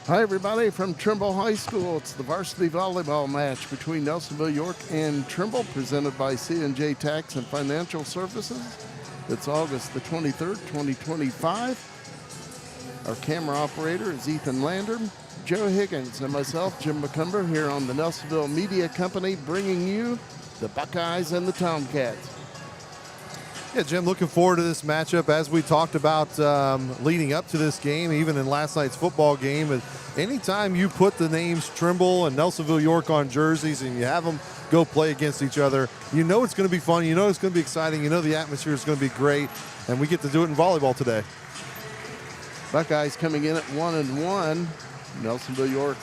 Hi, everybody from Trimble High School. It's the varsity volleyball match between Nelsonville-York and Trimble, presented by C&J Tax and Financial Services. It's August the 23rd, 2025. Our camera operator is Ethan Lander, Joe Higgins, and myself, Jim McCumber, here on the Nelsonville Media Company, bringing you the Buckeyes and the Tomcats. Yeah, Jim, looking forward to this matchup. As we talked about leading up to this game, even in last night's football game, anytime you put the names Trimble and Nelsonville-York on jerseys and you have them go play against each other, you know it's going to be fun, you know it's going to be exciting, you know the atmosphere is going to be great, and we get to do it in volleyball today. Buckeyes coming in at 1-1. Nelsonville-York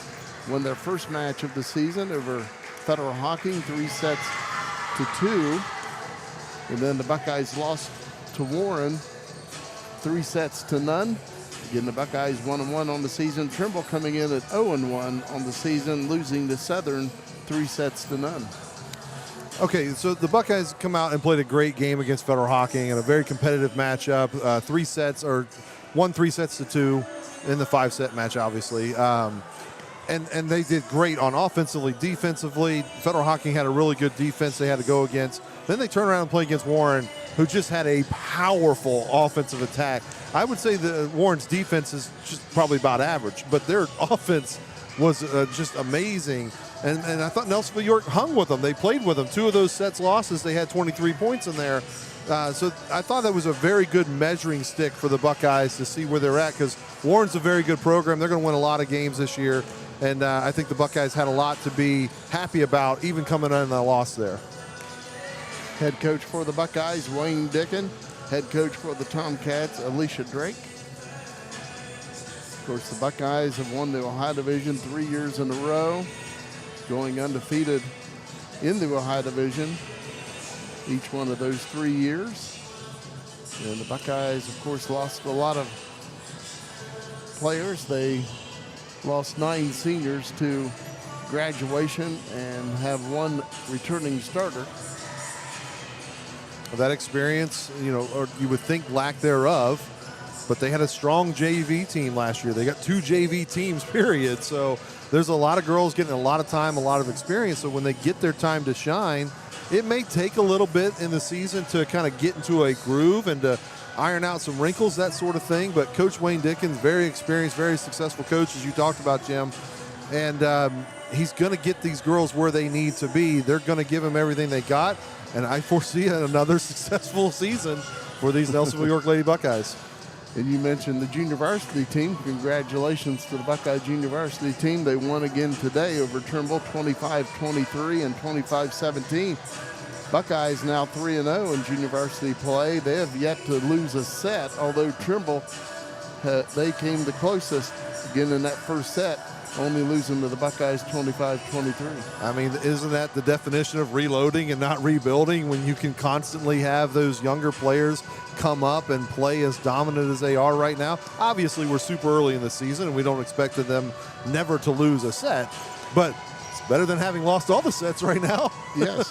won their first match of the season over Federal Hocking, 3-2. And then the Buckeyes lost to Warren 3-0. Again, the Buckeyes 1-1 on the season. Trimble coming in at 0-1 on the season, losing to Southern 3-0. Okay, so the Buckeyes come out and played a great game against Federal Hocking in a very competitive matchup. 3-2 in the 5-set match, obviously. And they did great on offensively, defensively. Federal Hocking had a really good defense they had to go against. Then they turn around and play against Warren, who just had a powerful offensive attack. I would say that Warren's defense is just probably about average, but their offense was just amazing. And I thought Nelsonville-York hung with them. They played with them. 2 of those sets losses, they had 23 points in there. So I thought that was a very good measuring stick for the Buckeyes to see where they're at, because Warren's a very good program. They're going to win a lot of games this year. And I think the Buckeyes had a lot to be happy about, even coming in a loss there. Head coach for the Buckeyes, Wayne Dickin. Head coach for the Tomcats, Alicia Drake. Of course, the Buckeyes have won the Ohio Division 3 years in a row, going undefeated in the Ohio Division each one of those 3 years. And the Buckeyes, of course, lost a lot of players. They lost 9 seniors to graduation and have 1 returning starter. That experience, or you would think lack thereof, but they had a strong JV team last year. They got 2 JV teams, period. So there's a lot of girls getting a lot of time, a lot of experience. So when they get their time to shine, it may take a little bit in the season to kind of get into a groove and to iron out some wrinkles, that sort of thing. But Coach Wayne Dickens, very experienced, very successful coach, as you talked about, Jim. And he's going to get these girls where they need to be. They're going to give them everything they got. And I foresee another successful season for these Nelsonville-York Lady Buckeyes. And you mentioned the junior varsity team. Congratulations to the Buckeye junior varsity team. They won again today over Trimble, 25-23 and 25-17. Buckeyes now 3-0 in junior varsity play. They have yet to lose a set, although Trimble, they came the closest again in that first set, only losing to the Buckeyes 25-23. I mean, isn't that the definition of reloading and not rebuilding, when you can constantly have those younger players come up and play as dominant as they are right now? Obviously, we're super early in the season, and we don't expect them never to lose a set, but it's better than having lost all the sets right now. Yes.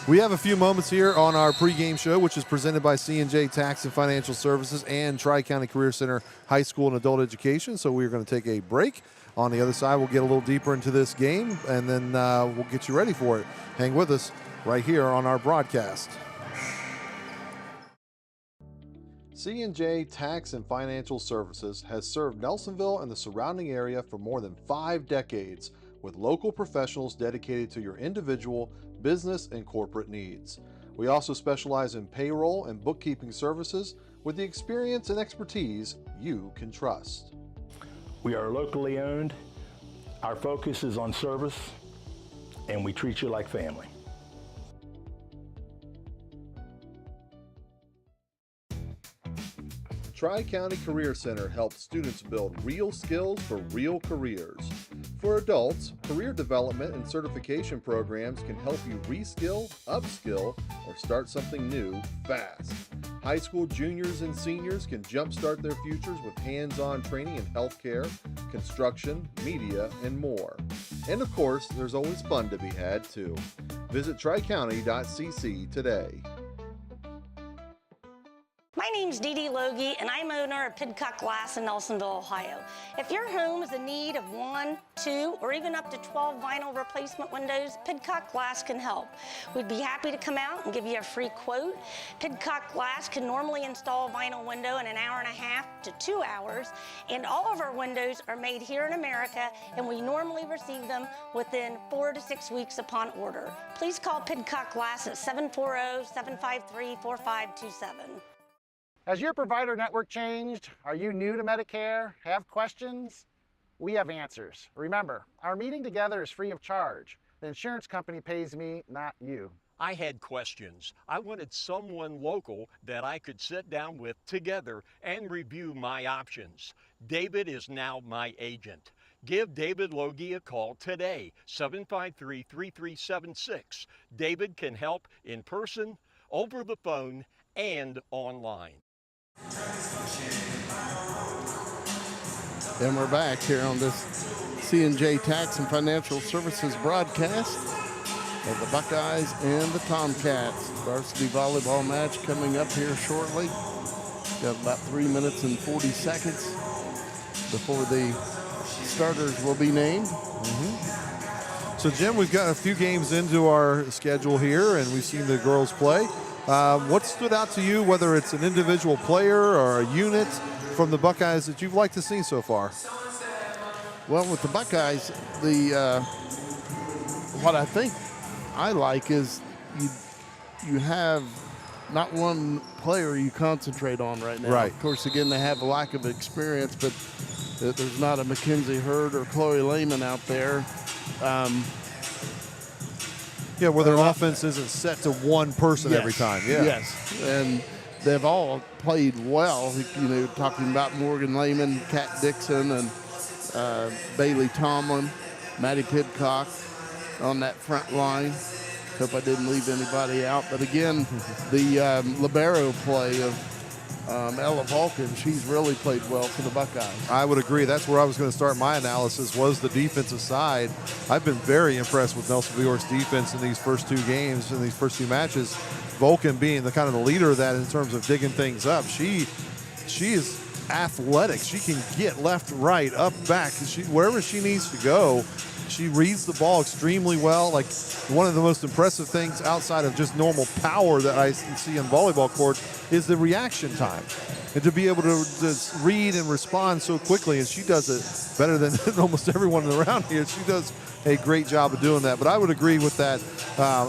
We have a few moments here on our pregame show, which is presented by C&J Tax and Financial Services and Tri-County Career Center High School and Adult Education. So we're going to take a break. On the other side, we'll get a little deeper into this game, and then we'll get you ready for it. Hang with us right here on our broadcast. C&J Tax and Financial Services has served Nelsonville and the surrounding area for more than 5 decades, with local professionals dedicated to your individual, business, and corporate needs. We also specialize in payroll and bookkeeping services with the experience and expertise you can trust. We are locally owned. Our focus is on service, and we treat you like family. Tri-County Career Center helps students build real skills for real careers. For adults, career development and certification programs can help you reskill, upskill, or start something new fast. High school juniors and seniors can jumpstart their futures with hands-on training in healthcare, construction, media, and more. And of course, there's always fun to be had too. Visit tricounty.cc today. My name's Dee Dee Logie, and I'm owner of Pidcock Glass in Nelsonville, Ohio. If your home is in need of 1, 2, or even up to 12 vinyl replacement windows, Pidcock Glass can help. We'd be happy to come out and give you a free quote. Pidcock Glass can normally install a vinyl window in an hour and a half to 2 hours, and all of our windows are made here in America, and we normally receive them within 4 to 6 weeks upon order. Please call Pidcock Glass at 740-753-4527. Has your provider network changed? Are you new to Medicare? Have questions? We have answers. Remember, our meeting together is free of charge. The insurance company pays me, not you. I had questions. I wanted someone local that I could sit down with together and review my options. David is now my agent. Give David Logie a call today, 753-3376. David can help in person, over the phone, and online. And we're back here on this C&J Tax and Financial Services broadcast of the Buckeyes and the Tomcats. Varsity volleyball match coming up here shortly. Got about 3 minutes and 40 seconds before the starters will be named. So, Jim, we've got a few games into our schedule here, and we've seen the girls play. What stood out to you, whether it's an individual player or a unit from the Buckeyes that you've liked to see so far? Well, with the Buckeyes, what I think I like is you have not one player you concentrate on right now. Right. Of course, again, they have a lack of experience, but there's not a Mackenzie Hurd or Chloe Lehman out there. Yeah, where their offense isn't set to one person every time. Yeah. Yes, and they've all played well. You know, talking about Morgan Lehman, Kat Dixon, and Bailey Tomlin, Maddie Pidcock on that front line. Hope I didn't leave anybody out. But again, the libero play of Ella Vulcan, she's really played well for the Buckeyes. I would agree. That's where I was going to start my analysis, was the defensive side. I've been very impressed with Nelsonville-York's defense in these first two games, in these first two matches. Vulcan being the kind of the leader of that in terms of digging things up. She is athletic. She can get left, right, up, back. Wherever she needs to go, she reads the ball extremely well. Like, one of the most impressive things outside of just normal power that I see on volleyball courts is the reaction time. And to be able to just read and respond so quickly, and she does it better than almost everyone around here. She does a great job of doing that. But I would agree with that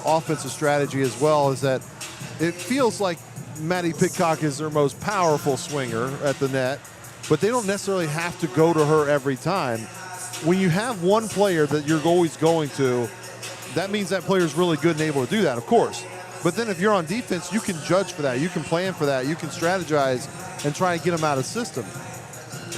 offensive strategy as well, is that it feels like Maddie Pidcock is their most powerful swinger at the net, but they don't necessarily have to go to her every time. When you have one player that you're always going to, that means that player is really good and able to do that, of course. But then if you're on defense, you can judge for that. You can plan for that. You can strategize and try and get them out of system.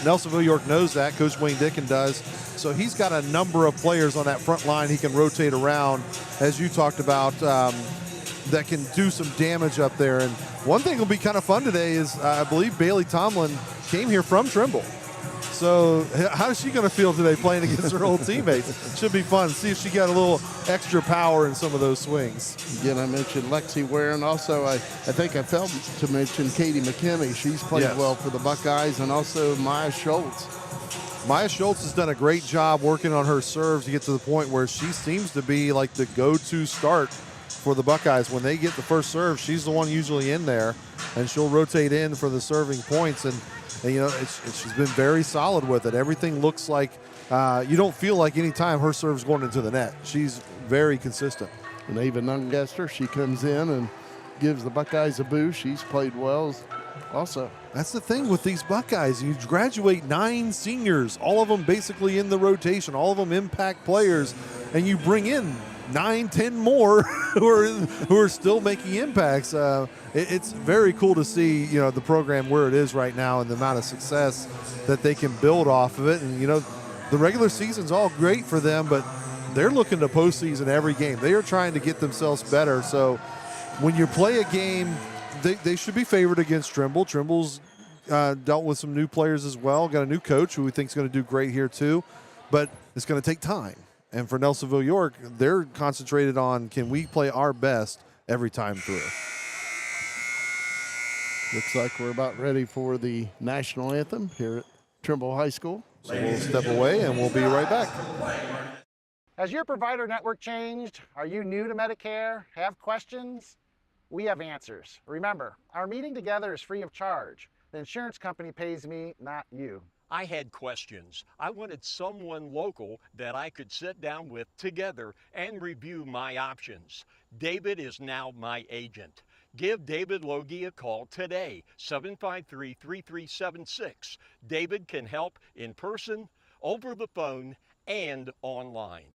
Nelsonville-York knows that. Coach Wayne Dicken does. So he's got a number of players on that front line he can rotate around, as you talked about, that can do some damage up there. And one thing will be kind of fun today is I believe Bailey Tomlin came here from Trimble. So how is she going to feel today playing against her old teammates? Should be fun. See if she got a little extra power in some of those swings. Again, I mentioned Lexi Ware, and also I think I failed to mention Katie McKinney. She's played well for the Buckeyes, and also Maya Schultz. Maya Schultz has done a great job working on her serves to get to the point where she seems to be like the go-to start for the Buckeyes. When they get the first serve, she's the one usually in there, and she'll rotate in for the serving points. And you know, she's been very solid with it. Everything looks like you don't feel like any time her serve's going into the net. She's very consistent. And Ava Nungester, she comes in and gives the Buckeyes a boost. She's played well also. That's the thing with these Buckeyes. You graduate 9 seniors, all of them basically in the rotation, all of them impact players, and you bring in 9, 10 more who are still making impacts. It's very cool to see, you know, the program where it is right now and the amount of success that they can build off of it. And, you know, the regular season's all great for them, but they're looking to postseason every game. They are trying to get themselves better. So when you play a game, they should be favored against Trimble. Trimble's dealt with some new players as well, got a new coach who we think is going to do great here too, but it's going to take time. And for Nelsonville-York, they're concentrated on, can we play our best every time through? Looks like we're about ready for the national anthem here at Trimble High School. So we'll step away and we'll be right back. Has your provider network changed? Are you new to Medicare? Have questions? We have answers. Remember, our meeting together is free of charge. The insurance company pays me, not you. I had questions. I wanted someone local that I could sit down with together and review my options. David is now my agent. Give David Logie a call today, 753-3376. David can help in person, over the phone, and online.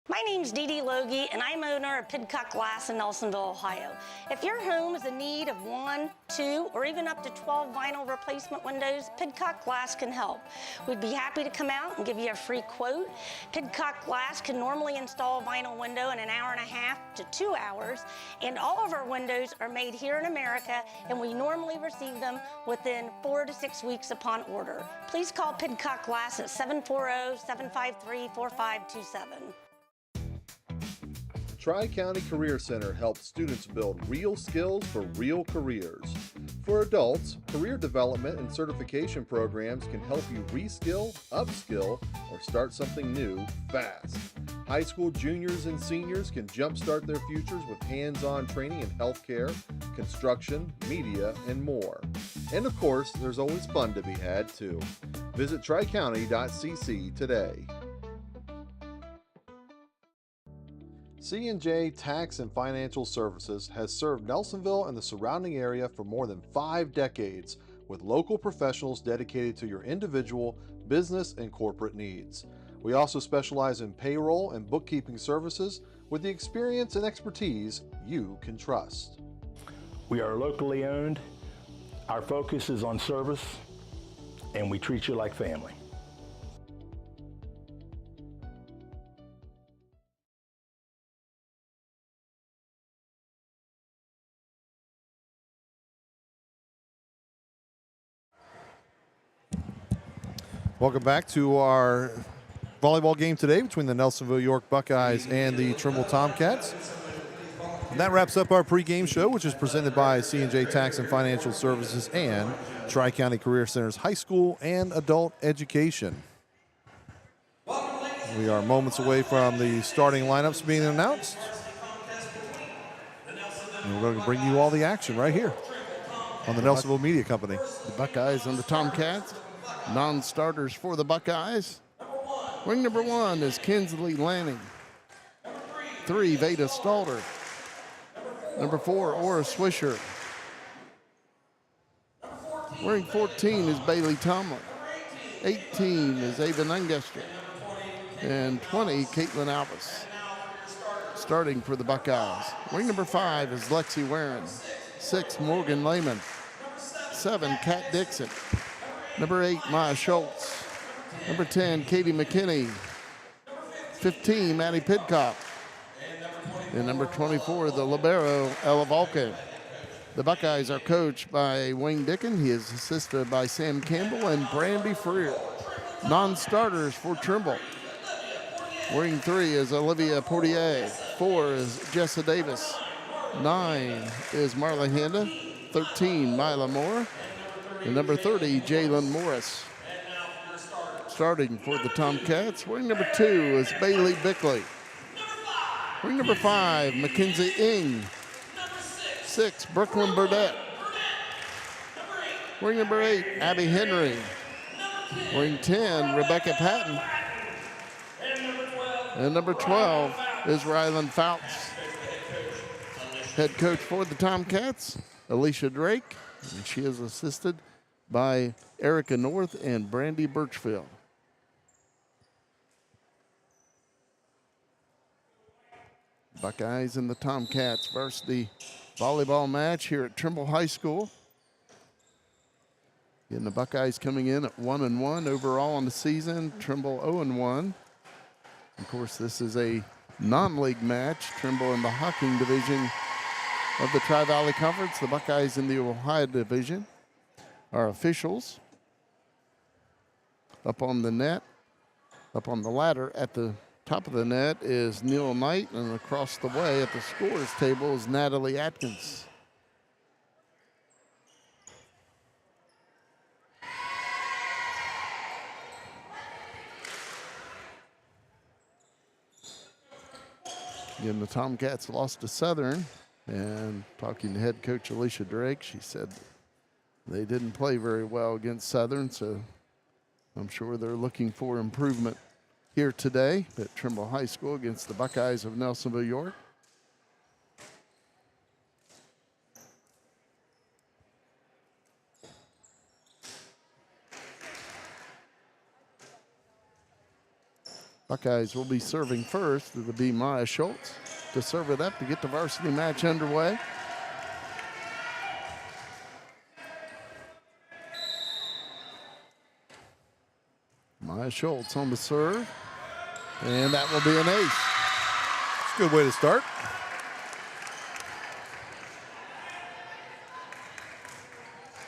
My name's Dee Dee Logie, and I'm owner of Pidcock Glass in Nelsonville, Ohio. If your home is in need of 1, 2, or even up to 12 vinyl replacement windows, Pidcock Glass can help. We'd be happy to come out and give you a free quote. Pidcock Glass can normally install a vinyl window in an hour and a half to 2 hours, and all of our windows are made here in America, and we normally receive them within 4 to 6 weeks upon order. Please call Pidcock Glass at 740-753-4527. Tri-County Career Center helps students build real skills for real careers. For adults, career development and certification programs can help you reskill, upskill, or start something new fast. High school juniors and seniors can jumpstart their futures with hands-on training in healthcare, construction, media, and more. And of course, there's always fun to be had too. Visit tricounty.cc today. C&J Tax and Financial Services has served Nelsonville and the surrounding area for more than 5 decades with local professionals dedicated to your individual, business, and corporate needs. We also specialize in payroll and bookkeeping services with the experience and expertise you can trust. We are locally owned. Our focus is on service, and we treat you like family. Welcome back to our volleyball game today between the Nelsonville-York Buckeyes and the Trimble Tomcats. And that wraps up our pregame show, which is presented by C&J Tax and Financial Services and Tri-County Career Center's high school and adult education. We are moments away from the starting lineups being announced. And we're going to bring you all the action right here on the Nelsonville Media Company. The Buckeyes and the Tomcats. Non-starters for the Buckeyes. Wing number 1 is Kinsley Lanning. 3, Veda Stalter. Number 4, Aura Swisher. Wearing 14 is Bailey Tomlin. 18 is Ava Nungester. And 20, Caitlin Alvis. Starting for the Buckeyes. Wing number 5 is Lexi Warren. 6, Morgan Lehman. 7, Kat Dixon. Number 8, Maya Schultz. Number 10, Katie McKinney. 15, Maddie Pidcock. And number 24, the libero, Ella Volken. The Buckeyes are coached by Wayne Dicken. He is assisted by Sam Campbell and Brandy Freer. Non-starters for Trimble. Wearing 3 is Olivia Portier. 4 is Jessa Davis. 9 is Marla Handa. 13, Mila Moore. And number 30, Jalen Morris. Starting for the Tomcats, wearing number 2 is Bailey Bickley. Wearing number 5, Mackenzie Ing. 6, Brooklyn Burdett. Wearing number 8, Abby Henry. Wearing 10, Rebecca Patton. And number 12 is Rylan Fouts. Head coach for the Tomcats, Alicia Drake, and she is assisted by Erica North and Brandy Birchfield. Buckeyes and the Tomcats varsity volleyball match here at Trimble High School. Again, the Buckeyes coming in at 1-1 overall on the season. Trimble 0-1. Of course, this is a non-league match. Trimble in the Hocking division of the Tri-Valley Conference. The Buckeyes in the Ohio division. Our officials up on the net, up on the ladder at the top of the net is Neil Knight, and across the way at the scorers table is Natalie Atkins. Again, the Tomcats lost to Southern, and talking to head coach Alicia Drake, she said they didn't play very well against Southern, so I'm sure they're looking for improvement here today at Trimble High School against the Buckeyes of Nelsonville-York. Buckeyes will be serving first. It'll be Maya Schultz to serve it up to get the varsity match underway. Maya Schultz on the serve, and that will be an ace. It's a good way to start.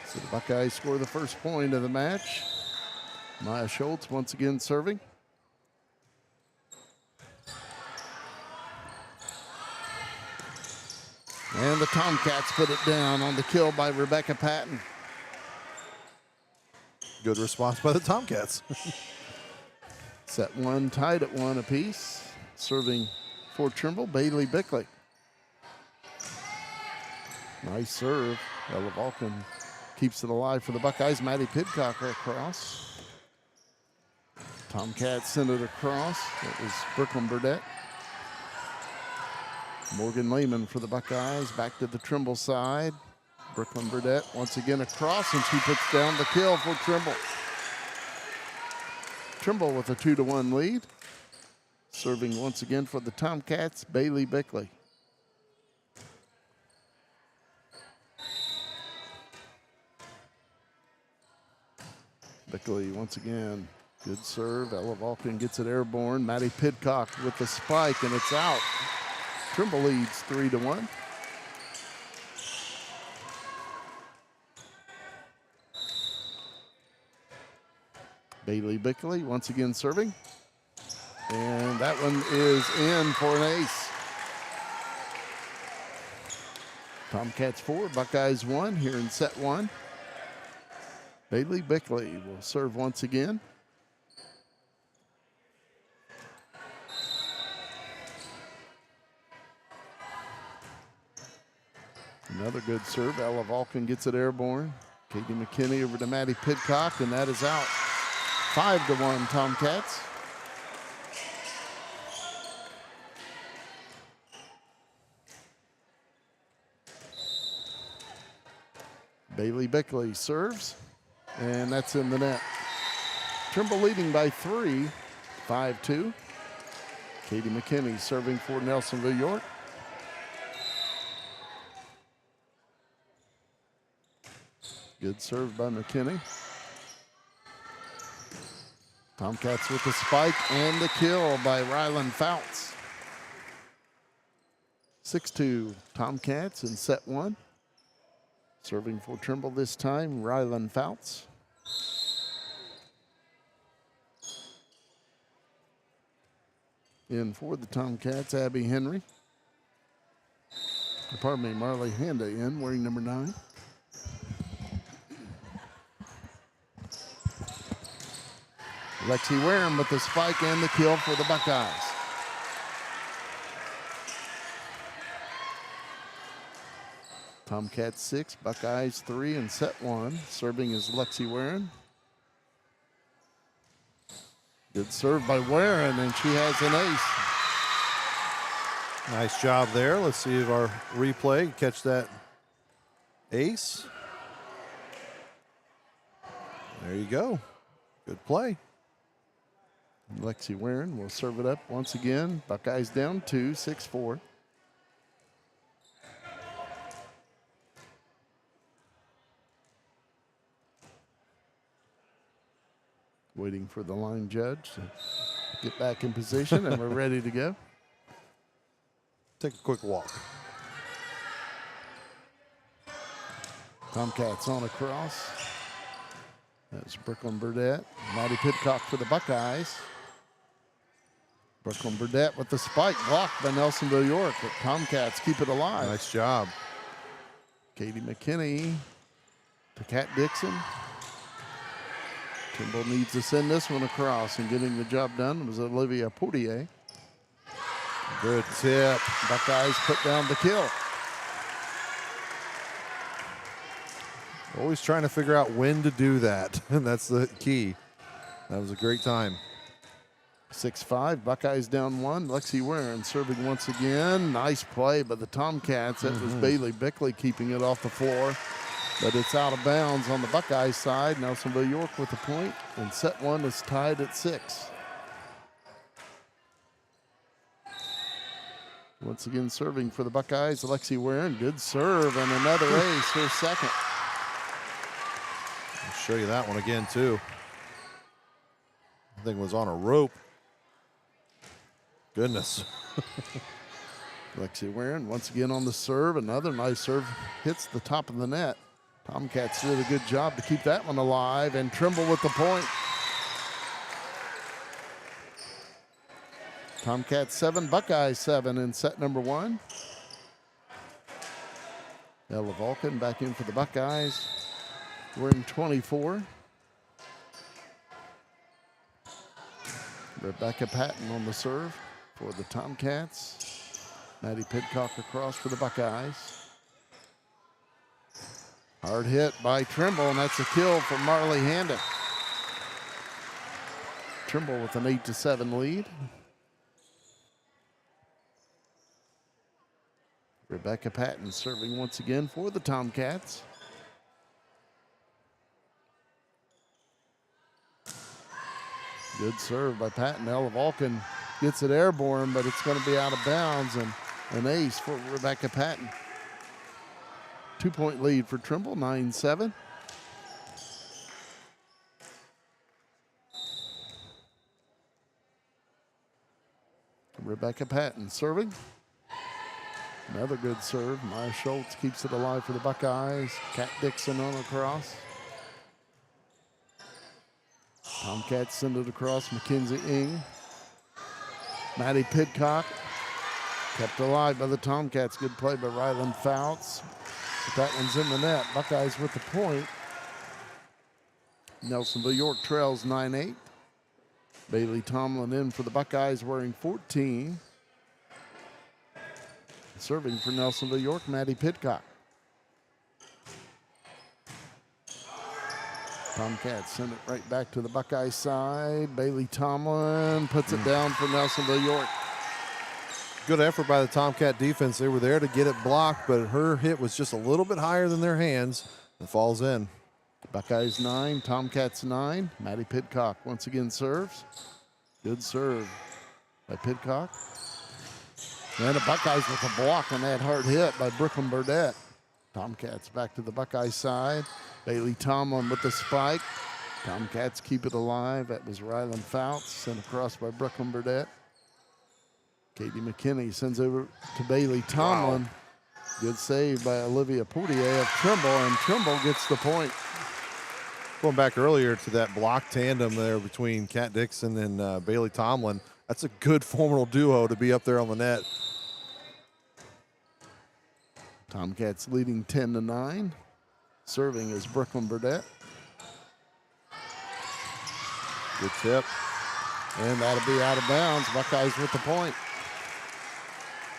So the Buckeyes score the first point of the match. Maya Schultz once again serving. And the Tomcats put it down on the kill by Rebecca Patton. Good response by the Tomcats. Set one tied at 1 apiece. Serving for Trimble, Bailey Bickley. Nice serve. Ella Vulcan keeps it alive for the Buckeyes. Maddie Pidcock across. Tomcats send it across. It was Brooklyn Burdette. Morgan Lehman for the Buckeyes. Back to the Trimble side. Brooklyn Burdette once again across, and she puts down the kill for Trimble. Trimble with a 2-1 lead. Serving once again for the Tomcats, Bailey Bickley. Bickley once again, good serve. Ella Vulcan gets it airborne. Maddie Pidcock with the spike, and it's out. Trimble leads 3-1. Bailey Bickley once again serving. And that one is in for an ace. Tomcats 4, Buckeyes 1 here in set 1. Bailey Bickley will serve once again. Another good serve. Ella Vulcan gets it airborne. Katie McKinney over to Maddie Pidcock, and that is out. 5-1 Tomcats. Bailey Bickley serves, and that's in the net. Trimble leading by 3, 5-2. Katie McKinney serving for Nelsonville-York. Good serve by McKinney. Tomcats with the spike and the kill by Rylan Fouts. 6-2 Tomcats in set 1. Serving for Trimble this time, Rylan Fouts. In for the Tomcats, Abby Henry. Pardon me, Marley Handa in, wearing number 9. Lexi Wareham with the spike and the kill for the Buckeyes. Tomcats 6, Buckeyes 3 in set 1. Serving is Lexi Wareham. Good serve by Wareham, and she has an ace. Nice job there. Let's see if our replay can catch that ace. There you go. Good play. Lexi Warren will serve it up once again. Buckeyes down 2, 6-4. Waiting for the line judge to get back in position, and we're ready to go. Take a quick walk. Tomcats on across. That's Brooklyn Burdette. Maddie Pidcock for the Buckeyes. Brooklyn Burdette with the spike, blocked by Nelsonville-York, but Tomcats keep it alive. Nice job. Katie McKinney to Kat Dixon. Trimble needs to send this one across, and getting the job done was Olivia Poitier. Good tip. Buckeyes put down the kill. Always trying to figure out when to do that, and that's the key. That was a great time. 6-5, Buckeyes down 1. Lexi Warren serving once again. Nice play by the Tomcats. It was Bailey Bickley keeping it off the floor, but it's out of bounds on the Buckeyes side. Nelsonville-York with the point, and set 1 is tied at 6. Once again serving for the Buckeyes, Lexi Warren. Good serve and another ace, her second. I'll show you that one again, too. I think it was on a rope. Goodness. Lexi Warren once again on the serve. Another nice serve hits the top of the net. Tomcats did a good job to keep that one alive, and Trimble with the point. Tomcats 7, Buckeyes 7 in set number 1. Ella Vulcan back in for the Buckeyes. Wearing 24. Rebecca Patton on the serve for the Tomcats. Maddie Pidcock across for the Buckeyes. Hard hit by Trimble, and that's a kill for Marley Handa. Trimble with an 8-7 lead. Rebecca Patton serving once again for the Tomcats. Good serve by Patton. Ella Vulcan gets it airborne, but it's going to be out of bounds, and an ace for Rebecca Patton. 2-point lead for Trimble, 9-7. Rebecca Patton serving. Another good serve. Maya Schultz keeps it alive for the Buckeyes. Kat Dixon on across. Tomcats send it across. Mackenzie Ing. Maddie Pidcock kept alive by the Tomcats. Good play by Ryland Fouts. But that one's in the net. Buckeyes with the point. Nelsonville-York trails 9-8. Bailey Tomlin in for the Buckeyes wearing 14. Serving for Nelsonville-York, Maddie Pidcock. Tomcats send it right back to the Buckeye side. Bailey Tomlin puts it down for Nelsonville-York. Good effort by the Tomcat defense. They were there to get it blocked, but her hit was just a little bit higher than their hands and falls in. Buckeyes 9, Tomcats 9. Maddie Pidcock once again serves. Good serve by Pidcock. And the Buckeyes with a block on that hard hit by Brooklyn Burdette. Tomcats back to the Buckeye side. Bailey Tomlin with the spike. Tomcats keep it alive. That was Ryland Fouts, sent across by Brooklyn Burdette. Katie McKinney sends over to Bailey Tomlin. Wow. Good save by Olivia Poitier of Trimble, and Trimble gets the point. Going back earlier to that block tandem there between Kat Dixon and Bailey Tomlin, that's a good formidable duo to be up there on the net. Tomcats leading 10-9. Serving is Brooklyn Burdette. Good tip. And that'll be out of bounds. Buckeyes with the point.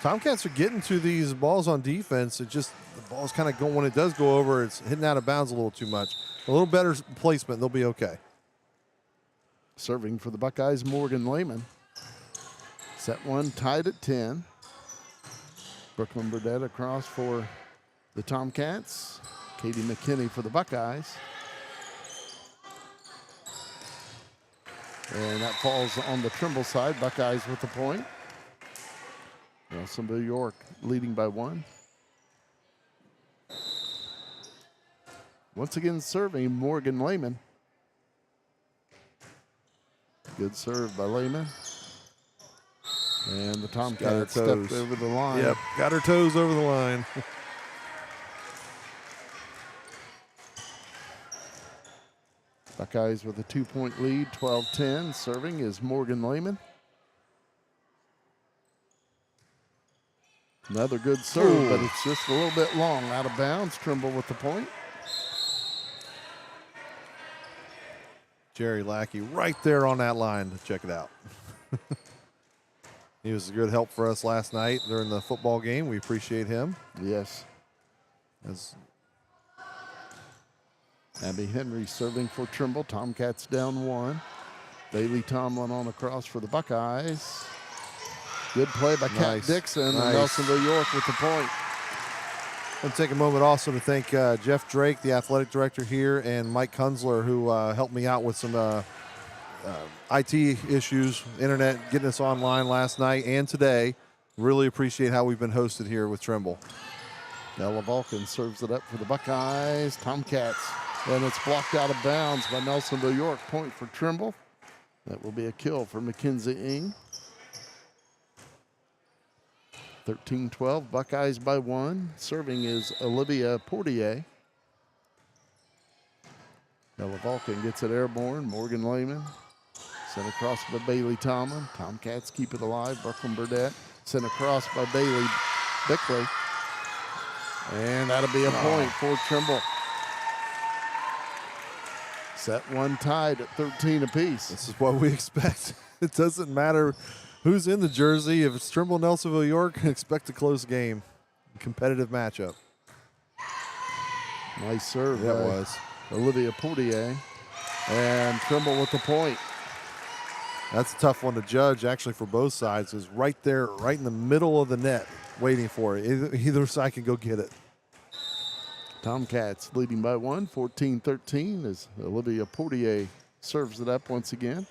Tomcats are getting to these balls on defense. It just, the ball's kind of going, when it does go over, it's hitting out of bounds a little too much. A little better placement, they'll be okay. Serving for the Buckeyes, Morgan Lehman. Set 1 tied at 10. Brooklyn Burdette across for the Tomcats. Katie McKinney for the Buckeyes. And that falls on the Trimble side. Buckeyes with the point. Nelsonville-York leading by 1. Once again serving Morgan Lehman. Good serve by Lehman. And the Tomcats stepped over the line. Yep, got her toes over the line. Buckeyes with a 2-point lead, 12-10. Serving is Morgan Lehman. Another good serve, but it's just a little bit long. Out of bounds, Trimble with the point. Jerry Lackey right there on that line to check it out. He was a good help for us last night during the football game. We appreciate him. Yes. As Abby Henry serving for Trimble. Tomcats down 1. Bailey Tomlin on the cross for the Buckeyes. Good play by Kat Nice. Dixon, Nice. and Nelsonville-York with the point. I'll take a moment also to thank Jeff Drake, the athletic director here, and Mike Kunzler, who helped me out with some IT issues, internet, getting us online last night and today. Really appreciate how we've been hosted here with Trimble. Ella Vulcan serves it up for the Buckeyes. Tomcats, and it's blocked out of bounds by Nelsonville-York. Point for Trimble. That will be a kill for Mackenzie Ing. 13-12, Buckeyes by 1. Serving is Olivia Portier. Ella Vulcan gets it airborne. Morgan Lehman sent across by Bailey Tomlin. Tomcats keep it alive. Brooklyn Burdett sent across by Bailey Bickley. And that'll be a point for Trimble. Set one tied at 13 apiece. This is what we expect. It doesn't matter who's in the jersey. If it's Trimble, Nelsonville-York, expect a close game. Competitive matchup. Nice serve. That was Olivia Portier. And Trimble with the point. That's a tough one to judge, actually, for both sides. Is right there, right in the middle of the net, waiting for it. Either side can go get it. Tomcats leading by 1, 14-13, as Olivia Portier serves it up once again.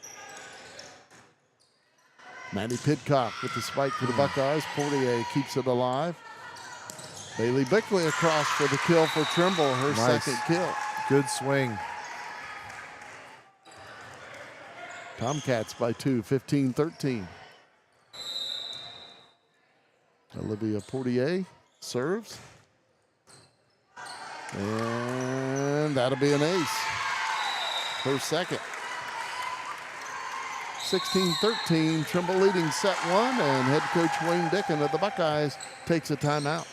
Maddie Pidcock with the spike for the Buckeyes. Portier keeps it alive. Bailey Bickley across for the kill for Trimble, her Nice. second kill. Good swing. Tomcats by 2, 15-13. Olivia Portier serves. And that'll be an ace. Her second. 16-13, Trimble leading set 1, and head coach Wayne Dicken of the Buckeyes takes a timeout.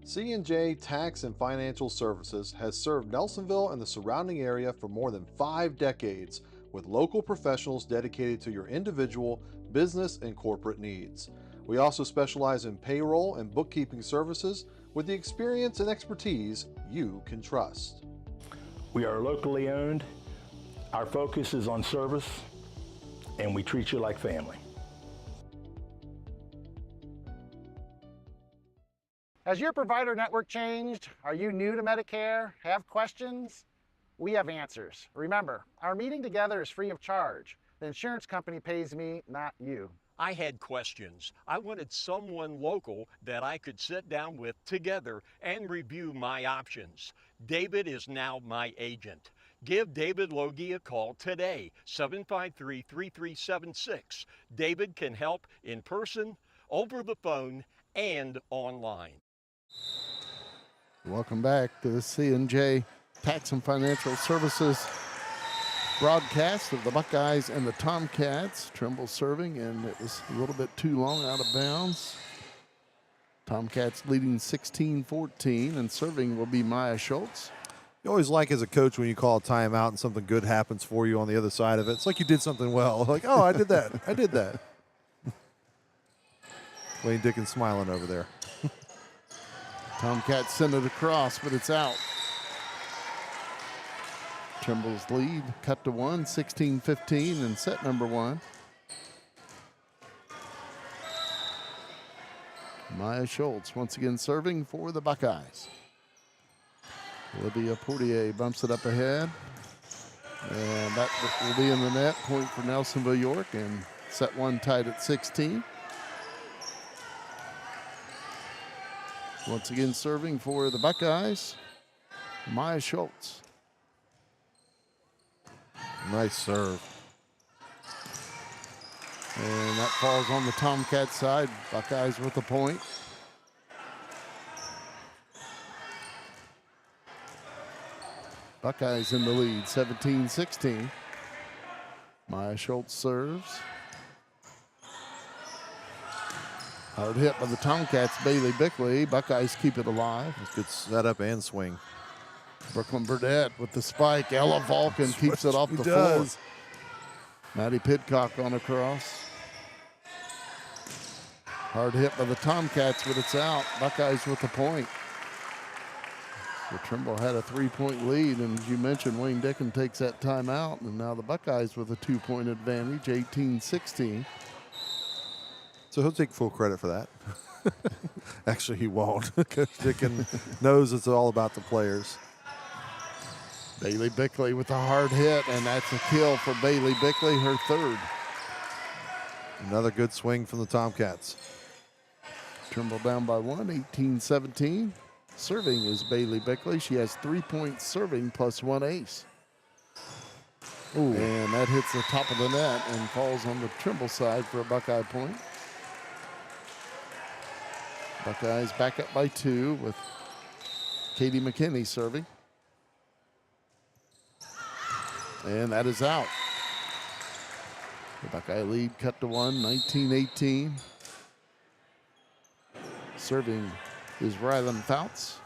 C&J Tax and Financial Services has served Nelsonville and the surrounding area for more than 5 decades with local professionals dedicated to your individual, business, and corporate needs. We also specialize in payroll and bookkeeping services with the experience and expertise you can trust. We are locally owned. Our focus is on service, and we treat you like family. Has your provider network changed? Are you new to Medicare? Have questions? We have answers. Remember, our meeting together is free of charge. The insurance company pays me, not you. I had questions. I wanted someone local that I could sit down with together and review my options. David is now my agent. Give David Logie a call today, 753-3376. David can help in person, over the phone, and online. Welcome back to the C&J Tax and Financial Services broadcast of the Buckeyes and the Tomcats. Trimble serving, and it was a little bit too long out of bounds. Tomcats leading 16-14, and serving will be Maya Schultz. You always like as a coach when you call a timeout and something good happens for you on the other side of it. It's like you did something well. Like, oh, I did that. I did that. Wayne Dicken smiling over there. Tomcats send it across, but it's out. Trimble's lead cut to 1, 16-15 in set number 1. Maya Schultz once again serving for the Buckeyes. Olivia Portier bumps it up ahead. And that will be in the net. Point for Nelsonville-York, and set 1 tied at 16. Once again serving for the Buckeyes, Maya Schultz. Nice serve. And that falls on the Tomcat side. Buckeyes with the point. Buckeyes in the lead, 17-16. Maya Schultz serves. Hard hit by the Tomcats, Bailey Bickley. Buckeyes keep it alive. Good setup and swing. Brooklyn Burdett with the spike. Ella Vulcan keeps it off the floor. Maddie Pidcock on a cross. Hard hit by the Tomcats, but it's out. Buckeyes with the point. So Trimble had a 3-point lead, and as you mentioned, Wayne Dickin takes that timeout, and now the Buckeyes with a 2-point advantage, 18-16. So he'll take full credit for that. Actually, he won't. Coach Dickin knows it's all about the players. Bailey Bickley with a hard hit, and that's a kill for Bailey Bickley, her third. Another good swing from the Tomcats. Trimble down by 1, 18-17. Serving is Bailey Bickley. She has 3 points serving plus 1 ace. Ooh. And that hits the top of the net and falls on the Trimble side for a Buckeye point. Buckeyes back up by 2 with Katie McKinney serving. And that is out. The Buckeye lead cut to 1, 19-18. Serving is Rylan Fouts.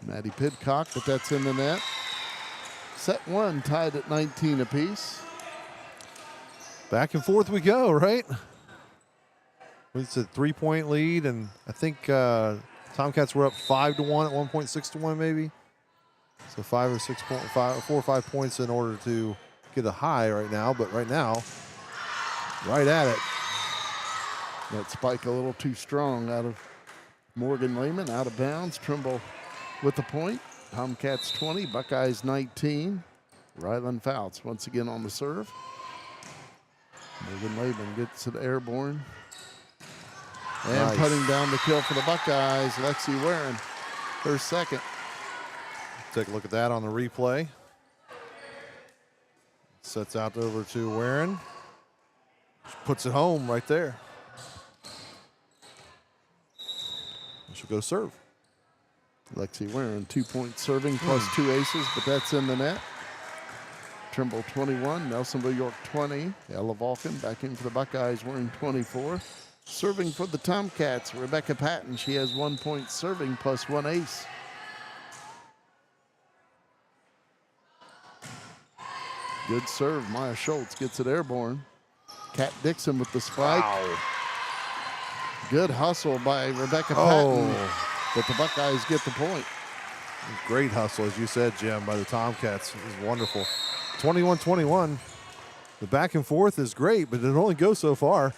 Maddie Pidcock, but that's in the net. Set 1 tied at 19 apiece. Back and forth we go, right? It's a 3-point lead, and I think Tomcats were up 5-1 at one point, 6-1 maybe. So 4 or 5 points in order to get a high right now. But right now, right at it. That spike a little too strong out of Morgan Lehman, out of bounds. Trimble with the point. Tomcats 20, Buckeyes 19. Rylan Fouts once again on the serve. Morgan Lehman gets it airborne. And Nice. putting down the kill for the Buckeyes, Lexi Warren, her second. Take a look at that on the replay. Sets out over to Warren. Puts it home right there. She'll go serve. Lexi Warren, 2 points serving plus 2 aces, but that's in the net. Trimble 21, Nelsonville-York 20. Ella Vulcan back in for the Buckeyes wearing 24. Serving for the Tomcats, Rebecca Patton. She has 1 point serving plus 1 ace. Good serve. Maya Schultz gets it airborne. Kat Dixon with the spike. Wow. Good hustle by Rebecca Patton, but the Buckeyes get the point. Great hustle, as you said, Jim, by the Tomcats. It was wonderful. 21-21. The back and forth is great, but it only goes so far.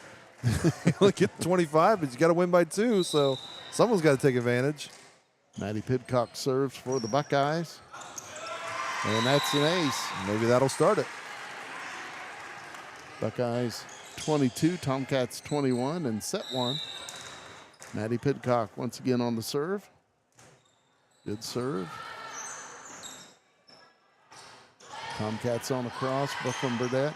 You only get 25, but you got to win by 2, so someone's got to take advantage. Maddie Pidcock serves for the Buckeyes. And that's an ace. Maybe that'll start it. Buckeyes 22, Tomcats 21, and set 1. Maddie Pidcock once again on the serve. Good serve. Tomcats on a cross, Brooklyn Burdette.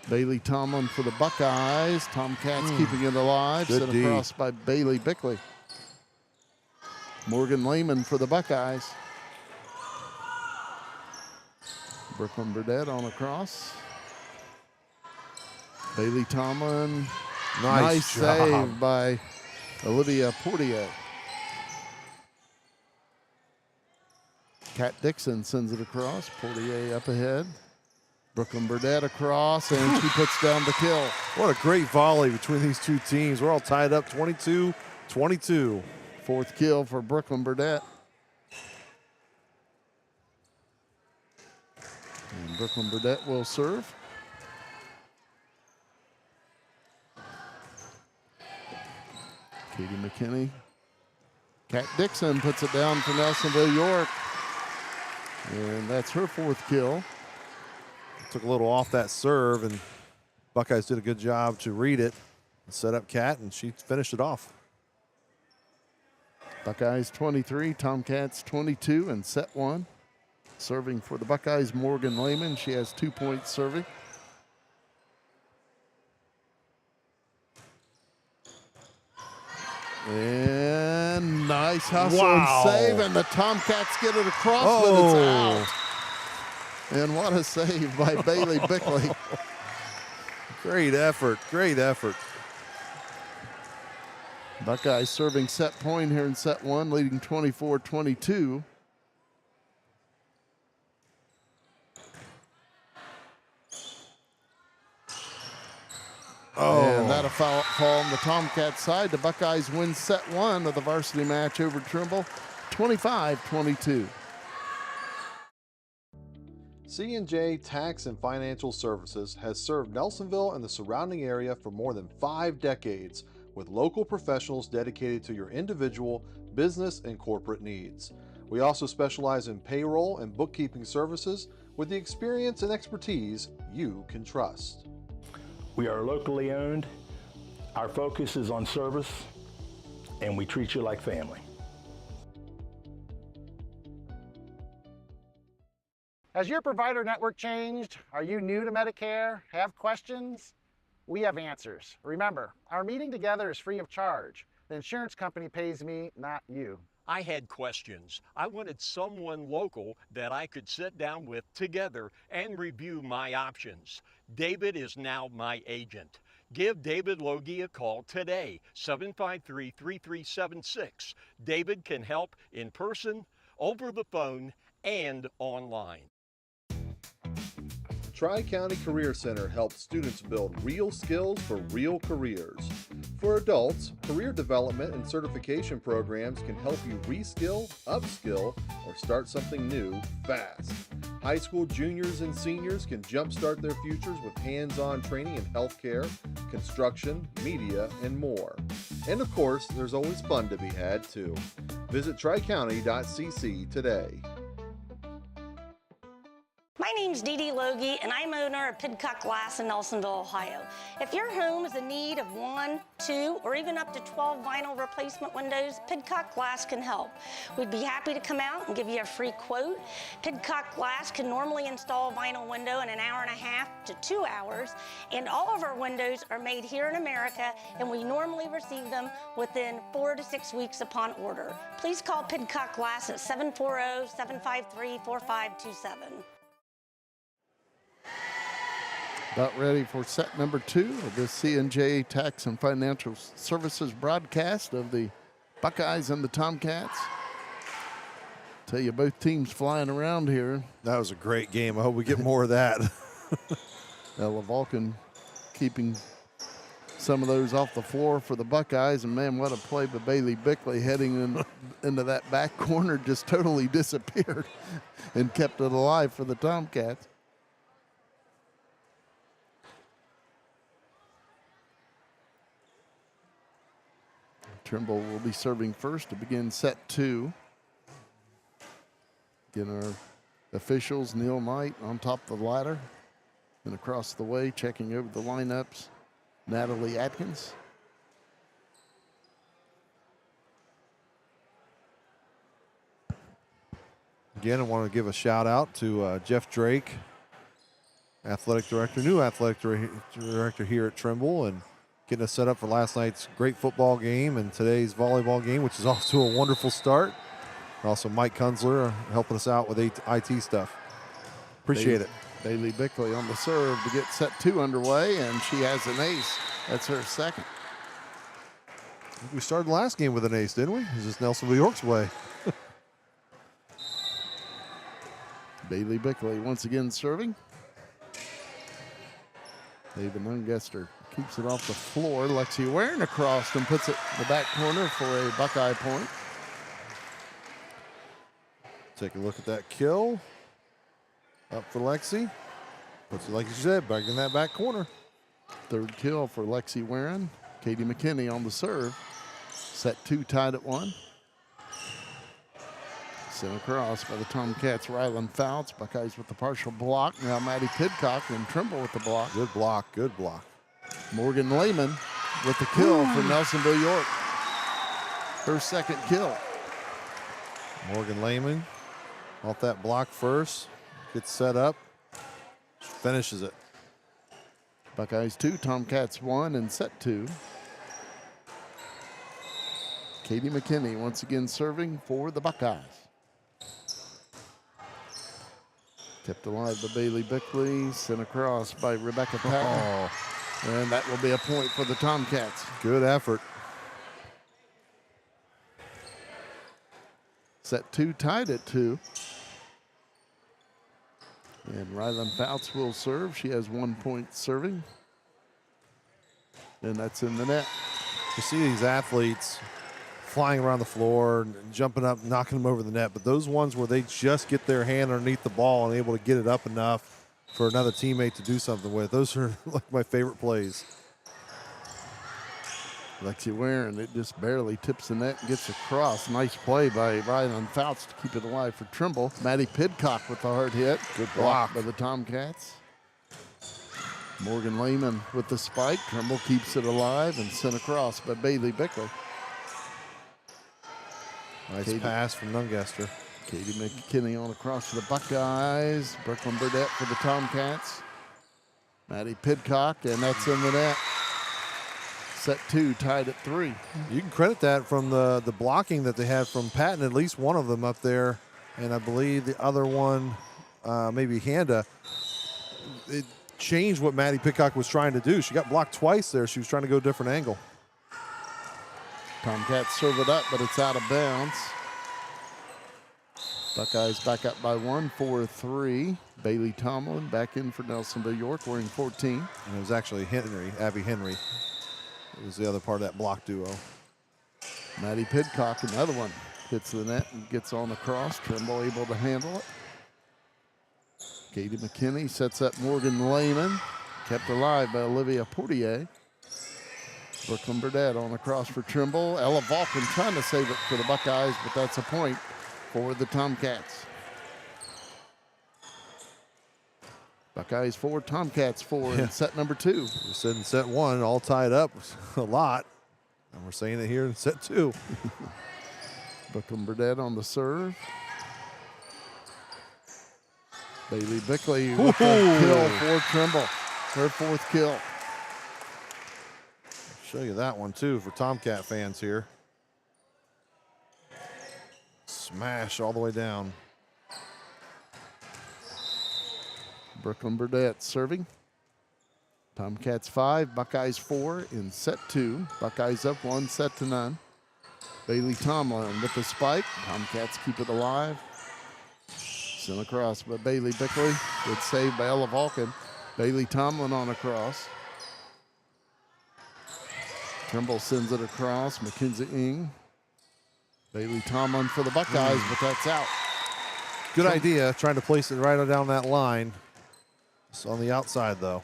Bailey Tomlin for the Buckeyes. Tomcats keeping it alive. Good Set D. across by Bailey Bickley. Morgan Lehman for the Buckeyes. Brooklyn Burdette on a cross. Bailey Tomlin. Nice job. save by Olivia Portier. Kat Dixon sends it across. Portier up ahead. Brooklyn Burdette across, and she puts down the kill. What a great volley between these two teams. We're all tied up 22-22. Fourth kill for Brooklyn Burdette. And Brooklyn Burdette will serve. Katie McKinney. Kat Dixon puts it down for Nelsonville-York. And that's her fourth kill. Took a little off that serve, and Buckeyes did a good job to read it and set up Kat, and she finished it off. Buckeyes 23, Tomcats 22, and set 1. Serving for the Buckeyes, Morgan Lehman. She has 2 points serving. And nice hustle Wow. and save, and the Tomcats get it across, but it's out. And what a save by Bailey Bickley. Great effort, great effort. Buckeyes serving set point here in set one, leading 24-22. And that'll fall on the Tomcats side. The Buckeyes win set one of the varsity match over Trimble, 25-22. C&J Tax and Financial Services has served Nelsonville and the surrounding area for more than 5 decades with local professionals dedicated to your individual, business, and corporate needs. We also specialize in payroll and bookkeeping services with the experience and expertise you can trust. We are locally owned. Our focus is on service, and we treat you like family. Has your provider network changed? Are you new to Medicare? Have questions? We have answers. Remember, our meeting together is free of charge. The insurance company pays me, not you. I had questions. I wanted someone local that I could sit down with together and review my options. David is now my agent. Give David Logie a call today, 753-3376. David can help in person, over the phone, and online. Tri-County Career Center helps students build real skills for real careers. For adults, career development and certification programs can help you reskill, upskill, or start something new fast. High school juniors and seniors can jumpstart their futures with hands-on training in healthcare, construction, media, and more. And of course, there's always fun to be had too. Visit tricounty.cc today. My name's Dee Dee Logie, and I'm owner of Pidcock Glass in Nelsonville, Ohio. If your home is in need of 1, 2, or even up to 12 vinyl replacement windows, Pidcock Glass can help. We'd be happy to come out and give you a free quote. Pidcock Glass can normally install a vinyl window in an hour and a half to 2 hours, and all of our windows are made here in America, and we normally receive them within 4 to 6 weeks upon order. Please call Pidcock Glass at 740-753-4527. About ready for set number 2 of the C&J Tax and Financial Services broadcast of the Buckeyes and the Tomcats. Tell you, both teams flying around here. That was a great game. I hope we get more of that. Ella Vulcan keeping some of those off the floor for the Buckeyes. And man, what a play by Bailey Bickley heading into that back corner, just totally disappeared and kept it alive for the Tomcats. Trimble will be serving first to begin set 2. Again, our officials, Neil Knight on top of the ladder. And across the way, checking over the lineups, Natalie Atkins. Again, I want to give a shout out to Jeff Drake, athletic director, new athletic director here at Trimble, and getting us set up for last night's great football game and today's volleyball game, which is off to a wonderful start. Also, Mike Kunzler helping us out with IT stuff. Appreciate it. Bailey Bickley on the serve to get set 2 underway, and she has an ace. That's her second. We started the last game with an ace, didn't we? Is this Nelsonville-York's way? Bailey Bickley once again serving. David Ungester keeps it off the floor. Lexi Warren across and puts it in the back corner for a Buckeye point. Take a look at that kill. Up for Lexi. Puts it, like you said, back in that back corner. Third kill for Lexi Warren. Katie McKinney on the serve. Set 2 tied at 1. Sent across by the Tomcats, Rylan Fouts. Buckeyes with the partial block. Now Maddie Pidcock and Trimble with the block. Good block, good block. Morgan Lehman with the kill for Nelsonville-York. Her second kill. Morgan Lehman off that block first. Gets set up. Finishes it. Buckeyes 2, Tomcats 1 in set 2. Katie McKinney once again serving for the Buckeyes. Kept alive by Bailey Bickley, sent across by Rebecca Patton. And that will be a point for the Tomcats. Good effort. Set 2 tied at 2. And Rylan Fouts will serve. She has 1 point serving. And that's in the net. You see these athletes flying around the floor and jumping up, knocking them over the net, but those ones where they just get their hand underneath the ball and able to get it up enough for another teammate to do something with, those are like my favorite plays. Lexi Warren, it just barely tips the net and gets across. Nice play by Rylan Fouts to keep it alive for Trimble. Maddie Pidcock with the hard hit. Good block by the Tomcats. Morgan Lehman with the spike. Trimble keeps it alive and sent across by Bailey Bickley. Nice pass from Nungaster. Katie McKinney on across for the Buckeyes. Brooklyn Burdett for the Tomcats. Maddie Pidcock, and that's in the net. Set 2 tied at 3. You can credit that from the blocking that they had from Patton, at least one of them up there, and I believe the other one, maybe Handa. It changed what Maddie Pidcock was trying to do. She got blocked twice there. She was trying to go a different angle. Tomcats serve it up, but it's out of bounds. Buckeyes back up by 1, 4-3. Bailey Tomlin back in for Nelsonville-York wearing 14. And it was actually Abby Henry. It was the other part of that block duo. Maddie Pidcock, another one, hits the net and gets on the cross. Trimble able to handle it. Katie McKinney sets up Morgan Lehman, kept alive by Olivia Portier. Brooklyn Burdett on the cross for Trimble. Ella Vulcan trying to save it for the Buckeyes, but that's a point for the Tomcats. Buckeyes 4, Tomcats 4 in set number 2. We said in set 1, all tied up a lot. And we're saying it here in set 2. Brooklyn Burdett on the serve. Bailey Bickley with the kill for Trimble. Her 4th kill. Show you that one too for Tomcat fans here. Smash all the way down. Brooklyn Burdett serving. Tomcats 5, Buckeyes 4 in set 2. Buckeyes up 1, set to none. Bailey Tomlin with the spike. Tomcats keep it alive. Sent across by Bailey Bickley. Good save by Ella Vulcan. Bailey Tomlin on a cross. Trimble sends it across. Mackenzie Ng. Bailey Tomlin for the Buckeyes, but that's out. Good idea, trying to place it right down that line. It's on the outside, though.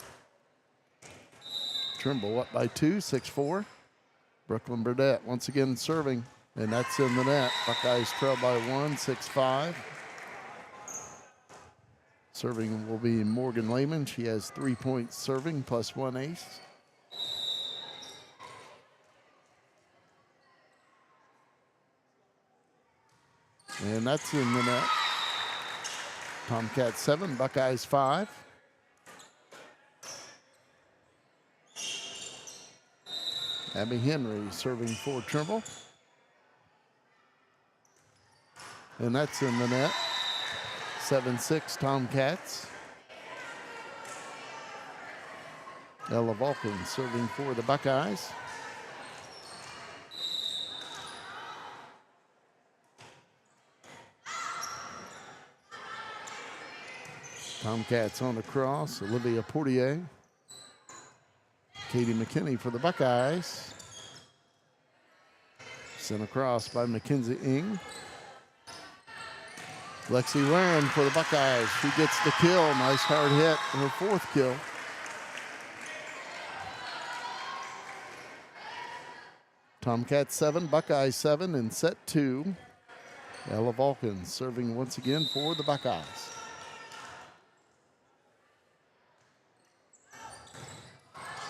Trimble up by 2, 6-4. Brooklyn Burdett once again serving, and that's in the net. Buckeyes trail by 1, 6-5. Serving will be Morgan Lehman. She has 3 points serving plus 1 ace. And that's in the net. Tomcats 7, Buckeyes 5. Abby Henry serving for Trimble. And that's in the net. 7-6 Tomcats. Ella Vulcan serving for the Buckeyes. Tomcats on the cross. Olivia Portier. Katie McKinney for the Buckeyes. Sent across by Mackenzie Ng. Lexi Warren for the Buckeyes. She gets the kill. Nice hard hit. Her 4th kill. Tomcats 7, Buckeyes 7 in set 2. Ella Vulcan serving once again for the Buckeyes.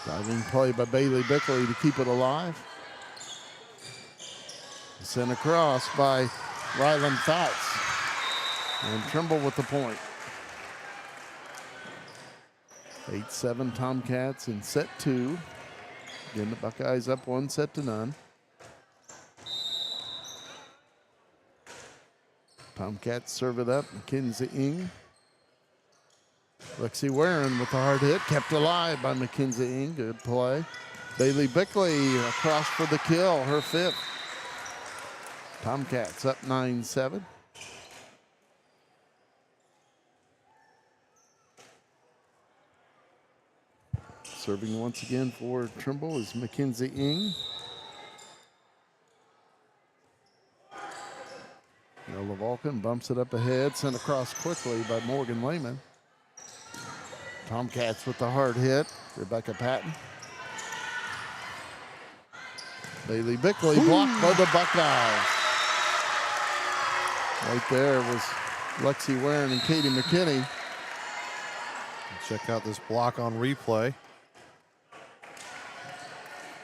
Diving play by Bailey Bickley to keep it alive. Sent across by Rylan Fouts. And Trimble with the point. 8-7 Tomcats in set 2. Again, the Buckeyes up 1, set to none. Tomcats serve it up. Mackenzie Ng. Lexi Warren with the hard hit, kept alive by Mackenzie Ng. Good play. Bailey Bickley across for the kill, her 5th. Tomcats up 9-7. Serving once again for Trimble is Mackenzie Ng. Nola Vulcan bumps it up ahead, sent across quickly by Morgan Lehman. Tomcats with the hard hit, Rebecca Patton. Bailey Bickley blocked by the Buckeyes. Right there was Lexi Warren and Katie McKinney. Check out this block on replay.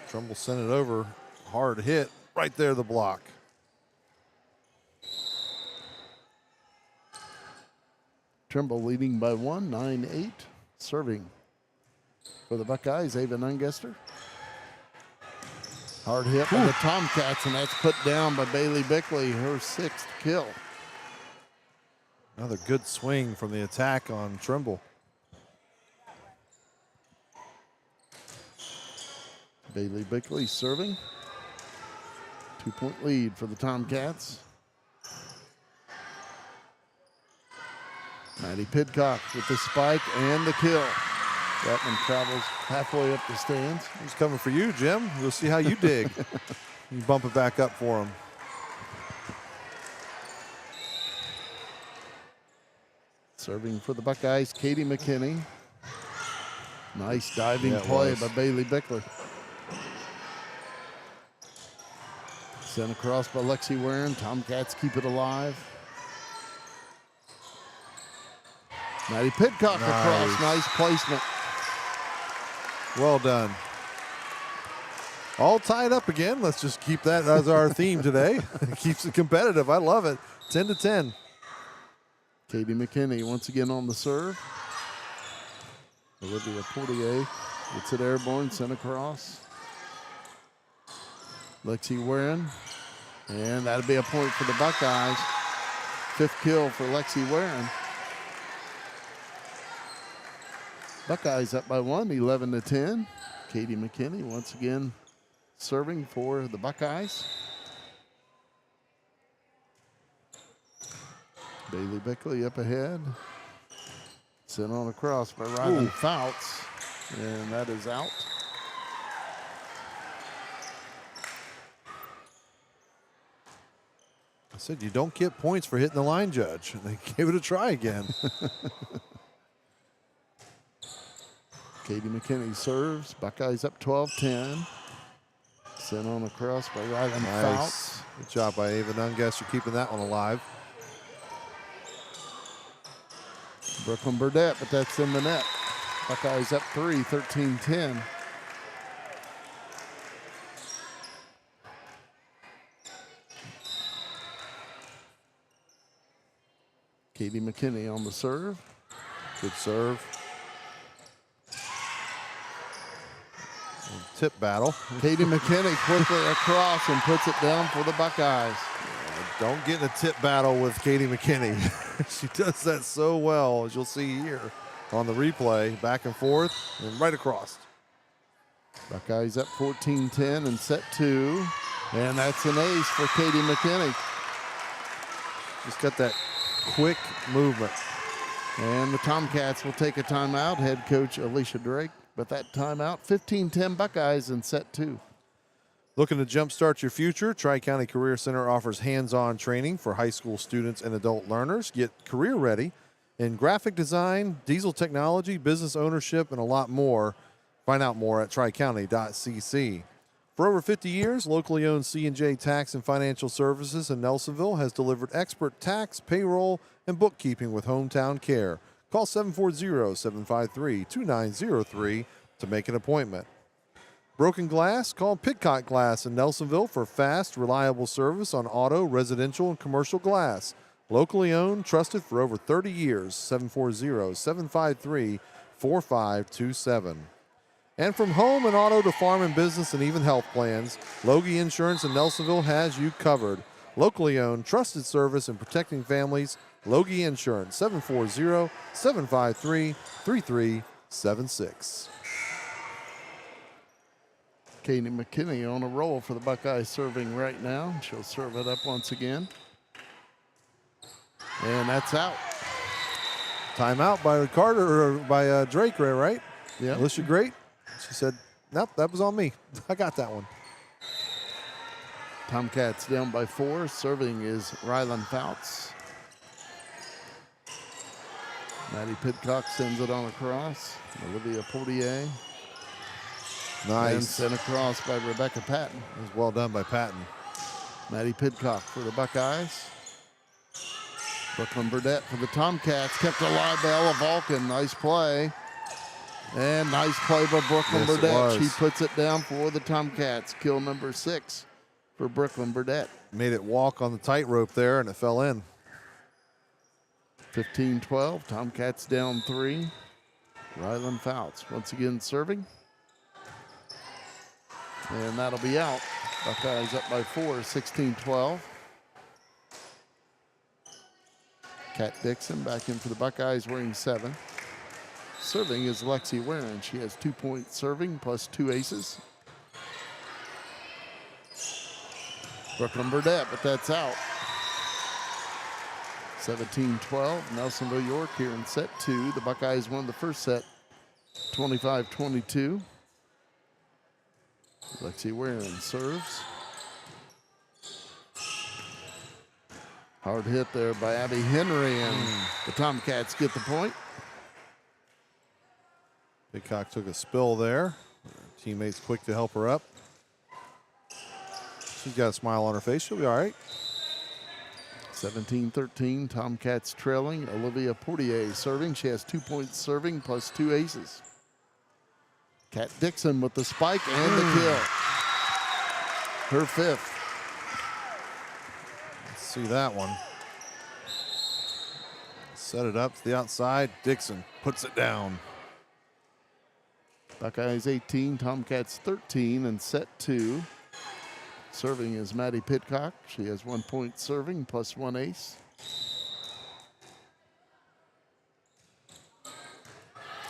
Trimble sent it over, hard hit, right there the block. Trimble leading by 1, 9-8. Serving for the Buckeyes, Ava Nungester. Hard hit by the Tomcats, and that's put down by Bailey Bickley, her 6th kill. Another good swing from the attack on Trimble. Bailey Bickley serving. 2-point lead for the Tomcats. Maddie Pidcock with the spike and the kill. That one travels halfway up the stands. He's coming for you, Jim. We'll see how you dig. You bump it back up for him. Serving for the Buckeyes, Katie McKinney. Nice diving Yeah, it play was. by Bailey Bickley. Sent across by Lexi Warren. Tomcats keep it alive. Maddie Pidcock across. Nice placement. Well done. All tied up again. Let's just keep that as our theme today. It keeps it competitive. I love it. 10-10. Katie McKinney once again on the serve. Olivia Portier gets it airborne, sent across. Lexi Warren. And that'll be a point for the Buckeyes. 5th kill for Lexi Warren. Buckeyes up by 1, 11-10. Katie McKinney once again serving for the Buckeyes. Bailey Bickley up ahead. Sent on across by Rylan Fouts. And that is out. I said you don't get points for hitting the line, Judge. And they gave it a try again. Katie McKinney serves. Buckeyes up 12-10. Sent on across by Rylan Fouts. Good job by Ava Nungester keeping that one alive. Brooklyn Burdette, but that's in the net. Buckeyes up 3, 13-10. Katie McKinney on the serve. Good serve. Tip battle. Katie McKinney quickly across and puts it down for the Buckeyes. Don't get in a tip battle with Katie McKinney. She does that so well, as you'll see here on the replay. Back and forth and right across. Buckeyes up 14-10 in set 2. And that's an ace for Katie McKinney. Just got that quick movement. And the Tomcats will take a timeout. Head coach Alicia Drake. But that timeout, 15-10 Buckeyes in set 2. Looking to jumpstart your future? Tri-County Career Center offers hands-on training for high school students and adult learners. Get career ready in graphic design, diesel technology, business ownership, and a lot more. Find out more at tricounty.cc. For over 50 years, locally owned C&J Tax and Financial Services in Nelsonville has delivered expert tax, payroll, and bookkeeping with hometown care. Call 740-753-2903 to make an appointment. Broken glass? Call Pidcock Glass in Nelsonville for fast, reliable service on auto, residential, and commercial glass. Locally owned, trusted for over 30 years. 740-753-4527. And from home and auto to farm and business and even health plans, Logie Insurance in Nelsonville has you covered. Locally owned, trusted service in protecting families. Logie Insurance, 740-753-3376. Katie McKinney on a roll for the Buckeyes serving right now. She'll serve it up once again. And that's out. Timeout by Carter, or by Drake, right? Yeah. Alicia Great. She said, nope, that was on me. I got that one. Tomcats down by 4. Serving is Rylan Fouts. Maddie Pidcock sends it on across. Olivia Portier. And Nice. sent across by Rebecca Patton. That was well done by Patton. Maddie Pidcock for the Buckeyes. Brooklyn Burdett for the Tomcats. Kept alive by Ella Vulcan. Nice play. And nice play by Brooklyn Yes, it Burdett. was. She puts it down for the Tomcats. Kill number 6 for Brooklyn Burdett. Made it walk on the tightrope there, and it fell in. 15-12. Tomcats down 3. Rylan Fouts once again serving. And that'll be out. Buckeyes up by 4, 16-12. Kat Dixon back in for the Buckeyes wearing 7. Serving is Lexi Warren. She has 2 points serving plus 2 aces. Brooklyn Burdett, but that's out. 17-12. Nelsonville-York here in set 2. The Buckeyes won the first set 25-22. Lexi Warren serves. Hard hit there by Abby Henry, and the Tomcats get the point. Pidcock took a spill there. Her teammates quick to help her up. She's got a smile on her face. She'll be all right. 17-13, Tomcats trailing. Olivia Portier serving. She has 2 points serving plus 2 aces. Kat Dixon with the spike and the kill. Her 5th. Let's see that one. Set it up to the outside. Dixon puts it down. Buckeyes 18, Tomcats 13 in set 2. Serving is Maddie Pidcock. She has 1 point serving plus 1 ace.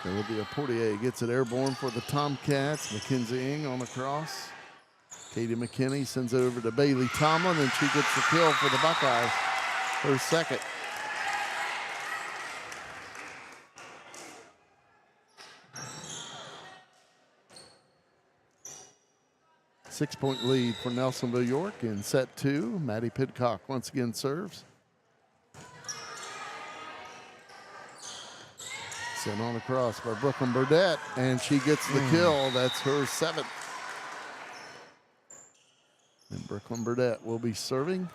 Olivia Portier gets it airborne for the Tomcats. Mackenzie Ng on the cross. Katie McKinney sends it over to Bailey Tomlin, and she gets the kill for the Buckeyes. Her 2nd. Six-point lead for Nelsonville-York in set 2. Maddie Pidcock once again serves. Sent on across by Brooklyn Burdett, and she gets the kill. That's her 7th. And Brooklyn Burdett will be serving.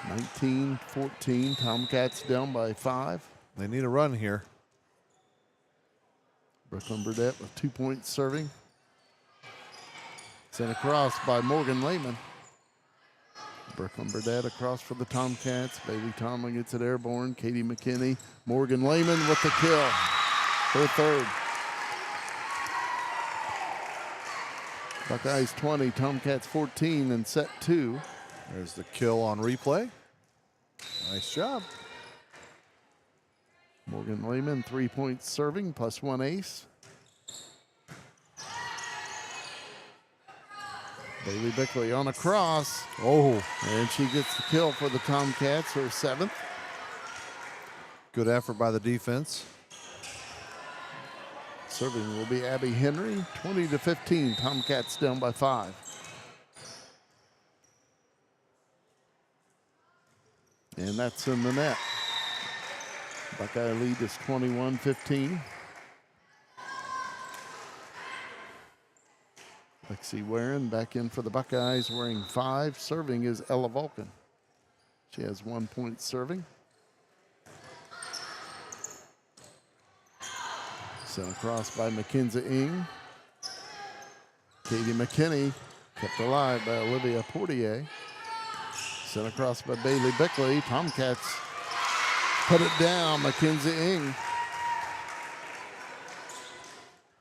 19-14, Tomcats down by 5. They need a run here. Brooklyn Burdett with 2 points serving. Sent across by Morgan Lehman. Brooklyn Burdett across for the Tomcats. Bailey Tomlin gets it airborne. Katie McKinney. Morgan Lehman with the kill. Her 3rd. Buckeyes 20, Tomcats 14 in set 2. There's the kill on replay. Nice job. Morgan Lehman, 3 points serving plus 1 ace. Bailey Bickley on a cross. Oh, And she gets the kill for the Tomcats, her 7th. good effort by the defense. Serving will be Abby Henry, 20-15. Tomcats down by 5. And that's in the net. Buckeye lead is 21-15. Lexi Warren back in for the Buckeyes wearing 5. Serving is Ella Vulcan. She has 1 point serving. Sent across by Mackenzie Ng. Katie McKinney kept alive by Olivia Portier. Sent across by Bailey Bickley. Tomcats put it down. Mackenzie Ng.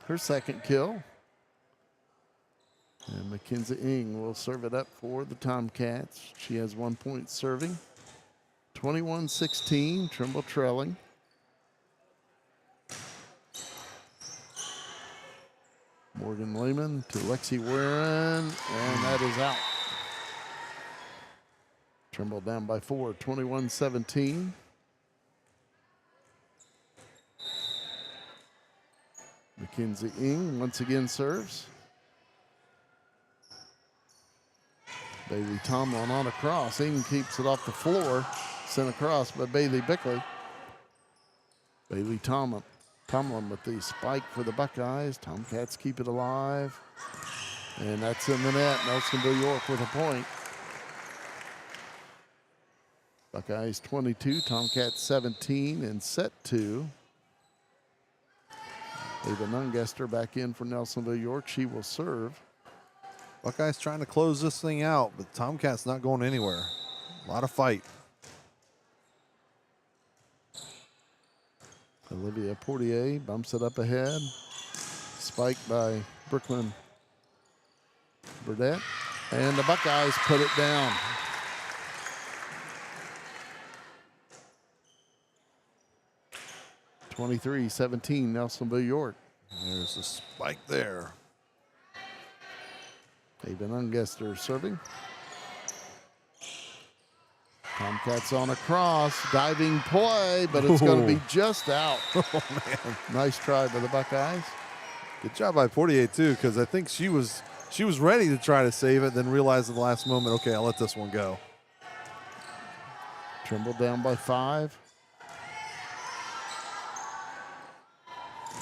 Her 2nd kill. And Mackenzie Ng will serve it up for the Tomcats. She has 1 point serving. 21-16, Trimble trailing. Morgan Lehman to Lexi Warren, and that is out. Trimble down by 4, 21-17. Mackenzie Ing once again serves. Bailey Tomlin on a cross. Ing keeps it off the floor. Sent across by Bailey Bickley. Bailey Tomlin with the spike for the Buckeyes. Tomcats keep it alive. And that's in the net. Nelsonville-York with a point. Buckeyes 22, Tomcats 17 in set 2. Ava Nungester back in for Nelsonville-York. She will serve. Buckeyes trying to close this thing out, but Tomcats not going anywhere. A lot of fight. Olivia Portier bumps it up ahead. Spiked by Brooklyn Burdette. And the Buckeyes put it down. (23-17) Nelsonville-York. There's a spike there. Ava Nungester serving. Tomcats on a cross, diving play, but it's going to be just out. Oh, man. Nice try by the Buckeyes. Good job by Portier, too, because I think she was ready to try to save it, then realized at the last moment, okay, I'll let this one go. Trimble down by 5.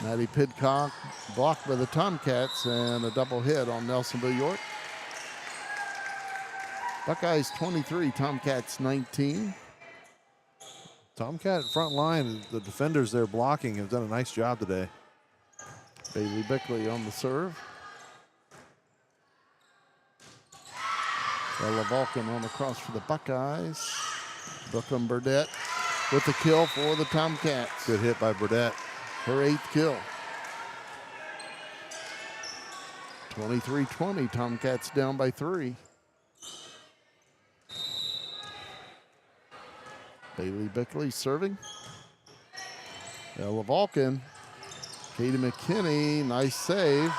Maddie Pidcock blocked by the Tomcats, and a double hit on Nelsonville-York. Buckeyes 23, Tomcats 19. Tomcat front line, the defenders there blocking have done a nice job today. Bailey Bickley on the serve. Ella Vulcan on the cross for the Buckeyes. Brooklyn Burdette with the kill for the Tomcats. Good hit by Burdette. Her 8th kill. 23-20, Tomcats down by 3. Bailey Bickley serving. Ella Vulcan. Katie McKinney, nice save.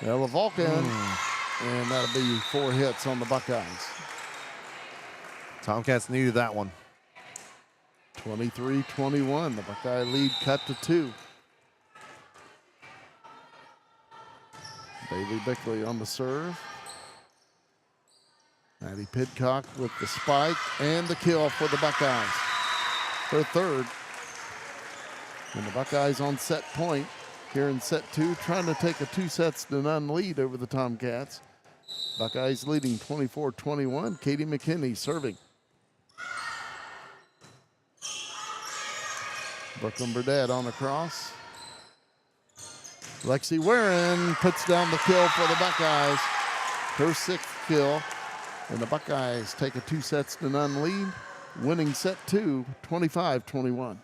Ella Vulcan, and that'll be 4 hits on the Buckeyes. Tomcats needed that one. 23-21, the Buckeye lead cut to 2. Bailey Bickley on the serve. Maddie Pidcock with the spike and the kill for the Buckeyes. Her 3rd. And the Buckeyes on set point here in set 2, trying to take a 2-0 lead over the Tomcats. Buckeyes leading 24-21. Katie McKinney serving. Brooklyn Burdette on the cross. Lexi Warren puts down the kill for the Buckeyes. Her 6th kill. And the Buckeyes take a 2-0 lead, winning set 2, 25-21.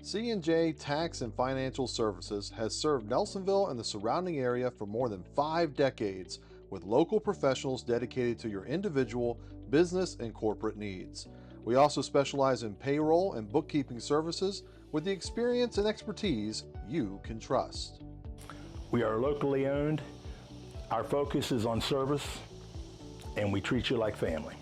C&J Tax and Financial Services has served Nelsonville and the surrounding area for more than 5 decades, with local professionals dedicated to your individual, business, and corporate needs. We also specialize in payroll and bookkeeping services with the experience and expertise you can trust. We are locally owned. Our focus is on service, and we treat you like family.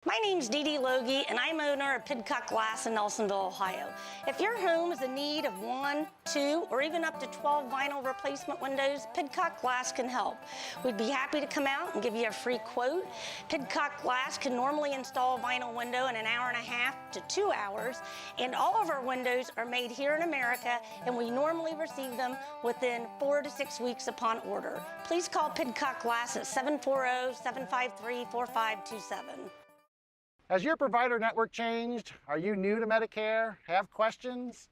My name's Dee Dee Logie, and I'm owner of Pidcock Glass in Nelsonville, Ohio. If your home is in need of 1, 2, or even up to 12 vinyl replacement windows, Pidcock Glass can help. We'd be happy to come out and give you a free quote. Pidcock Glass can normally install a vinyl window in an hour and a half to 2 hours, and all of our windows are made here in America, and we normally receive them within 4 to 6 weeks upon order. Please call Pidcock Glass at 740-753-4527. Has your provider network changed? Are you new to Medicare? Have questions?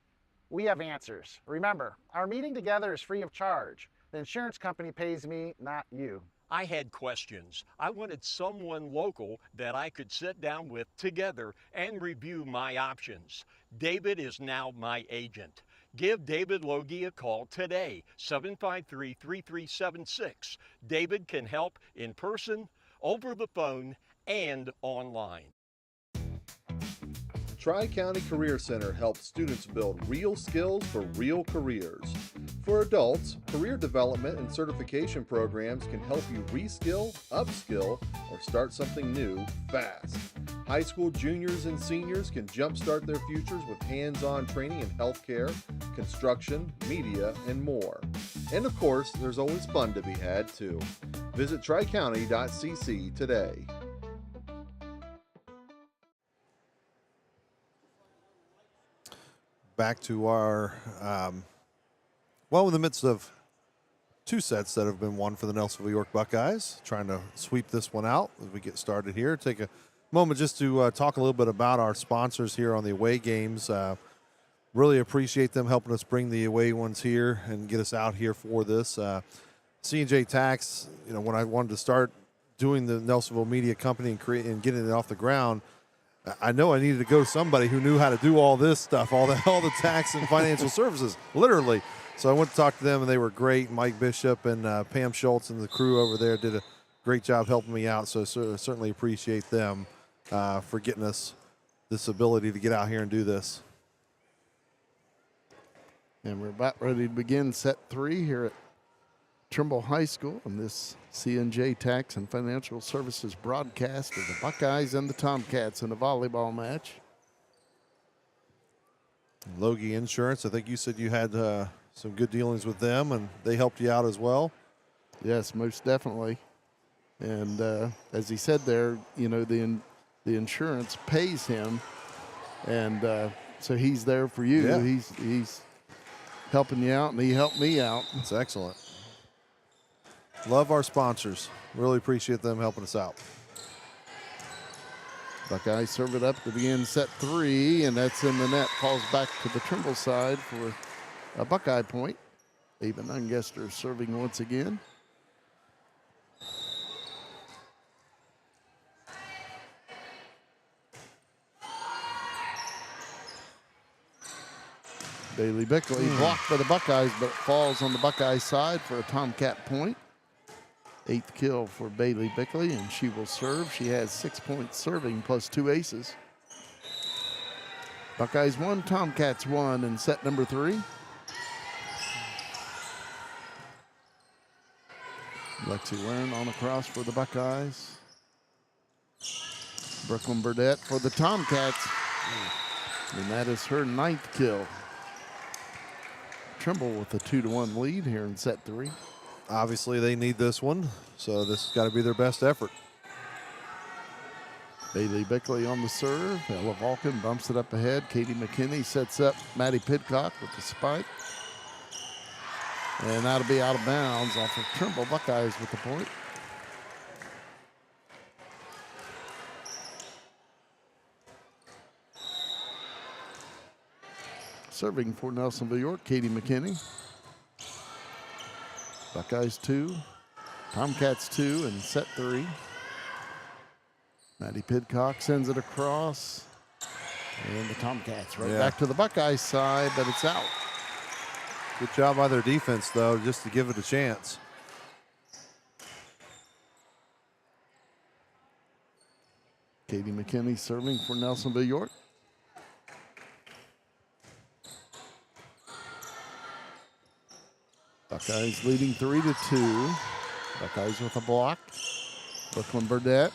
We have answers. Remember, our meeting together is free of charge. The insurance company pays me, not you. I had questions. I wanted someone local that I could sit down with together and review my options. David is now my agent. Give David Logie a call today, 753-3376. David can help in person, over the phone, and online. Tri-County Career Center helps students build real skills for real careers. For adults, career development and certification programs can help you reskill, upskill, or start something new fast. High school juniors and seniors can jumpstart their futures with hands-on training in healthcare, construction, media, and more. And of course, there's always fun to be had too. Visit tricounty.cc today. Back to our, in the midst of two sets that have been won for the Nelsonville-York Buckeyes, trying to sweep this one out as we get started here. Take a moment just to talk a little bit about our sponsors here on the away games. Really appreciate them helping us bring the away ones here and get us out here for this. C&J Tax, when I wanted to start doing the Nelsonville Media Company and getting it off the ground, I know I needed to go to somebody who knew how to do all this stuff, all the tax and financial services, literally. So I went to talk to them, and they were great. Mike Bishop and Pam Schultz and the crew over there did a great job helping me out, so certainly appreciate them for getting us this ability to get out here and do this. And we're about ready to begin set 3 here at Trimble High School in this C&J Tax and Financial Services broadcast of the Buckeyes and the Tomcats in a volleyball match. Logie Insurance, I think you said you had some good dealings with them, and they helped you out as well. Yes, most definitely. And as he said there, the insurance pays him, and so he's there for you. Yeah. He's helping you out, and he helped me out. That's excellent. Love our sponsors. Really appreciate them helping us out. Buckeyes serve it up to begin set 3, and that's in the net. Falls back to the Trimble side for a Buckeye point. Ava Ungester serving once again. Bailey Bickley blocked by the Buckeyes, but it falls on the Buckeye side for a Tomcat point. 8th kill for Bailey Bickley, and she will serve. She has 6 points serving plus 2 aces. Buckeyes 1, Tomcats 1 in set number 3. Lexi Warren on the cross for the Buckeyes. Brooklyn Burdette for the Tomcats. And that is her 9th kill. Trimble with a 2-1 lead here in set 3. Obviously, they need this one, so this has got to be their best effort. Bailey Bickley on the serve. Ella Vulcan bumps it up ahead. Katie McKinney sets up Maddie Pidcock with the spike. And that'll be out of bounds off of Trimble. Buckeyes with the point. Serving for Nelsonville-York, Katie McKinney. Buckeyes 2, Tomcats 2 in set 3. Maddie Pidcock sends it across. And the Tomcats back to the Buckeyes side, but it's out. Good job by their defense, though, just to give it a chance. Katie McKinney serving for Nelsonville-York. Buckeyes leading 3-2. Buckeyes with a block. Brooklyn Burdette.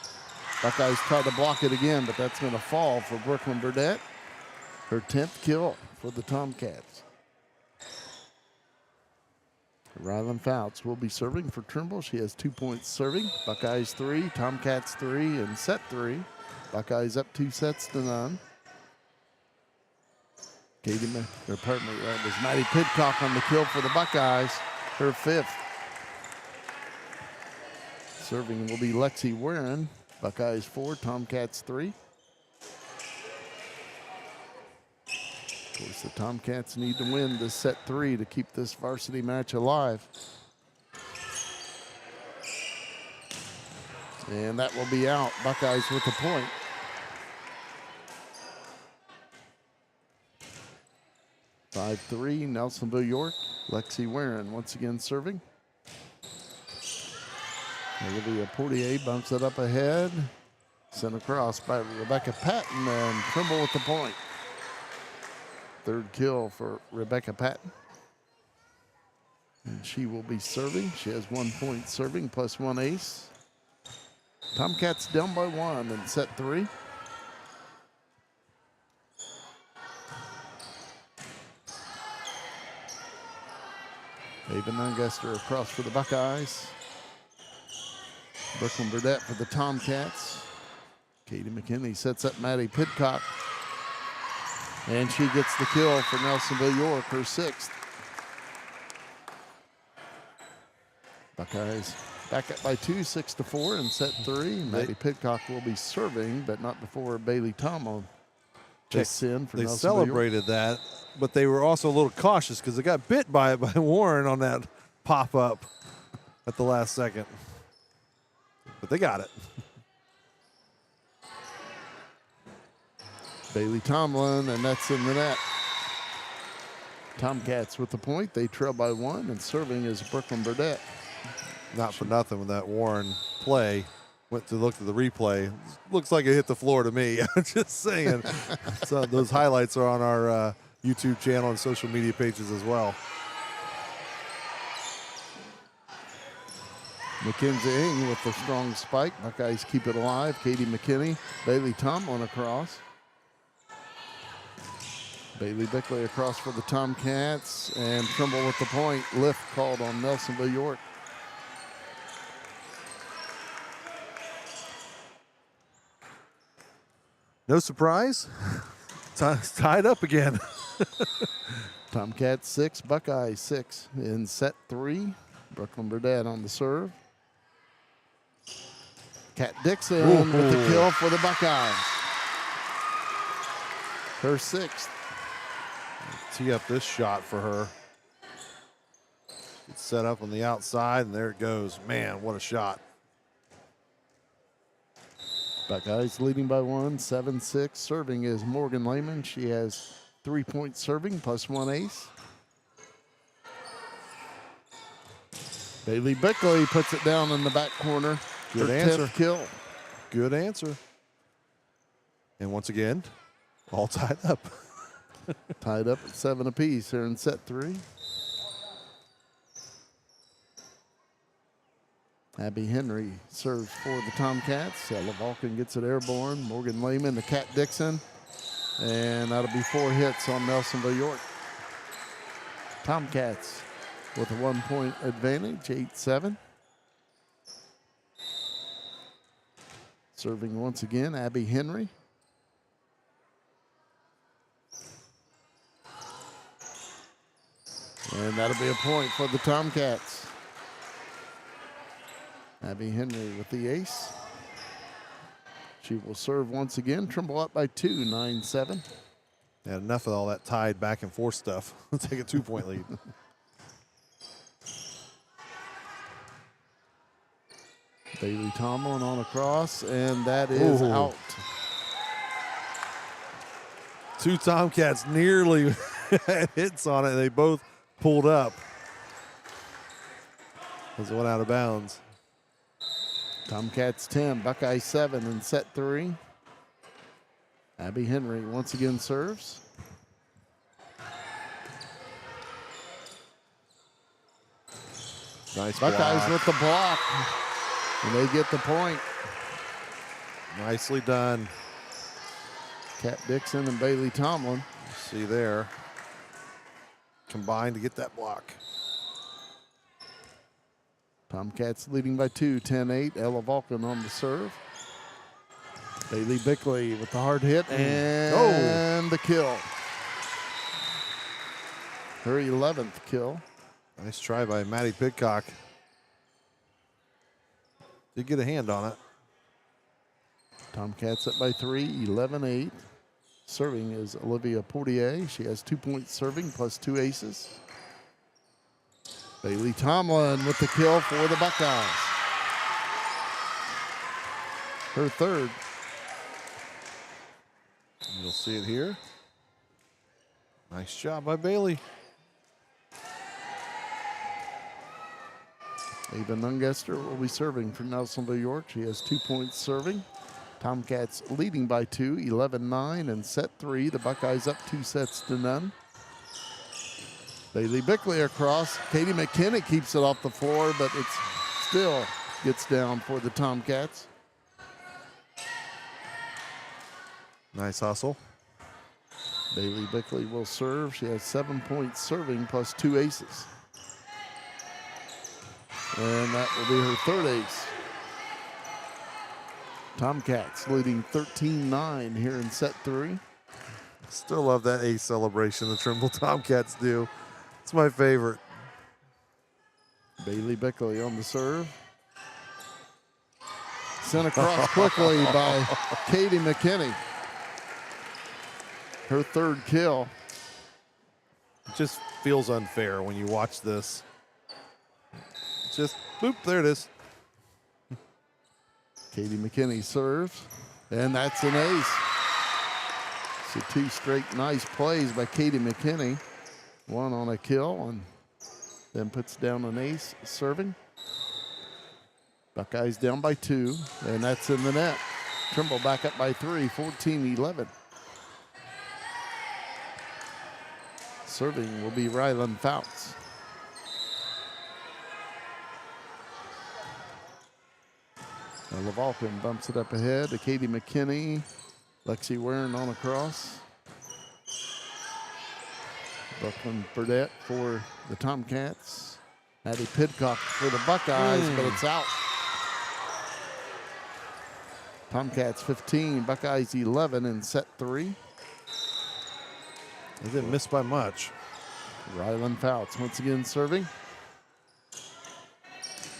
Buckeyes tried to block it again, but that's going to fall for Brooklyn Burdette. Her 10th kill for the Tomcats. Rylan Fouts will be serving for Trimble. She has 2 points serving. Buckeyes 3, Tomcats 3 in set 3. Buckeyes up 2 sets to none. That was Maddie Pidcock on the kill for the Buckeyes, her 5th. Serving will be Lexi Warren. Buckeyes 4, Tomcats 3. Of course, the Tomcats need to win this set 3 to keep this varsity match alive. And that will be out. Buckeyes with the point. (5-3) Nelsonville-York. Lexi Warren once again serving. Olivia Portier bumps it up ahead. Sent across by Rebecca Patton, and Trimble with the point. Third kill for Rebecca Patton. And she will be serving. She has 1 point serving plus 1 ace. Tomcats down by 1 in set 3. Ava Nunguster across for the Buckeyes. Brooklyn Burdett for the Tomcats. Katie McKinney sets up Maddie Pidcock. And she gets the kill for Nelsonville-York, her 6th. Buckeyes back up by 2, 6-4 in set 3. Maddie Pidcock will be serving, but not before Bailey Tomo checks in for They Nelsonville-York. celebrated that, but they were also a little cautious because they got bit by it by Warren on that pop-up at the last second. But they got it. Bailey Tomlin, and that's in the net. Tomcats with the point. They trail by 1, and serving is Brooklyn Burdett. Not for nothing with that Warren play. Went to look at the replay. Looks like it hit the floor to me. I'm just saying. So those highlights are on our YouTube channel and social media pages as well. Mackenzie Ing with the strong spike. Buckeyes keep it alive. Katie McKinney. Bailey Tomlin across. Bailey Bickley across for the Tomcats, and Trimble with the point. Lift called on Nelsonville-York. No surprise. Tied up again. Tomcats 6, Buckeyes 6 in set 3. Brooklyn Burdett on the serve. Kat Dixon with the kill for the Buckeyes. Her 6th. Tee up this shot for her. It's set up on the outside, and there it goes. Man, what a shot. Buckeyes leading by 1, 7-6. Serving is Morgan Lehman. She has 3 points serving plus 1 ace. Bailey Bickley puts it down in the back corner. Good Her answer. 10th kill. Good answer. And once again, all tied up. Tied up at 7 apiece here in set 3. Abby Henry serves for the Tomcats. Ella Vulcan gets it airborne. Morgan Lehman to Kat Dixon. And that'll be 4 hits on Nelsonville-York. Tomcats with a 1 point advantage, 8-7. Serving once again, Abby Henry. And that'll be a point for the Tomcats. Abby Henry with the ace. She will serve once again. Trimble up by 2, 9-7. Yeah, enough of all that tied back and forth stuff. Let's take a 2-point lead. Bailey Tomlin on a cross, and that is out. 2 Tomcats nearly had hits on it. They both pulled up. It went out of bounds. Tomcats 10, Buckeyes 7 in set 3. Abby Henry once again serves. Nice Buckeyes block. with the block, and they get the point. Nicely done. Kat Dixon and Bailey Tomlin. See there. Combined to get that block. Tomcats leading by 2, 10-8. Ella Vulcan on the serve. Bailey Bickley with the hard hit and the kill. Her 11th kill. Nice try by Maddie Pidcock. Did get a hand on it. Tomcats up by 3, 11-8. Serving is Olivia Portier. She has 2 points serving plus 2 aces. Bailey Tomlin with the kill for the Buckeyes. Her 3rd. You'll see it here. Nice job by Bailey. Ava Nunguster will be serving for Nelsonville-York. She has 2 points serving. Tomcats leading by 2, 11-9 in set 3. The Buckeyes up 2-0. Bailey Bickley across. Katie McKinney keeps it off the floor, but it still gets down for the Tomcats. Nice hustle. Bailey Bickley will serve. She has 7 points serving plus 2 aces. And that will be her third ace. Tomcats leading 13-9 here in set 3. Still love that ace celebration the Trimble Tomcats do. It's my favorite. Bailey Bickley on the serve. Sent across quickly by Katie McKinney. Her third kill. It just feels unfair when you watch this. Just, boop, there it is. Katie McKinney serves, and that's an ace. So 2 straight nice plays by Katie McKinney. 1 on a kill, and then puts down an ace serving. Buckeyes down by 2, and that's in the net. Trimble back up by 3, 14-11. Serving will be Rylan Fouts. Now LaValkin bumps it up ahead to Katie McKinney. Lexi Warren on across. Brooklyn Burdette for the Tomcats. Addie Pidcock for the Buckeyes, but it's out. Tomcats 15, Buckeyes 11 in set 3. They didn't miss by much. Rylan Fouts once again serving.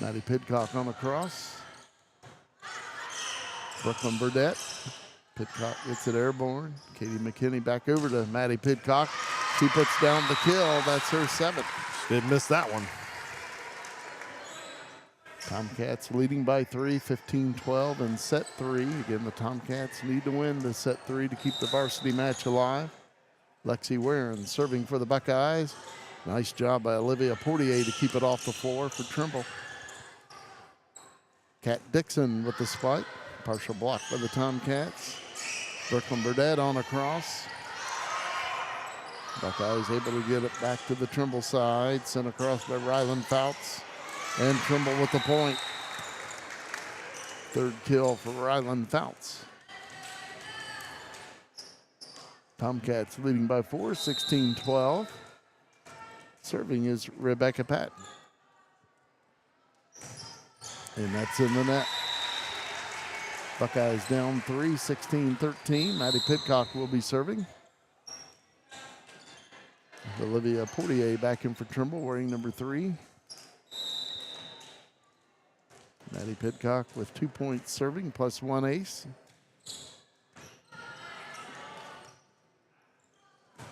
Maddie Pidcock on the cross. Brooklyn Burdette. Pidcock gets it airborne. Katie McKinney back over to Maddie Pidcock. She puts down the kill. That's her 7th. Did miss that one. Tomcats leading by 3, 15-12 in set 3. Again, the Tomcats need to win the set 3 to keep the varsity match alive. Lexi Warren serving for the Buckeyes. Nice job by Olivia Portier to keep it off the floor for Trimble. Kat Dixon with the spike. Partial block by the Tomcats. Brooklyn Burdette on across. Buckeyes able to get it back to the Trimble side. Sent across by Rylan Fouts. And Trimble with the point. Third kill for Rylan Fouts. Tomcats leading by 4, 16-12. Serving is Rebecca Patton. And that's in the net. Buckeyes down 3, 16-13. Maddie Pidcock will be serving. Olivia Portier back in for Trimble, wearing number 3. Maddie Pidcock with 2 points serving, plus 1 ace.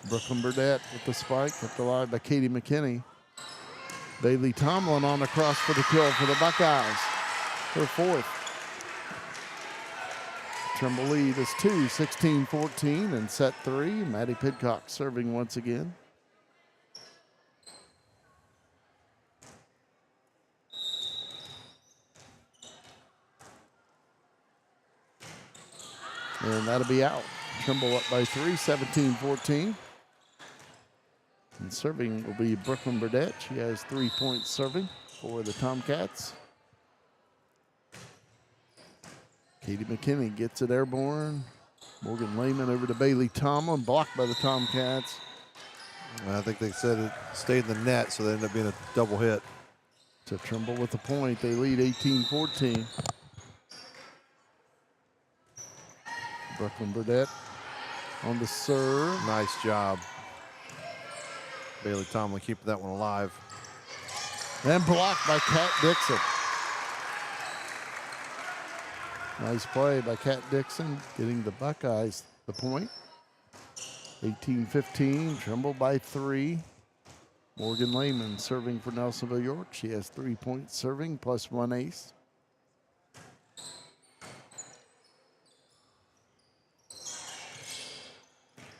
Brooklyn Burdette with the spike, kept alive by Katie McKinney. Bailey Tomlin on the cross for the kill for the Buckeyes. Her 4th. Trimble lead is 2, 16-14 in set 3. Maddie Pidcock serving once again. And that'll be out. Trimble up by 3, 17-14. And serving will be Brooklyn Burdette. She has 3 points serving for the Tomcats. Katie McKinney gets it airborne. Morgan Lehman over to Bailey Tomlin, blocked by the Tomcats. I think they said it stayed in the net, so they ended up being a double hit. To Trimble with the point. They lead 18-14. Brooklyn Burdette on the serve. Nice job. Bailey Tomlin keeping that one alive. And blocked by Kat Dixon. Nice play by Kat Dixon, getting the Buckeyes the point. 18-15, Trimble by 3. Morgan Lehman serving for Nelsonville-York. She has 3 points serving, plus 1 ace.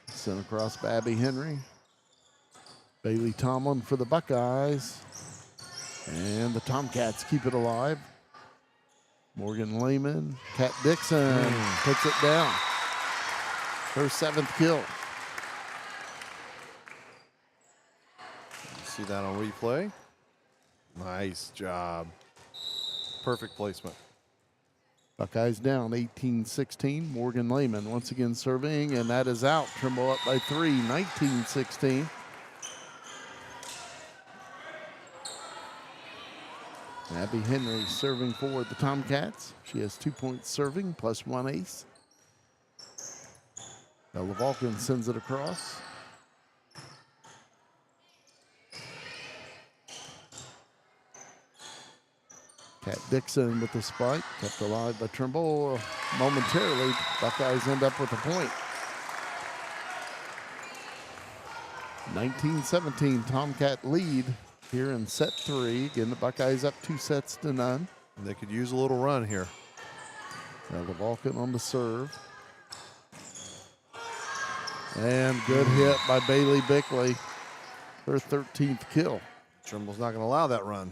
Sent across by Abby Henry. Bailey Tomlin for the Buckeyes. And the Tomcats keep it alive. Morgan Lehman, Kat Dixon puts it down. Her 7th kill. See that on replay. Nice job. Perfect placement. Buckeyes down 18-16. Morgan Lehman once again serving, and that is out. Trimble up by 3, 19-16. Abby Henry serving for the Tomcats. She has 2 points serving plus 1 ace. Ella Vulcan sends it across. Kat Dixon with the spike, kept alive by Trimble. Momentarily, Buckeyes end up with a point. 19-17, Tomcat lead here in set 3. Again, the Buckeyes up 2-0. They could use a little run here. Ella Vulcan on the serve. And good hit by Bailey Bickley, her 13th kill. Trimble's not going to allow that run.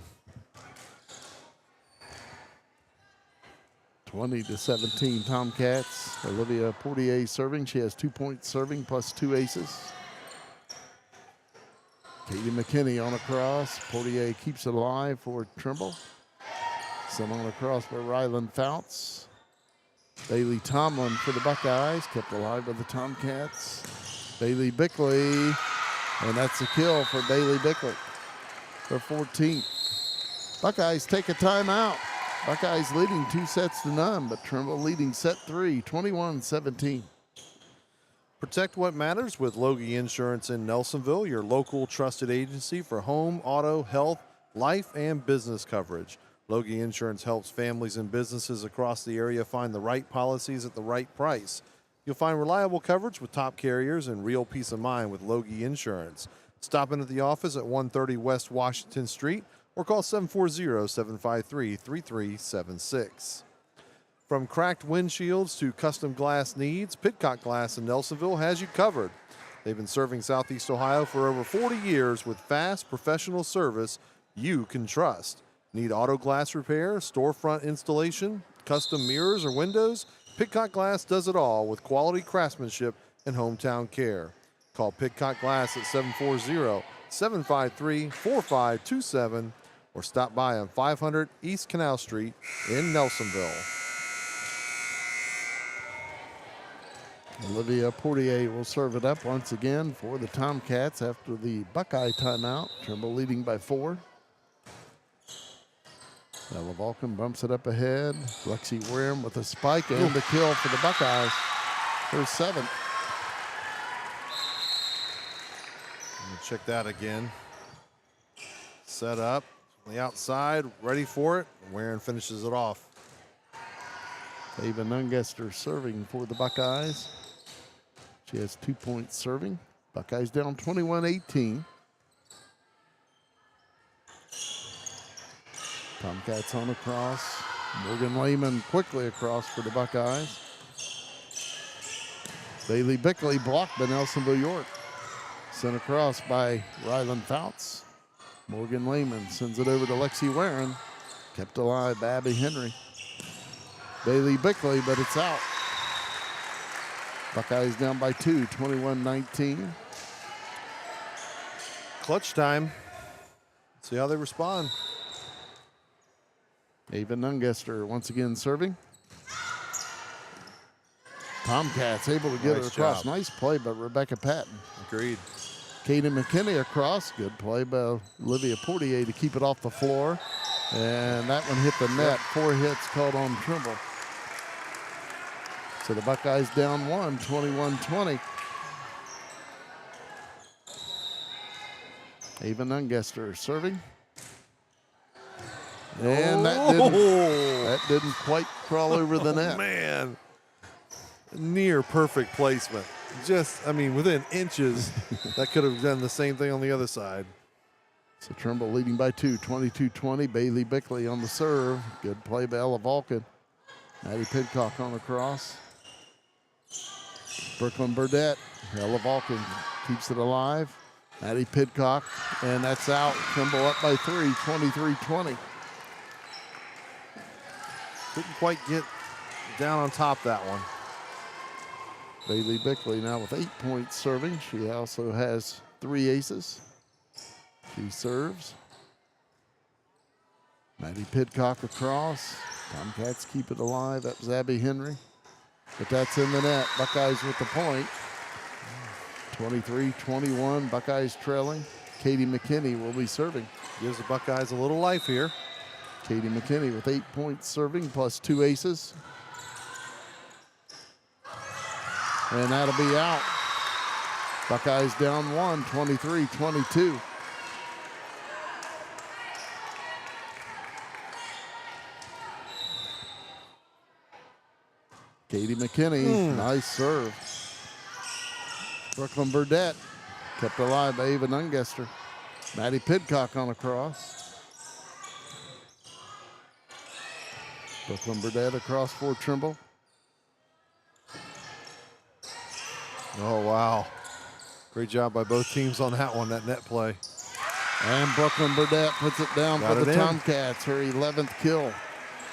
20-17 Tomcats. Olivia Portier serving. She has 2 points serving plus 2 aces. Katie McKinney on a cross. Portier keeps it alive for Trimble. Sent on a cross by Ryland Fouts. Bailey Tomlin for the Buckeyes, kept alive by the Tomcats. Bailey Bickley, and that's a kill for Bailey Bickley, her 14th. Buckeyes take a timeout. Buckeyes leading 2-0, but Trimble leading set 3, 21-17. Protect what matters with Logie Insurance in Nelsonville, your local trusted agency for home, auto, health, life, and business coverage. Logie Insurance helps families and businesses across the area find the right policies at the right price. You'll find reliable coverage with top carriers and real peace of mind with Logie Insurance. Stop in at the office at 130 West Washington Street or call 740-753-3376. From cracked windshields to custom glass needs, Pidcock Glass in Nelsonville has you covered. They've been serving Southeast Ohio for over 40 years with fast, professional service you can trust. Need auto glass repair, storefront installation, custom mirrors or windows? Pidcock Glass does it all with quality craftsmanship and hometown care. Call Pidcock Glass at 740-753-4527 or stop by on 500 East Canal Street in Nelsonville. Olivia Portier will serve it up once again for the Tomcats after the Buckeye timeout. Trimble leading by 4. Ella Vulcan bumps it up ahead. Lexi Wareham with a spike and the kill for the Buckeyes. Her 7th. Check that again. Set up on the outside, ready for it. Wareham finishes it off. Ava Nungester serving for the Buckeyes. She has 2 points serving. Buckeyes down 21-18. Tomcats on a cross. Morgan Lehman quickly across for the Buckeyes. Bailey Bickley blocked by Nelsonville-York. Sent across by Ryland Fouts. Morgan Lehman sends it over to Lexi Warren. Kept alive by Abby Henry. Bailey Bickley, but it's out. Buckeyes down by 2, 21-19. Clutch time. See how they respond. Ava Nungester once again serving. Tomcats able to get Nice it across. job. Nice play by Rebecca Patton. Agreed. Katie McKinney across. Good play by Olivia Portier to keep it off the floor. And that one hit the net. 4 hits called on Trimble. So the Buckeyes down 1, 21-20. Ava Nungester serving. And that didn't quite crawl over the net. Man, near perfect placement. Just, I mean, within inches, that could have done the same thing on the other side. So Trimble leading by 2, 22-20. Bailey Bickley on the serve. Good play by Ella Vulcan. Maddie Pidcock on the cross. Brooklyn Burdette. Ella Vulcan keeps it alive. Maddie Pidcock, and that's out. Trimble up by 3, 23-20. Couldn't quite get down on top that one. Bailey Bickley now with 8 points serving. She also has 3 aces. She serves. Maddie Pidcock across. Tomcats keep it alive. That was Abby Henry. But that's in the net. Buckeyes with the point. 23-21. Buckeyes trailing. Katie McKinney will be serving. Gives the Buckeyes a little life here. Katie McKinney with 8 points serving plus 2 aces. And that'll be out. Buckeyes down 1, 23-22. Katie McKinney, nice serve. Brooklyn Burdette kept alive by Ava Nungester. Maddie Pidcock on a cross. Brooklyn Burdette across for Trimble. Oh, wow. Great job by both teams on that one, that net play. And Brooklyn Burdette puts it down Got for it the in. Tomcats, her 11th kill.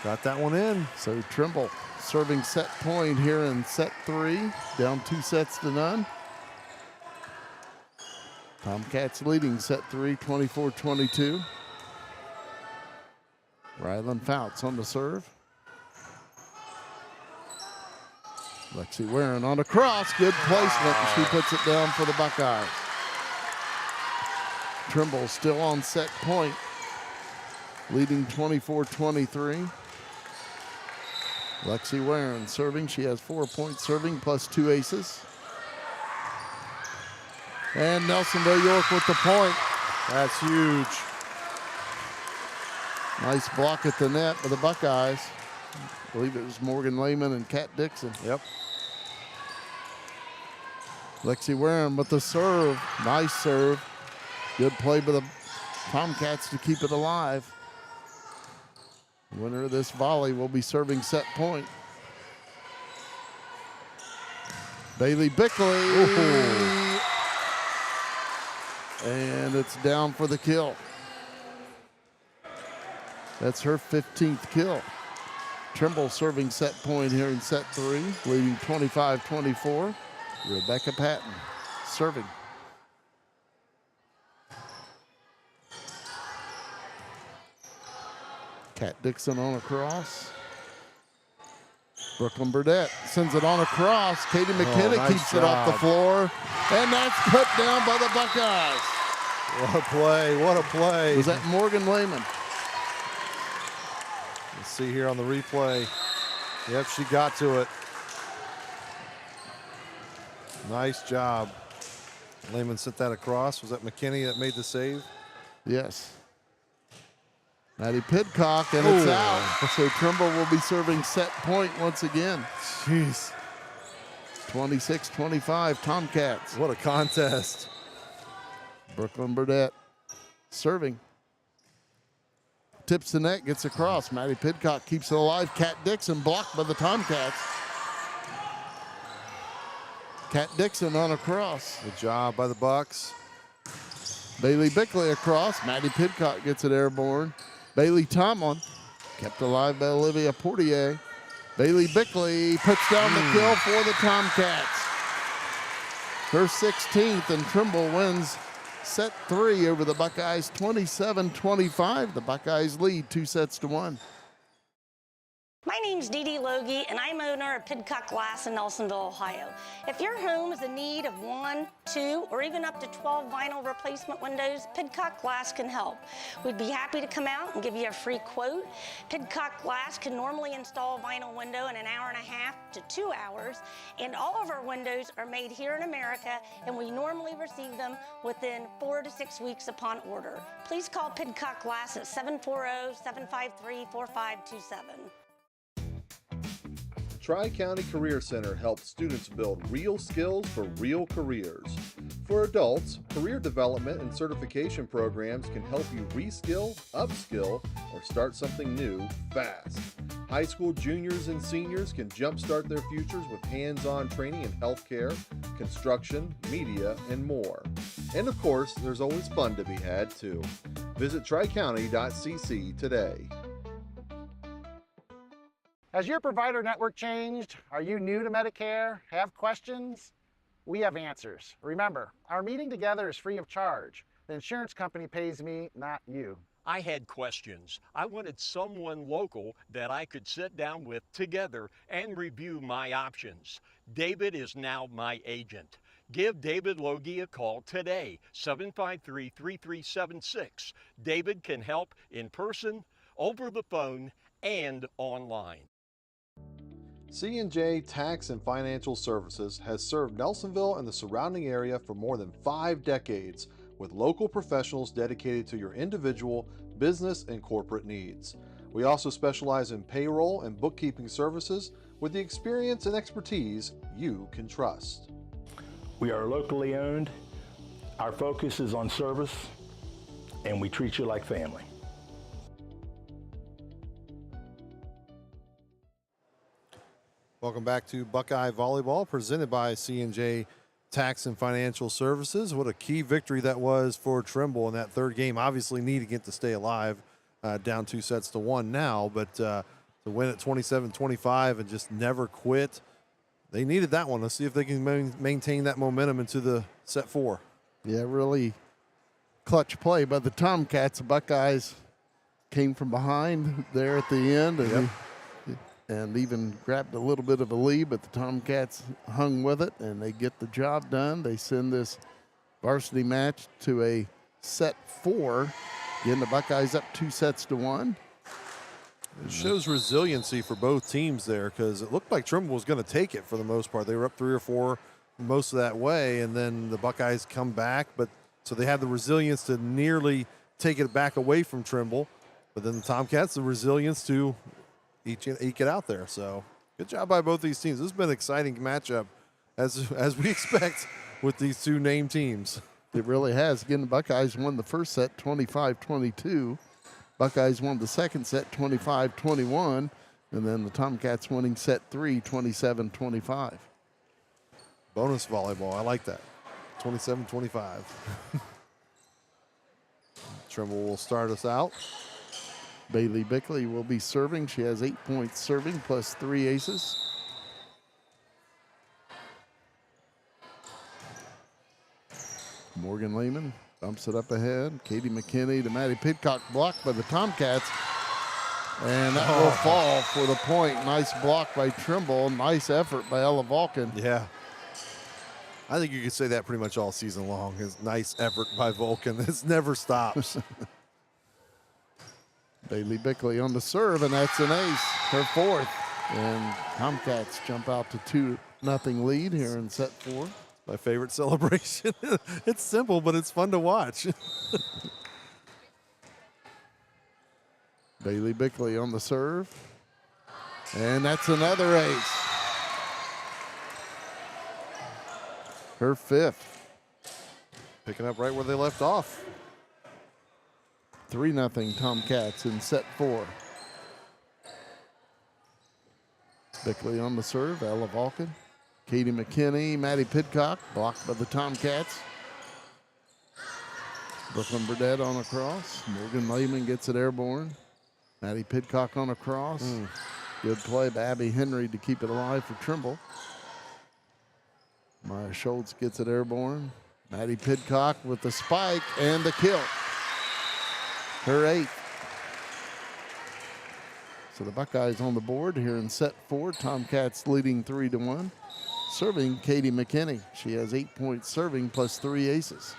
Got that one in. So Trimble serving set point here in set 3, down 2 sets to none. Tomcats leading set 3, 24-22. Rylan Fouts on the serve. Lexi Warren on a cross, good placement, and she puts it down for the Buckeyes. Trimble still on set point, leading 24-23. Lexi Warren serving, she has 4 points serving plus 2 aces. And Nelsonville-York with the point. That's huge. Nice block at the net for the Buckeyes. I believe it was Morgan Lehman and Kat Dixon. Yep. Lexi Warren with the serve. Nice serve. Good play by the Tomcats to keep it alive. Winner of this volley will be serving set point. Bailey Bickley. Ooh. And it's down for the kill. That's her 15th kill. Trimble serving set point here in set 3, leading 25-24. Rebecca Patton serving. Kat Dixon on a cross. Brooklyn Burdette sends it on a cross. Katie McKinney nice keeps it off the job. floor. And that's cut down by the Buckeyes. What a play, what a play. Was that Morgan Lehman? Let's see here on the replay. Yep, she got to it. Nice job. Lehman sent that across. Was that McKinney that made the save? Yes. Maddie Pidcock, and it's Ooh. out. So Trimble will be serving set point once again. Jeez. 26-25, Tomcats. What a contest. Brooklyn Burdette serving. Tips the net, gets across. Maddie Pidcock keeps it alive. Kat Dixon blocked by the Tomcats. Kat Dixon on a cross. Good job by the Bucks. Bailey Bickley across. Maddie Pidcock gets it airborne. Bailey Tomlin kept alive by Olivia Portier. Bailey Bickley puts down the kill for the Tomcats. Her 16th, and Trimble wins set 3 over the Buckeyes, 27-25. The Buckeyes lead 2-1. My name's Dee Dee Logie, and I'm owner of Pidcock Glass in Nelsonville, Ohio. If your home is in need of 1, 2, or even up to 12 vinyl replacement windows, Pidcock Glass can help. We'd be happy to come out and give you a free quote. Pidcock Glass can normally install a vinyl window in 1.5 hours to 2 hours, and all of our windows are made here in America, and we normally receive them within 4 to 6 weeks upon order. Please call Pidcock Glass at 740-753-4527. Tri-County Career Center helps students build real skills for real careers. For adults, career development and certification programs can help you reskill, upskill, or start something new fast. High school juniors and seniors can jumpstart their futures with hands-on training in healthcare, construction, media, and more. And of course, there's always fun to be had too. Visit tricounty.cc today. Has your provider network changed? Are you new to Medicare? Have questions? We have answers. Remember, our meeting together is free of charge. The insurance company pays me, not you. I had questions. I wanted someone local that I could sit down with together and review my options. David is now my agent. Give David Logie a call today, 753-3376. David can help in person, over the phone, and online. C&J Tax and Financial Services has served Nelsonville and the surrounding area for more than 5 decades, with local professionals dedicated to your individual, business, and corporate needs. We also specialize in payroll and bookkeeping services with the experience and expertise you can trust. We are locally owned. Our focus is on service, and we treat you like family. Welcome back to Buckeye Volleyball, presented by C&J Tax and Financial Services. What a key victory that was for Trimble in that third game. Obviously needing it to stay alive, down 2-1 now, but to win at 27-25 and just never quit. They needed that one. Let's see if they can maintain that momentum into the set 4. Yeah, really clutch play by the Tomcats. The Buckeyes came from behind there at the end and even grabbed a little bit of a lead, but the Tomcats hung with it, and they get the job done. They send this varsity match to a set 4, getting the Buckeyes up 2-1. It shows resiliency for both teams there, because it looked like Trimble was going to take it for the most part. They were up 3 or 4 most of that way, and then the Buckeyes come back, but so they had the resilience to nearly take it back away from Trimble, but then the Tomcats, the resilience to eke it out there. So good job by both these teams. This has been an exciting matchup, as we expect with these two named teams. It really has. Again, the Buckeyes won the first set 25-22. Buckeyes won the second set 25-21, and then the Tomcats winning set 3 27-25. Bonus volleyball. I like that. 27-25. Trimble will start us out. Bailey Bickley will be serving. She has 8 points serving plus 3 aces. Morgan Lehman bumps it up ahead. Katie McKinney to Maddie Pidcock, blocked by the Tomcats. And that will fall for the point. Nice block by Trimble. Nice effort by Ella Vulcan. Yeah. I think you could say that pretty much all season long. Is nice effort by Vulcan. This never stops. Bailey Bickley on the serve, and that's an ace, her 4th. And Tomcats jump out to 2-0 lead here in set 4. My favorite celebration. It's simple, but it's fun to watch. Bailey Bickley on the serve, and that's another ace. Her 5th. Picking up right where they left off. 3-0 Tomcats in set 4. Bickley on the serve, Ella Vulcan. Katie McKinney, Maddie Pidcock, blocked by the Tomcats. Brooklyn Burdett on a cross. Morgan Lehman gets it airborne. Maddie Pidcock on a cross. Good play by Abby Henry to keep it alive for Trimble. Maya Schultz gets it airborne. Maddie Pidcock with the spike and the kill. Her 8th. So the Buckeyes on the board here in set 4. Tomcats leading 3-1. Serving Katie McKinney. She has 8 points serving plus 3 aces.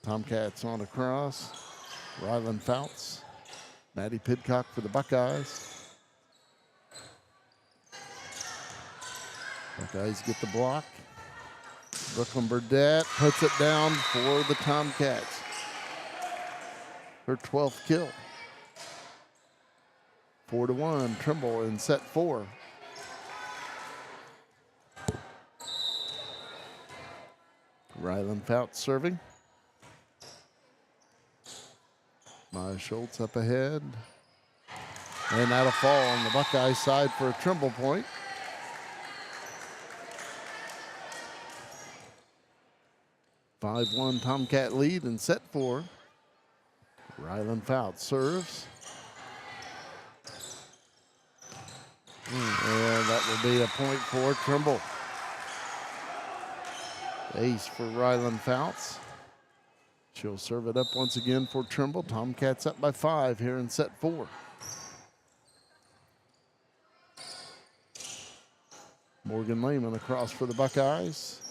Tomcats on a cross. Rylan Fouts. Maddie Pidcock for the Buckeyes. Buckeyes get the block. Brooklyn Burdett puts it down for the Tomcats. Her 12th kill. 4-1, Trimble in set 4. Rylan Fouts serving. Maya Schultz up ahead. And that'll fall on the Buckeye side for a Trimble point. 5-1 Tomcat lead in set 4. Rylan Fouts serves. And that will be a point for Trimble. Ace for Rylan Fouts. She'll serve it up once again for Trimble. Tomcats up by 5 here in set 4. Morgan Lehman across for the Buckeyes.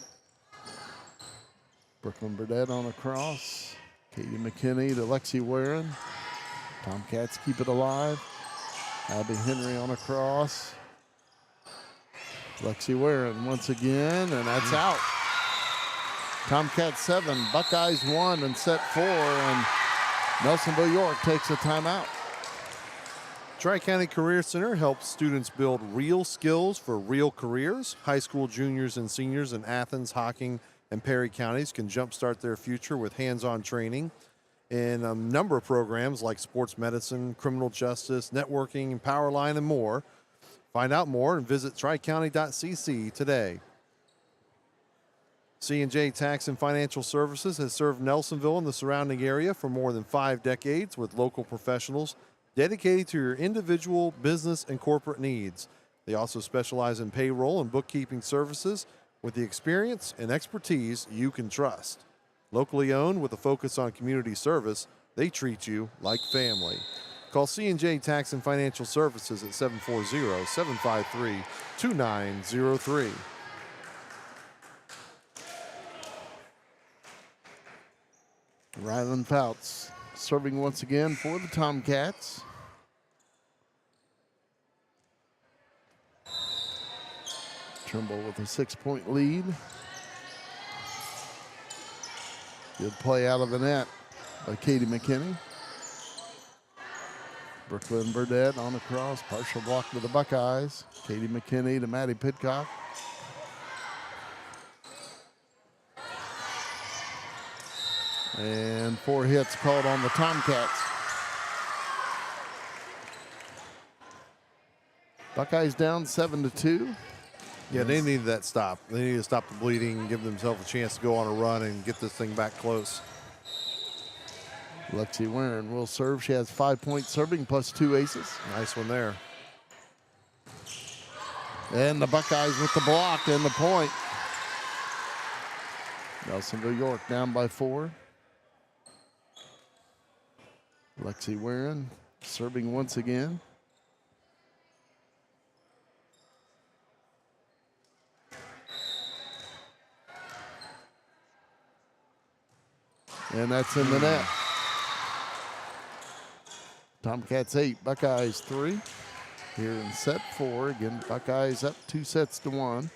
Brooklyn Burdett on a cross. Katie McKinney to Lexi Warren. Tomcats keep it alive. Abby Henry on a cross. Lexi Warren once again, and that's out. Tomcats 7, Buckeyes 1 in set 4, and Nelsonville-York takes a timeout. Tri-County Career Center helps students build real skills for real careers. High school juniors and seniors in Athens, Hocking, and Perry counties can jumpstart their future with hands-on training in a number of programs like sports medicine, criminal justice, networking, Powerline, and more. Find out more and visit tricounty.cc today. C&J Tax and Financial Services has served Nelsonville and the surrounding area for more than 5 decades with local professionals dedicated to your individual, business, and corporate needs. They also specialize in payroll and bookkeeping services with the experience and expertise you can trust. Locally owned with a focus on community service, they treat you like family. Call C&J Tax and Financial Services at 740-753-2903. Rylan Fouts serving once again for the Tomcats. Trimble with a 6-point lead. Good play out of the net by Katie McKinney. Brooklyn Burdett on the cross, partial block to the Buckeyes. Katie McKinney to Maddie Pidcock. And 4 hits called on the Tomcats. Buckeyes down 7-2. Yeah, they needed that stop. They needed to stop the bleeding and give themselves a chance to go on a run and get this thing back close. Lexi Warren will serve. She has 5-point serving plus 2 aces. Nice one there. And the Buckeyes with the block and the point. Nelsonville-York down by 4. Lexi Warren serving once again. And that's in the net. Tomcats 8, Buckeyes 3. Here in set 4. Again, Buckeyes up 2-1.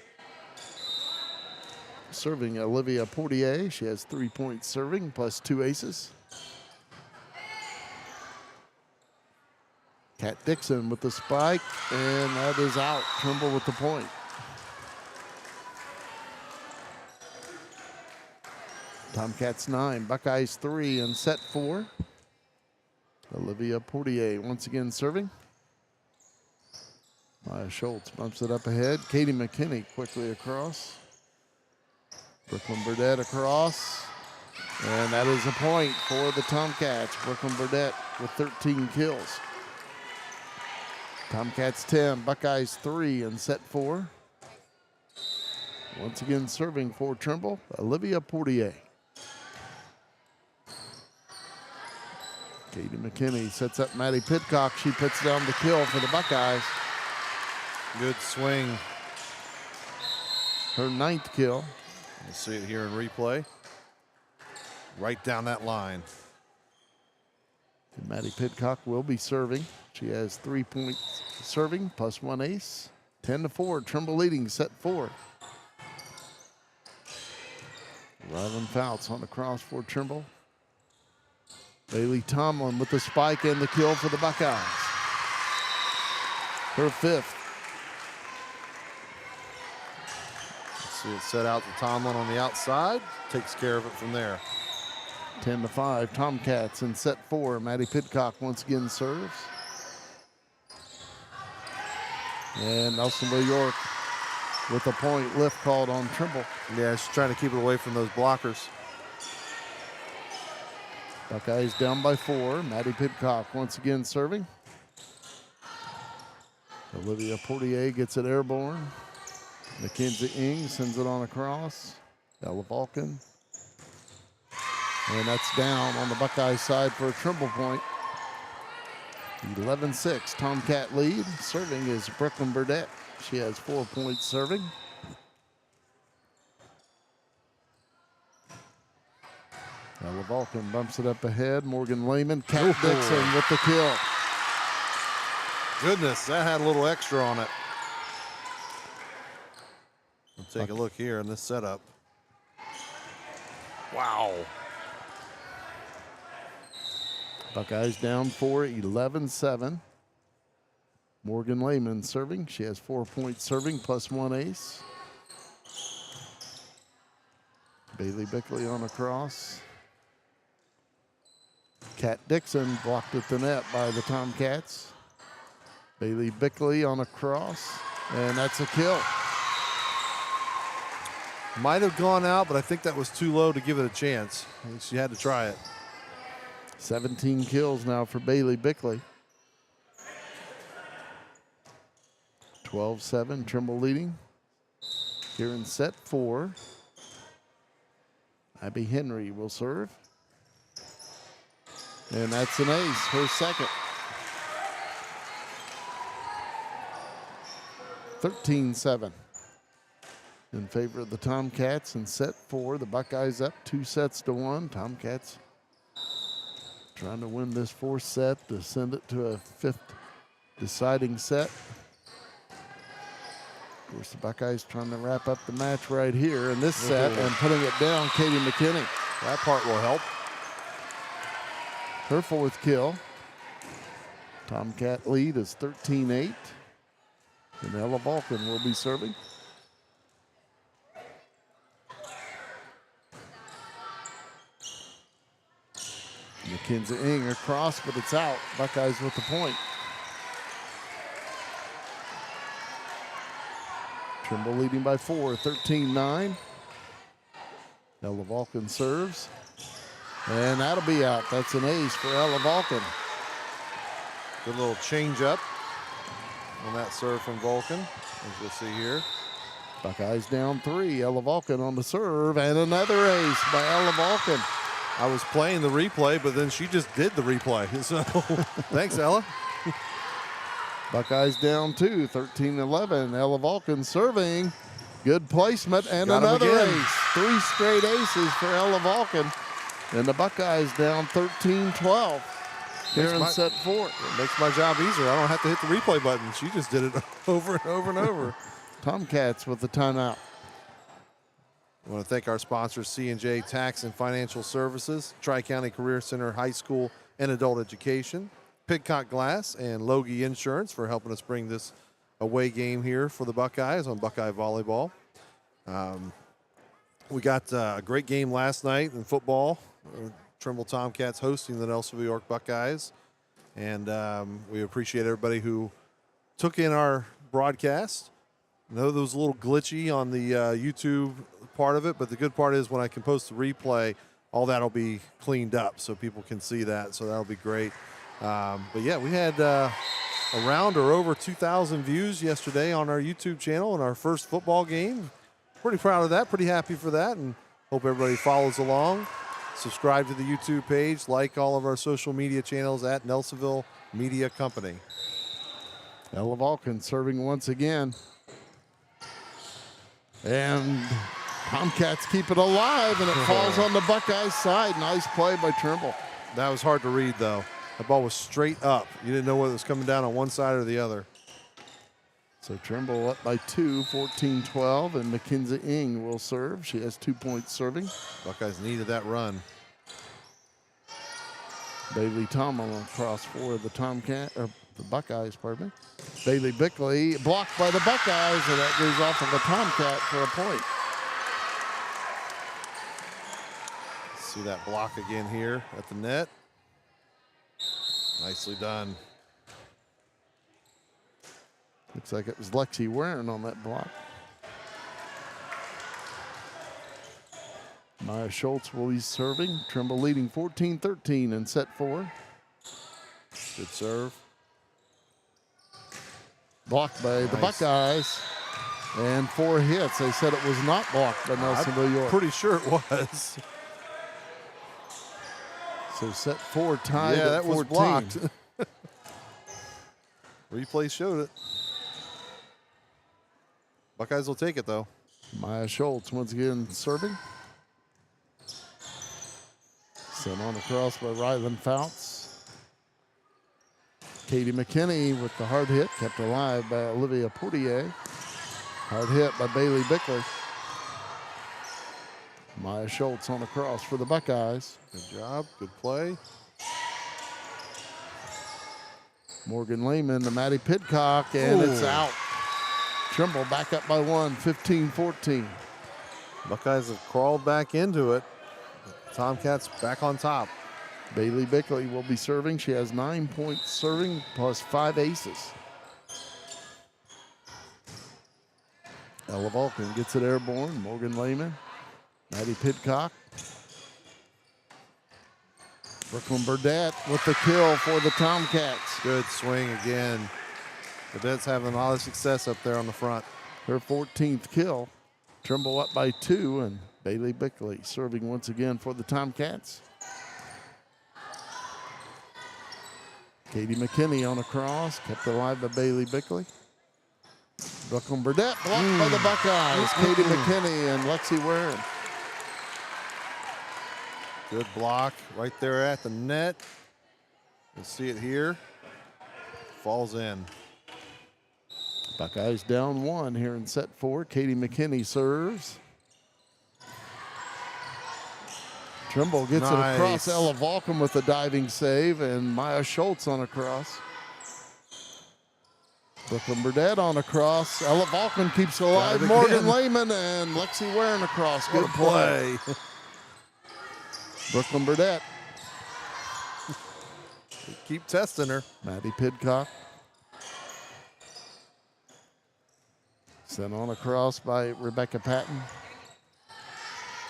Serving Olivia Portier. She has 3 points serving plus 2 aces. Kat Dixon with the spike, and that is out. Trimble with the point. Tomcats 9, Buckeyes 3 in set 4. Olivia Portier once again serving. Maya Schultz bumps it up ahead. Katie McKinney quickly across. Brooklyn Burdett across. And that is a point for the Tomcats. Brooklyn Burdett with 13 kills. Tomcats 10, Buckeyes 3 in set 4. Once again serving for Trimble, Olivia Portier. Katie McKinney sets up Maddie Pidcock. She puts down the kill for the Buckeyes. Good swing. Her 9th kill. We'll see it here in replay. Right down that line. And Maddie Pidcock will be serving. She has 3 points serving plus 1 ace. 10-4, Trimble leading set 4. Rylan Fouts on the cross for Trimble. Bailey Tomlin with the spike and the kill for the Buckeyes. Her 5th. See it set out to Tomlin on the outside. Takes care of it from there. 10-5, Tomcats in set 4. Maddie Pidcock once again serves. And Nelsonville-York with a point lift called on Trimble. Yeah, she's trying to keep it away from those blockers. Buckeyes down by 4. Maddie Pidcock once again serving. Olivia Portier gets it airborne. Mackenzie Ing sends it on across. Ella Vulcan. And that's down on the Buckeye side for a Trimble point. 11-6, Tomcat lead. Serving is Brooklyn Burdette. She has 4 points serving. Ella Vulcan bumps it up ahead. Morgan Lehman, Kat Dixon with the kill. Goodness, that had a little extra on it. We'll take a look here in this setup. Wow. Buckeyes down 4, 11-7. Morgan Lehman serving. She has 4 points serving plus 1 ace. Bailey Bickley on a cross. Kat Dixon blocked at the net by the Tomcats. Bailey Bickley on a cross, and that's a kill. Might have gone out, but I think that was too low to give it a chance. She had to try it. 17 kills now for Bailey Bickley. 12-7, Trimble leading. Here in set 4. Abby Henry will serve. And that's an ace, her second. 13-7 in favor of the Tomcats in set 4. The Buckeyes up 2-1. Tomcats trying to win this 4th set to send it to a 5th deciding set. Of course, the Buckeyes trying to wrap up the match right here in this set and putting it down, Katie McKinney. That part will help. Her 4th kill. Tomcat lead is 13-8. And Ella Vulcan will be serving. Mackenzie Ing across, but it's out. Buckeyes with the point. Trimble leading by 4, 13-9. Ella Vulcan serves. And that'll be out. That's an ace for Ella Vulcan. Good little change up on that serve from Vulcan, as we'll see here. Buckeyes down 3. Ella Vulcan on the serve, and another ace by Ella Vulcan. I was playing the replay, but then she just did the replay. So thanks, Ella. Buckeyes down 2, 13-11. Ella Vulcan serving. Good placement, and Got 'em another again. ace. 3 straight aces for Ella Vulcan. And the Buckeyes down 13-12 here in set 4. It makes my job easier. I don't have to hit the replay button. She just did it over and over and over. Tomcats with the timeout. I want to thank our sponsors, C&J Tax and Financial Services, Tri-County Career Center High School and Adult Education, Pidcock Glass, and Logie Insurance for helping us bring this away game here for the Buckeyes on Buckeye Volleyball. We got a great game last night in football. Trimble Tomcats hosting the Nelsonville-York Buckeyes. And we appreciate everybody who took in our broadcast. I know that was a little glitchy on the YouTube part of it, but the good part is when I can post the replay, all that will be cleaned up so people can see that, so that'll be great. But yeah, we had around or over 2,000 views yesterday on our YouTube channel in our first football game. Pretty proud of that, pretty happy for that, and hope everybody follows along. Subscribe to the YouTube page, like all of our social media channels at Nelsonville Media Company. Ella Vulcan serving once again. And Tomcats keep it alive, and it falls on the Buckeyes side. Nice play by Trimble. That was hard to read, though. The ball was straight up. You didn't know whether it was coming down on one side or the other. So Trimble up by 2, 14-12, and Mackenzie Ing will serve. She has 2 points serving. Buckeyes needed that run. Bailey Tomlin on cross for the Buckeyes, pardon me. Bailey Bickley blocked by the Buckeyes, and that goes off of the Tomcat for a point. See that block again here at the net. Nicely done. Looks like it was Lexi Warren on that block. Maya Schultz will be serving. Trimble leading 14-13 in set 4. Good serve. Blocked by the Nice. Buckeyes. And 4 hits. They said it was not blocked by Nelsonville-York. Pretty sure it was. So set 4 tied Yeah, at that 14. was blocked. Replay showed it. Buckeyes will take it, though. Maya Schultz once again serving. Sent on across by Rylan Fouts. Katie McKinney with the hard hit, kept alive by Olivia Portier. Hard hit by Bailey Bickley. Maya Schultz on the cross for the Buckeyes. Good job. Good play. Morgan Lehman to Maddie Pidcock, and it's Ooh. out. Trimble back up by 1, 15-14. Buckeyes have crawled back into it. Tomcats back on top. Bailey Bickley will be serving. She has 9 points serving plus 5 aces. Ella Vulcan gets it airborne. Morgan Lehman. Maddie Pidcock. Brooklyn Burdette with the kill for the Tomcats. Good swing again. Cadets having a lot of success up there on the front. Her 14th kill. Trimble up by 2, and Bailey Bickley serving once again for the Tomcats. Katie McKinney on a cross, kept alive by Bailey Bickley. Brooklyn Burdette blocked by the Buckeyes. Katie McKinney and Lexi Warren. Good block right there at the net. You'll see it here. Falls in. Buckeyes down 1 here in set 4. Katie McKinney serves. Trimble gets it across. Nice. Ella Vulcan with a diving save, and Maya Schultz on a cross. Brooklyn Burdette on a cross. Ella Vulcan keeps alive. Got it Morgan again. Lehman and Lexi Warren across. What Good a play. Brooklyn Burdette. Keep testing her. Maddie Pidcock. Sent on across by Rebecca Patton.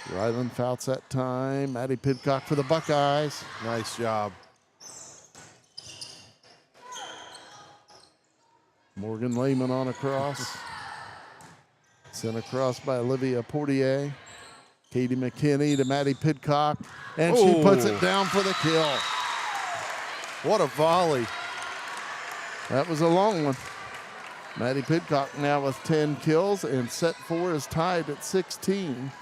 Rylan Fouts that time. Maddie Pidcock for the Buckeyes. Nice job. Morgan Lehman on a cross. Sent across by Olivia Portier. Katie McKinney to Maddie Pidcock. And she puts it down for the kill. What a volley. That was a long one. Maddie Pidcock now with 10 kills, and set 4 is tied at 16.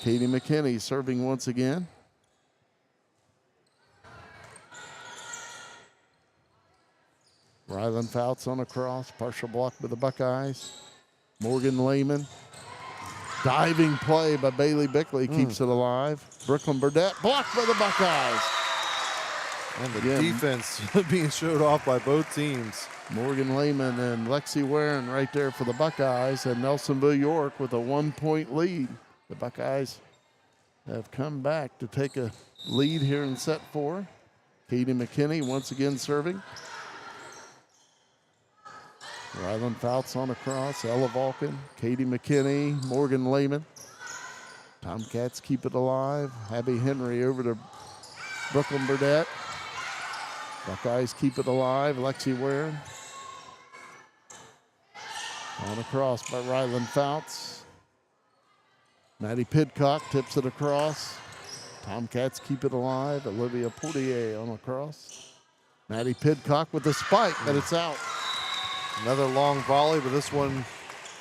Katie McKinney serving once again. Rylan Fouts on a cross, partial block by the Buckeyes. Morgan Lehman. Diving play by Bailey Bickley keeps it alive. Brooklyn Burdette blocked by the Buckeyes. And the Again. defense being showed off by both teams. Morgan Lehman and Lexi Warren right there for the Buckeyes, and Nelsonville-York with a 1-point lead. The Buckeyes have come back to take a lead here in set 4. Katie McKinney once again serving. Rylan Fouts on a cross, Ella Vulcan, Katie McKinney, Morgan Lehman. Tomcats keep it alive. Abby Henry over to Brooklyn Burdette. Buckeyes keep it alive. Lexi Warren. On a cross by Rylan Fouts. Maddie Pidcock tips it across. Tomcats keep it alive. Olivia Portier on a cross. Maddie Pidcock with the spike, but it's out. Another long volley, but this one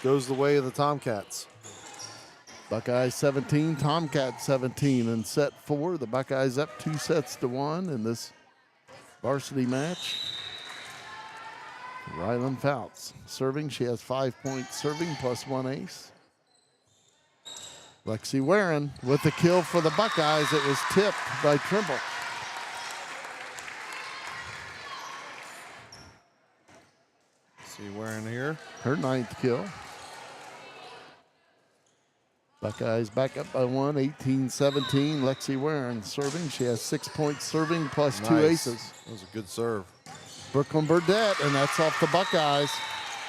goes the way of the Tomcats. Buckeyes 17, Tomcats 17 in set 4. The Buckeyes up 2-1 in this varsity match. Rylan Fouts serving. She has 5 points serving plus 1 ace. Lexi Warren with the kill for the Buckeyes. It was tipped by Trimble. See Warren here. Her 9th kill. Buckeyes back up by 1, 18-17. Lexi Warren serving. She has 6 points serving plus 2 Nice. aces. That was a good serve. Brooklyn Burdette, and that's off the Buckeyes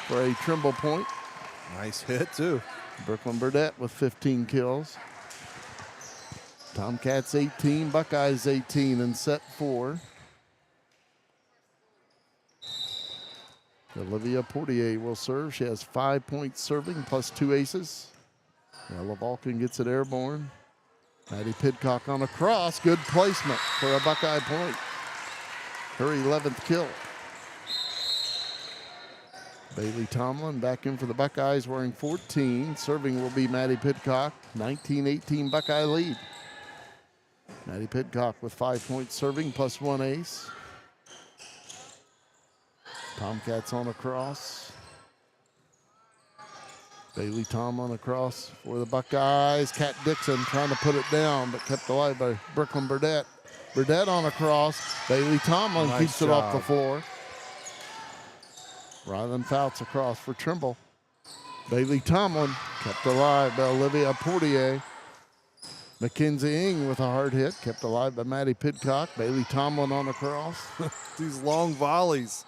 for a Trimble point. Nice hit, too. Brooklyn Burdette with 15 kills. Tomcats 18, Buckeyes 18 in set 4. Olivia Portier will serve. She has 5 points serving plus 2 aces. Ella Vulcan gets it airborne. Maddie Pidcock on a cross. Good placement for a Buckeye point. Her 11th kill. Bailey Tomlin back in for the Buckeyes wearing 14. Serving will be Maddie Pidcock. 19-18 Buckeye lead. Maddie Pidcock with 5 points serving plus 1 ace. Tomcats on a cross. Bailey Tomlin across for the Buckeyes. Kat Dixon trying to put it down, but kept alive by Brooklyn Burdett. Burdett on a cross. Bailey Tomlin Nice keeps job. it off the floor. Rylan Fouts across for Trimble. Bailey Tomlin kept alive by Olivia Portier. Mackenzie Ing with a hard hit, kept alive by Maddie Pidcock. Bailey Tomlin on a cross. These long volleys.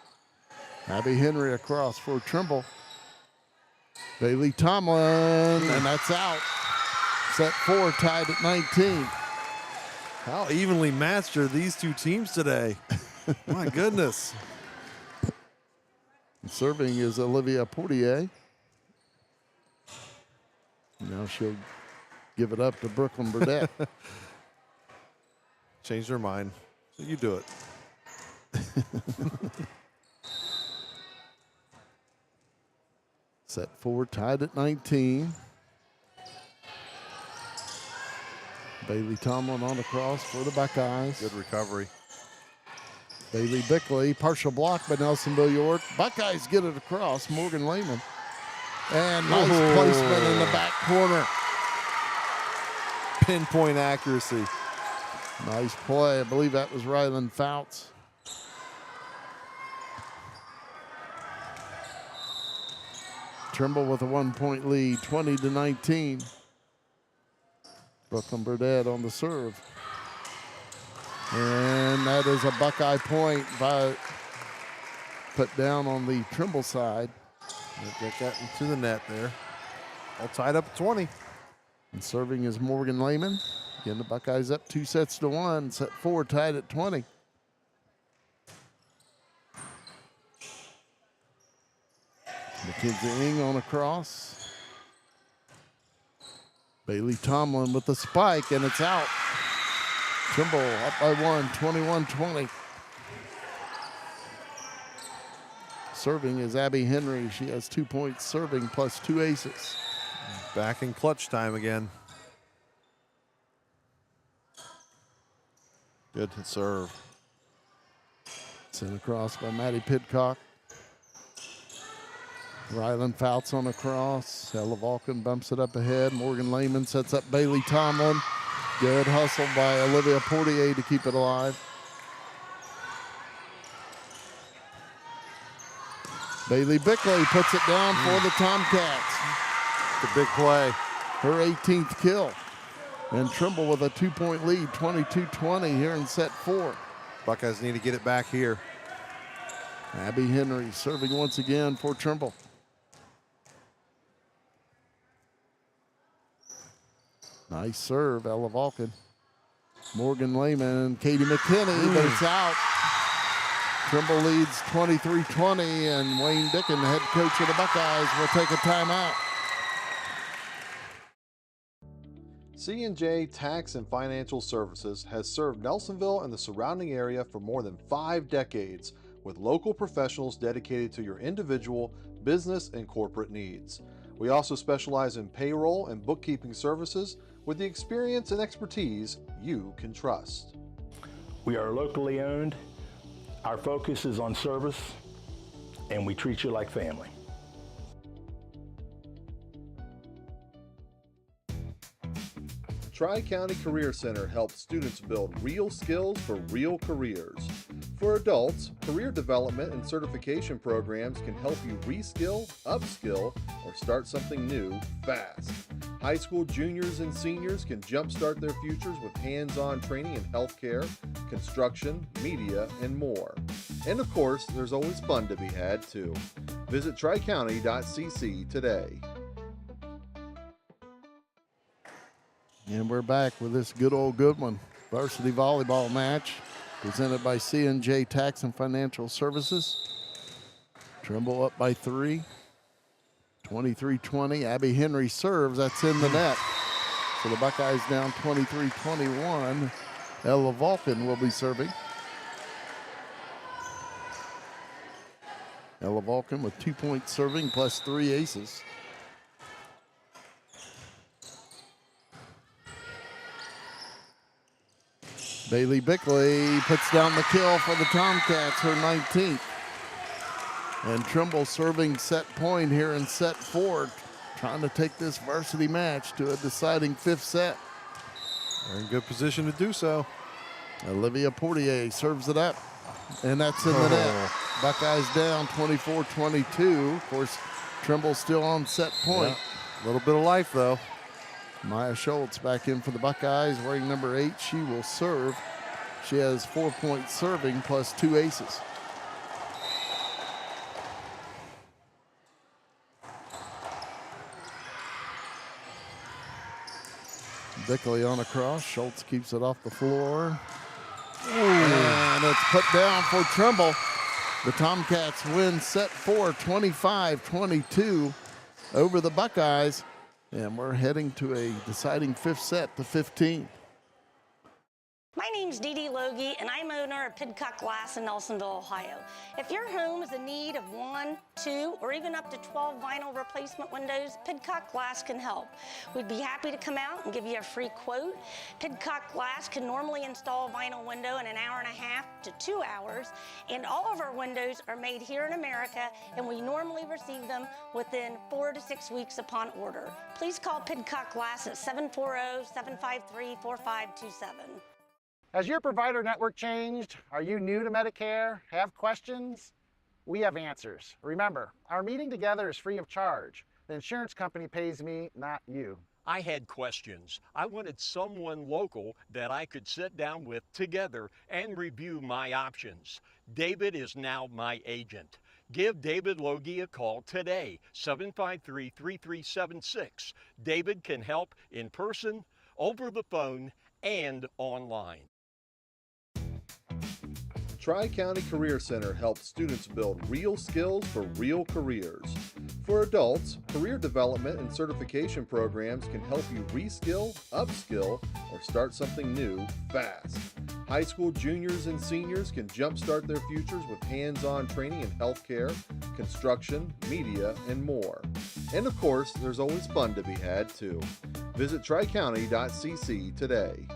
Abby Henry across for Trimble. Bailey Tomlin, and that's out. Set 4 tied at 19. How evenly matched are these two teams today? My goodness. And serving is Olivia Portier. Now she'll give it up to Brooklyn Burdett. Change their mind. You do it. Set 4 tied at 19. Bailey Tomlin on the cross for the Buckeyes. Good recovery. Bailey Bickley, partial block by Nelsonville-York. Buckeyes get it across. Morgan Lehman. And nice placement in the back corner. Pinpoint accuracy. Nice play. I believe that was Rylan Fouts. Trimble with a 1-point lead, 20-19. Brooklyn Burdett on the serve. And that is a Buckeye point put down on the Trimble side. Get that into the net there. All tied up at 20. And serving is Morgan Lehman. Again, the Buckeyes up 2-1. Set 4 tied at 20. Mackenzie Ing on a cross. Bailey Tomlin with the spike, and it's out. Trimble up by 1, 21-20. Serving is Abby Henry. She has 2 points serving plus 2 aces. Back in clutch time again. Good serve. Sent across by Maddie Pidcock. Rylan Fouts on a cross. Ella Vulcan bumps it up ahead. Morgan Lehman sets up Bailey Tomlin. Good hustle by Olivia Portier to keep it alive. Bailey Bickley puts it down for the Tomcats. The big play. Her 18th kill. And Trimble with a 2-point lead, 22-20 here in set 4. Buckeyes need to get it back here. Abby Henry serving once again for Trimble. Nice serve, Ella Vulcan. Morgan Lehman, Katie McKinney, but it's out. Trimble leads 23-20, and Wayne Dickin, the head coach of the Buckeyes, will take a timeout. C&J Tax and Financial Services has served Nelsonville and the surrounding area for more than 5 decades with local professionals dedicated to your individual, business, and corporate needs. We also specialize in payroll and bookkeeping services with the experience and expertise you can trust. We are locally owned. Our focus is on service, and we treat you like family. Tri-County Career Center helps students build real skills for real careers. For adults, career development and certification programs can help you reskill, upskill, or start something new fast. High school juniors and seniors can jumpstart their futures with hands-on training in healthcare, construction, media, and more. And of course, there's always fun to be had too. Visit tricounty.cc today. And we're back with this good one. Varsity volleyball match presented by C&J Tax and Financial Services. Trimble up by 3. 23-20. Abby Henry serves. That's in the net. So the Buckeyes down 23-21. Ella Vulcan will be serving. Ella Vulcan with 2 points serving plus 3 aces. Bailey Bickley puts down the kill for the Tomcats, her 19th. And Trimble serving set point here in set 4, trying to take this varsity match to a deciding 5th set. They're in good position to do so. Olivia Portier serves it up, and that's in the net. Buckeyes down 24-22. Of course, Trimble still on set point. A little bit of life, though. Maya Schultz back in for the Buckeyes, wearing number 8. She will serve. She has 4 points serving plus 2 aces. Bickley on a cross. Schultz keeps it off the floor. And it's put down for Trimble. The Tomcats win set 4, 25-22 over the Buckeyes. And we're heading to a deciding 5th set to 15. My name's Dee Dee Logie, and I'm owner of Pidcock Glass in Nelsonville, Ohio. If your home is in need of 1, 2, or even up to 12 vinyl replacement windows, Pidcock Glass can help. We'd be happy to come out and give you a free quote. Pidcock Glass can normally install a vinyl window in an hour and a half to 2 hours, and all of our windows are made here in America, and we normally receive them within 4 to 6 weeks upon order. Please call Pidcock Glass at 740-753-4527. Has your provider network changed? Are you new to Medicare? Have questions? We have answers. Remember, our meeting together is free of charge. The insurance company pays me, not you. I had questions. I wanted someone local that I could sit down with together and review my options. David is now my agent. Give David Logie a call today, 753-3376. David can help in person, over the phone, and online. Tri-County Career Center helps students build real skills for real careers. For adults, career development and certification programs can help you reskill, upskill, or start something new fast. High school juniors and seniors can jumpstart their futures with hands-on training in healthcare, construction, media, and more. And of course, there's always fun to be had too. Visit tricounty.cc today.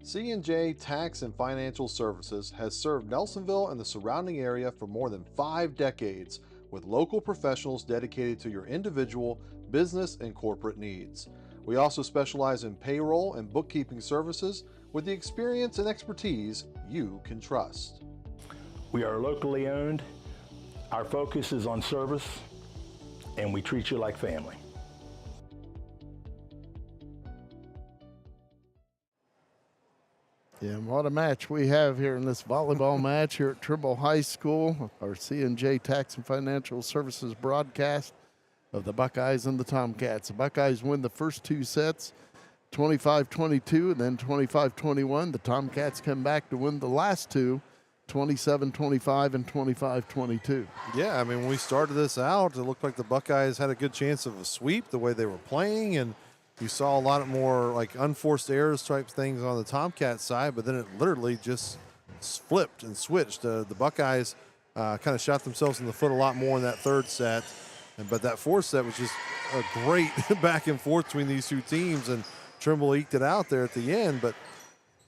C&J Tax and Financial Services has served Nelsonville and the surrounding area for more than 5 decades with local professionals dedicated to your individual, business, and corporate needs. We also specialize in payroll and bookkeeping services with the experience and expertise you can trust. We are locally owned. Our focus is on service, and we treat you like family. Yeah, what a match we have here in this volleyball match here at Trimble High School. Our C&J Tax and Financial Services broadcast of the Buckeyes and the Tomcats. The Buckeyes win the first 2 sets, 25-22 and then 25-21. The Tomcats come back to win the last 2, 27-25 and 25-22. Yeah, I mean, when we started this out, it looked like the Buckeyes had a good chance of a sweep the way they were playing, and you saw a lot more like unforced errors type things on the Tomcat side, but then it literally just flipped and switched. The Buckeyes kind of shot themselves in the foot a lot more in that 3rd set, but that 4th set was just a great back and forth between these 2 teams, and Trimble eked it out there at the end. But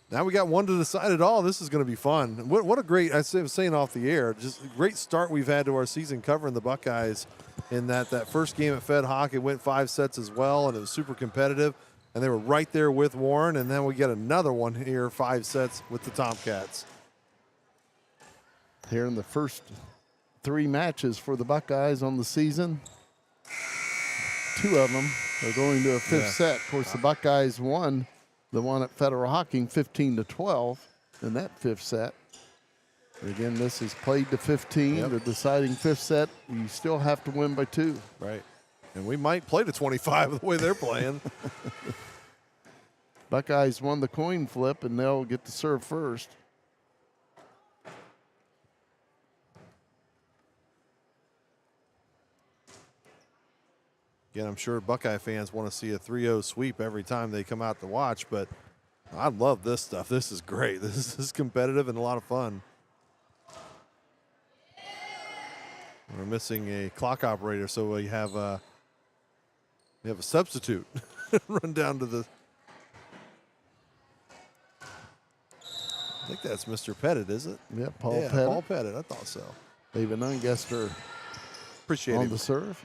now we got one to decide it all. This is going to be fun. What a great, I was saying off the air, just a great start we've had to our season covering the Buckeyes. In that first game at Fed Hock, it went 5 sets as well, and it was super competitive. And they were right there with Warren, and then we get another one here, 5 sets with the Tomcats. Here in the first 3 matches for the Buckeyes on the season, 2 of them are going to a 5th set. Of course, the Buckeyes won the one at Federal Hocking 15-12 in that 5th set. Again, this is played to 15, the deciding 5th set. You still have to win by 2. Right. And we might play to 25 the way they're playing. Buckeyes won the coin flip, and they'll get to serve first. Again, I'm sure Buckeye fans want to see a 3-0 sweep every time they come out to watch, but I love this stuff. This is great. This is competitive and a lot of fun. We're missing a clock operator, so we have a substitute. Run down to the. I think that's Mr. Pettit, is it? Yeah, Paul Yeah, Pettit. Paul Pettit. I thought so. David Ungester Appreciate on it. the serve.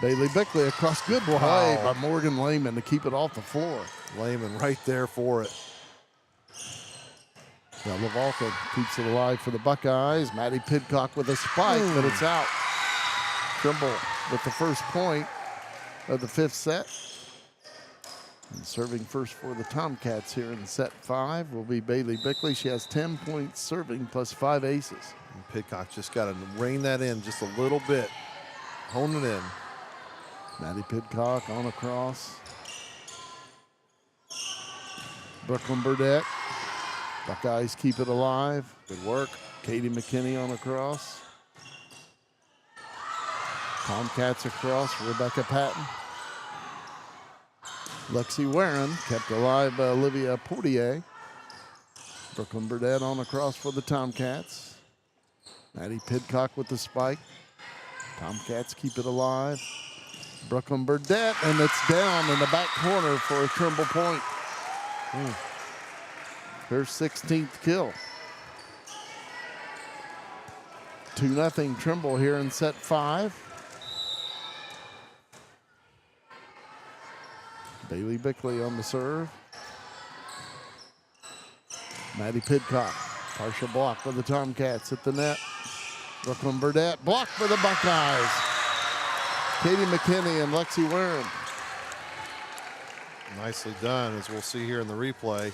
Bailey Bickley across. Good play by Morgan Lehman to keep it off the floor. Lehman right there for it. Now Lavalka keeps it alive for the Buckeyes. Maddie Pidcock with a spike, but it's out. Trimble with the first point of the 5th set. And serving first for the Tomcats here in set 5 will be Bailey Bickley. She has 10 points serving plus 5 aces. And Pidcock just got to rein that in just a little bit. Hone it in. Maddie Pidcock on across. Brooklyn Burdette. Buckeyes keep it alive. Good work. Katie McKinney on across. Tomcats across. Rebecca Patton. Lexi Warren kept alive by Olivia Portier. Brooklyn Burdette on across for the Tomcats. Maddie Pidcock with the spike. Tomcats keep it alive. Brooklyn Burdette, and it's down in the back corner for a Trimble point. Her 16th kill. 2-0 Trimble here in set 5. Bailey Bickley on the serve. Maddie Pidcock, partial block for the Tomcats at the net. Brooklyn Burdette, blocked for the Buckeyes. Katie McKinney and Lexi Warren. Nicely done, as we'll see here in the replay.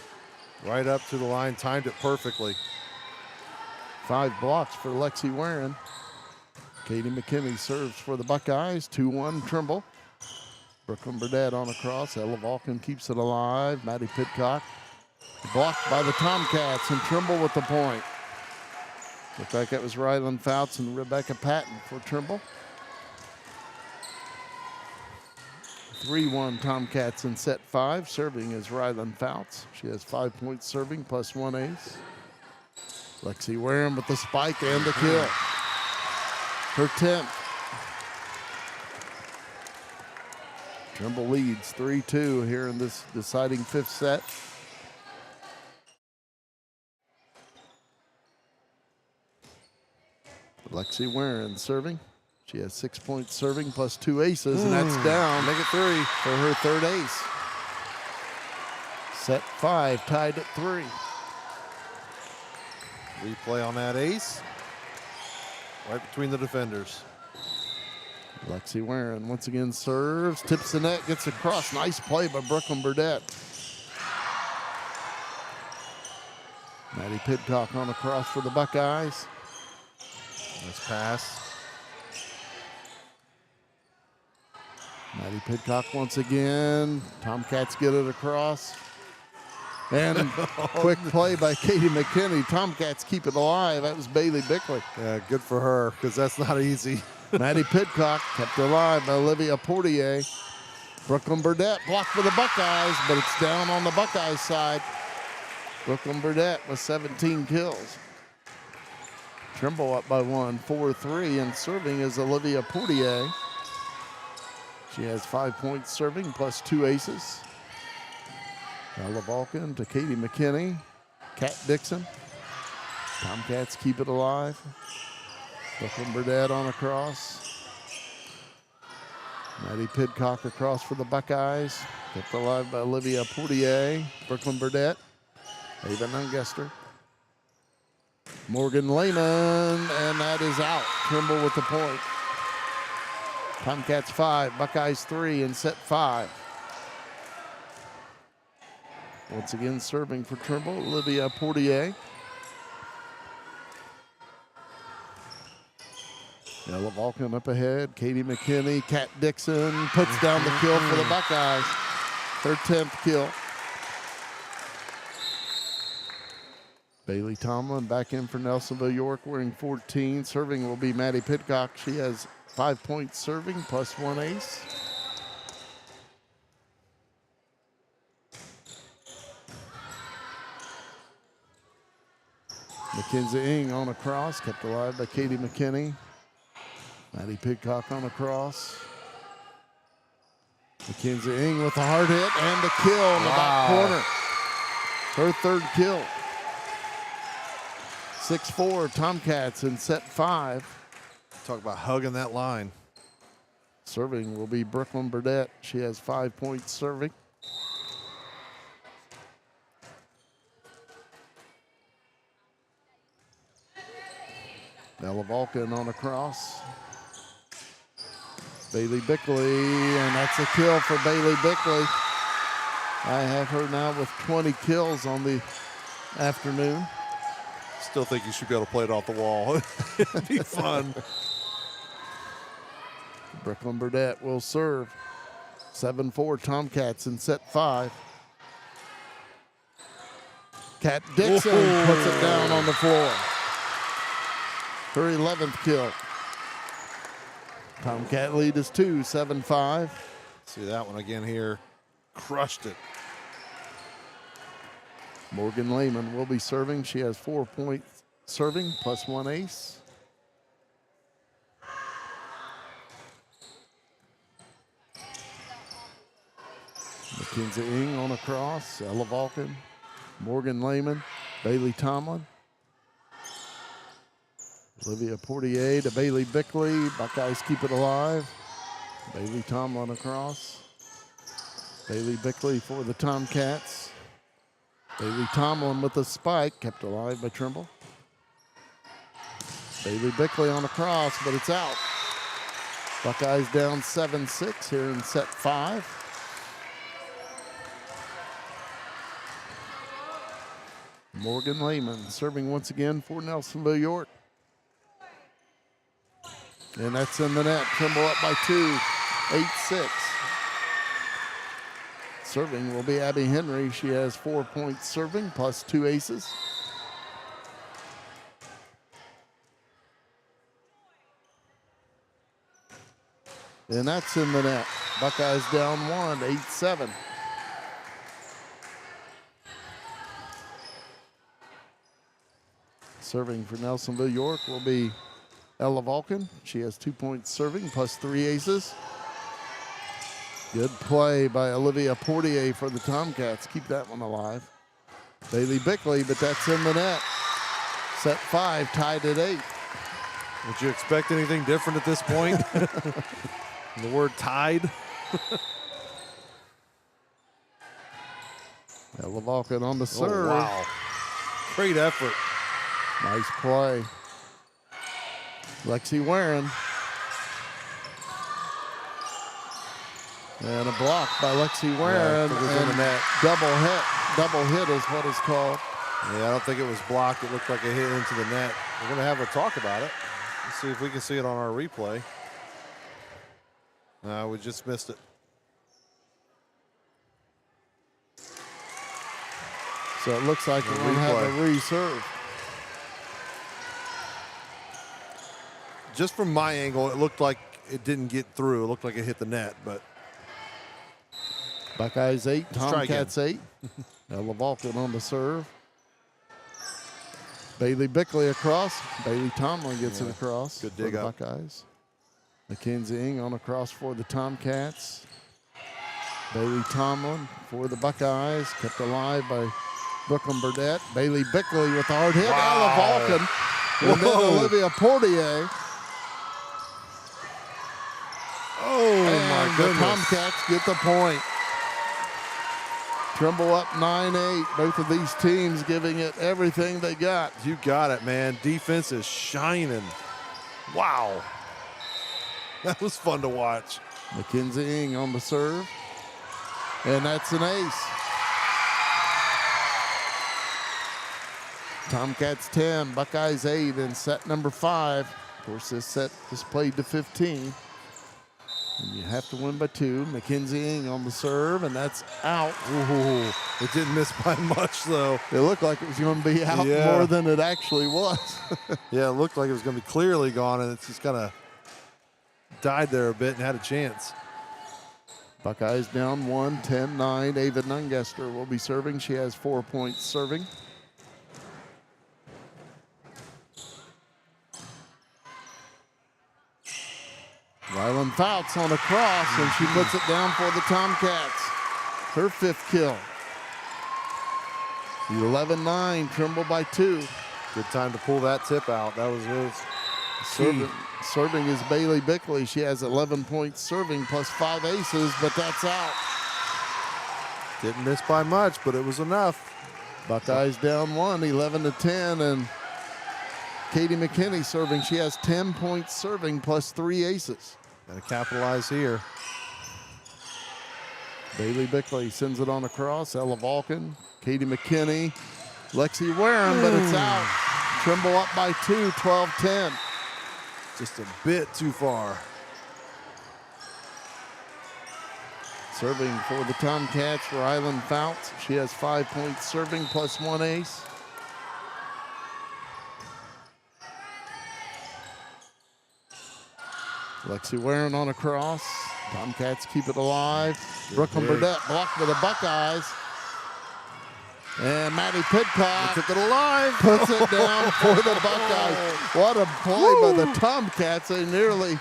Right up to the line, timed it perfectly. 5 blocks for Lexi Warren. Katie McKinney serves for the Buckeyes. 2-1 Trimble. Brooklyn Burdette on across. Ella Vulcan keeps it alive. Maddie Pidcock blocked by the Tomcats, and Trimble with the point. Looked like that was Rylan Fouts and Rebecca Patton for Trimble. 3-1 Tomcats in set 5. Serving is Rylan Fouts. She has 5 points serving plus 1 ace. Lexi Warren with the spike and the kill. Her 10th. Trimble leads 3-2 here in this deciding 5th set. Lexi Warren serving. She has 6 points serving plus 2 aces, and that's down. Make it 3. For her 3rd ace. Set 5 tied at 3. Replay on that ace. Right between the defenders. Lexi Warren once again serves, tips the net, gets across. Nice play by Brooklyn Burdette. Maddie Pidcock on the cross for the Buckeyes. Nice pass. Maddie Pidcock once again. Tomcats get it across. And quick play by Katie McKinney. Tomcats keep it alive. That was Bailey Bickley. Yeah, good for her, because that's not easy. Maddie Pidcock kept alive by Olivia Portier. Brooklyn Burdette blocked for the Buckeyes, but it's down on the Buckeyes side. Brooklyn Burdette with 17 kills. Trimble up by 1, 4-3, and serving is Olivia Portier. She has 5 points serving plus 2 aces. Ella Vulcan to Katie McKinney. Kat Dixon. Tomcats keep it alive. Brooklyn Burdette on across. Maddie Pidcock across for the Buckeyes. Kept alive by Olivia Portier. Brooklyn Burdette. Ava Nungester. Morgan Lehman, and that is out. Trimble with the point. Tomcats 5, Buckeyes 3 in set 5. Once again serving for Trimble, Olivia Portier. Ella Vulcan up ahead. Katie McKinney, Kat Dixon puts down the kill for the Buckeyes. Her 10th kill. Bailey Tomlin back in for Nelsonville-York wearing 14. Serving will be Maddie Pidcock. She has 5 points serving plus 1 ace. Mackenzie Ing on a cross, kept alive by Katie McKinney. Maddie Pidcock on a cross. Mackenzie Ing with a hard hit and a kill in the back corner. Her third kill. 6-4 Tomcats in set 5. Talk about hugging that line. Serving will be Brooklyn Burdett. She has 5 points serving. Ella Vulcan on a cross. Bailey Bickley, and that's a kill for Bailey Bickley. I have her now with 20 kills on the afternoon. Still think you should be able to play it off the wall. It'd be fun. Brooklyn Burdett will serve. 7-4 Tomcats in set 5. Kat Dixon puts it down on the floor. Her 11th kill. Tomcat lead is 2, 7-5. See that one again here. Crushed it. Morgan Lehman will be serving. She has 4 points serving plus 1 ace. Mackenzie Ing on a cross. Ella Vulcan, Morgan Lehman, Bailey Tomlin. Olivia Portier to Bailey Bickley. Buckeyes keep it alive. Bailey Tomlin across. Bailey Bickley for the Tomcats. Bailey Tomlin with the spike, kept alive by Trimble. Bailey Bickley on a cross, but it's out. Buckeyes down 7-6 here in set 5. Morgan Lehman serving once again for Nelsonville-York. And that's in the net. Trimble up by 2, 8-6. Serving will be Abby Henry. She has 4 points serving plus 2 aces. And that's in the net. Buckeyes down 1, 8-7. Serving for Nelsonville-York will be Ella Vulcan. She has 2 points serving plus 3 aces. Good play by Olivia Portier for the Tomcats. Keep that one alive. Bailey Bickley, but that's in the net. Set 5 tied at 8. Would you expect anything different at this point? The word tied. Ella Vulcan on the serve. Oh, wow. Great effort. Nice play. Lexi Warren. And a block by Lexi Warren. Yeah, and double hit is what it's called. Yeah, I don't think it was blocked. It looked like a hit into the net. We're going to have a talk about it. Let's see if we can see it on our replay. We just missed it. So it looks like we're going to have a reserve. Just from my angle, it looked like it didn't get through. It looked like it hit the net, but. Buckeyes 8, Tomcats 8. Ella Vulcan on the serve. Bailey Bickley across. Bailey Tomlin gets it across. Good for dig the up. Buckeyes. Mackenzie Ing on a cross for the Tomcats. Bailey Tomlin for the Buckeyes. Kept alive by Brooklyn Burdett. Bailey Bickley with the hard hit. Ella Vulcan. And then Olivia Portier. Oh, And my the goodness. Tomcats get the point. Trimble up 9-8. Both of these teams giving it everything they got. You got it, man. Defense is shining. Wow. That was fun to watch. Mackenzie Ing on the serve. And that's an ace. Tomcats 10, Buckeyes 8 in set number 5. Of course, this set is played to 15. And you have to win by 2. Mackenzie Ing on the serve, and that's out. Ooh, it didn't miss by much, though. It looked like it was going to be out Yeah. more than it actually was. Yeah, it looked like it was going to be clearly gone, and it's just kind of died there a bit and had a chance. Buckeyes down 1, 10-9. Ava Nungester will be serving. She has 4 points serving. Rylan Fouts on a cross, and she puts it down for the Tomcats. Her 5th kill. 11-9, Trimble by 2. Good time to pull that tip out. That was his. Serving is Bailey Bickley. She has 11 points serving plus 5 aces, but that's out. Didn't miss by much, but it was enough. Buckeyes down 1, 11-10, and Katie McKinney serving. She has 10 points serving plus 3 aces. Gotta capitalize here. Bailey Bickley sends it on across. Ella Vulcan, Katie McKinney, Lexi Wareham, but it's out. Trimble up by 2, 12-10. Just a bit too far. Serving for the Tomcats, Rylan Fouts. She has 5 points serving plus 1 ace. Lexi Warren on a cross. Tomcats keep it alive. Brooklyn Burdett blocked by the Buckeyes. And Maddie Pidcock Took it alive. puts it down for the Buckeyes. What a play by the Tomcats. They nearly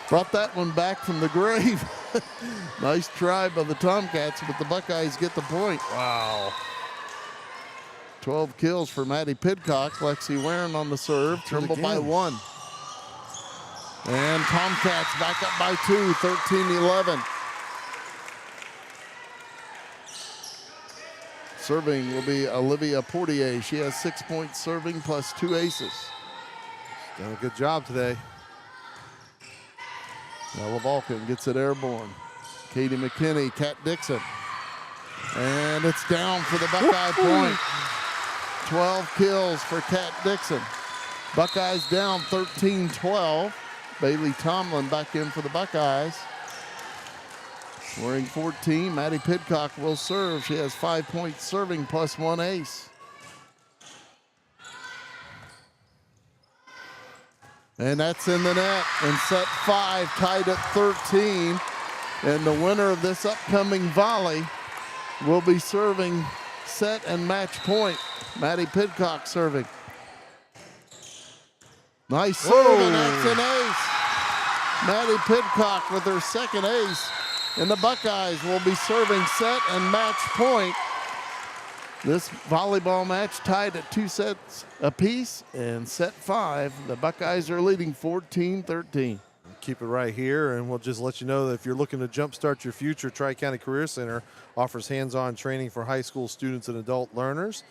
brought that one back from the grave. Nice try by the Tomcats, but the Buckeyes get the point. Wow. 12 kills for Maddie Pidcock. Lexi Warren on the serve. Trimble by 1. And Tomcats back up by 2, 13-11. Serving will be Olivia Portier. She has 6 points serving plus 2 aces. Done a good job today. Ella Vulcan gets it airborne. Katie McKinney, Kat Dixon. And it's down for the Buckeye point. 12 kills for Kat Dixon. Buckeyes down 13-12. Bailey Tomlin back in for the Buckeyes. Wearing 14, Maddie Pidcock will serve. She has 5 points serving plus 1 ace. And that's in the net. And set 5 tied at 13. And the winner of this upcoming volley will be serving set and match point. Maddie Pidcock serving. Nice serve, and that's an ace. Maddie Pidcock with her 2nd ace. And the Buckeyes will be serving set and match point. This volleyball match tied at 2 sets apiece, and set 5, the Buckeyes are leading 14-13. Keep it right here, and we'll just let you know that if you're looking to jumpstart your future, Tri-County Career Center offers hands-on training for high school students and adult learners.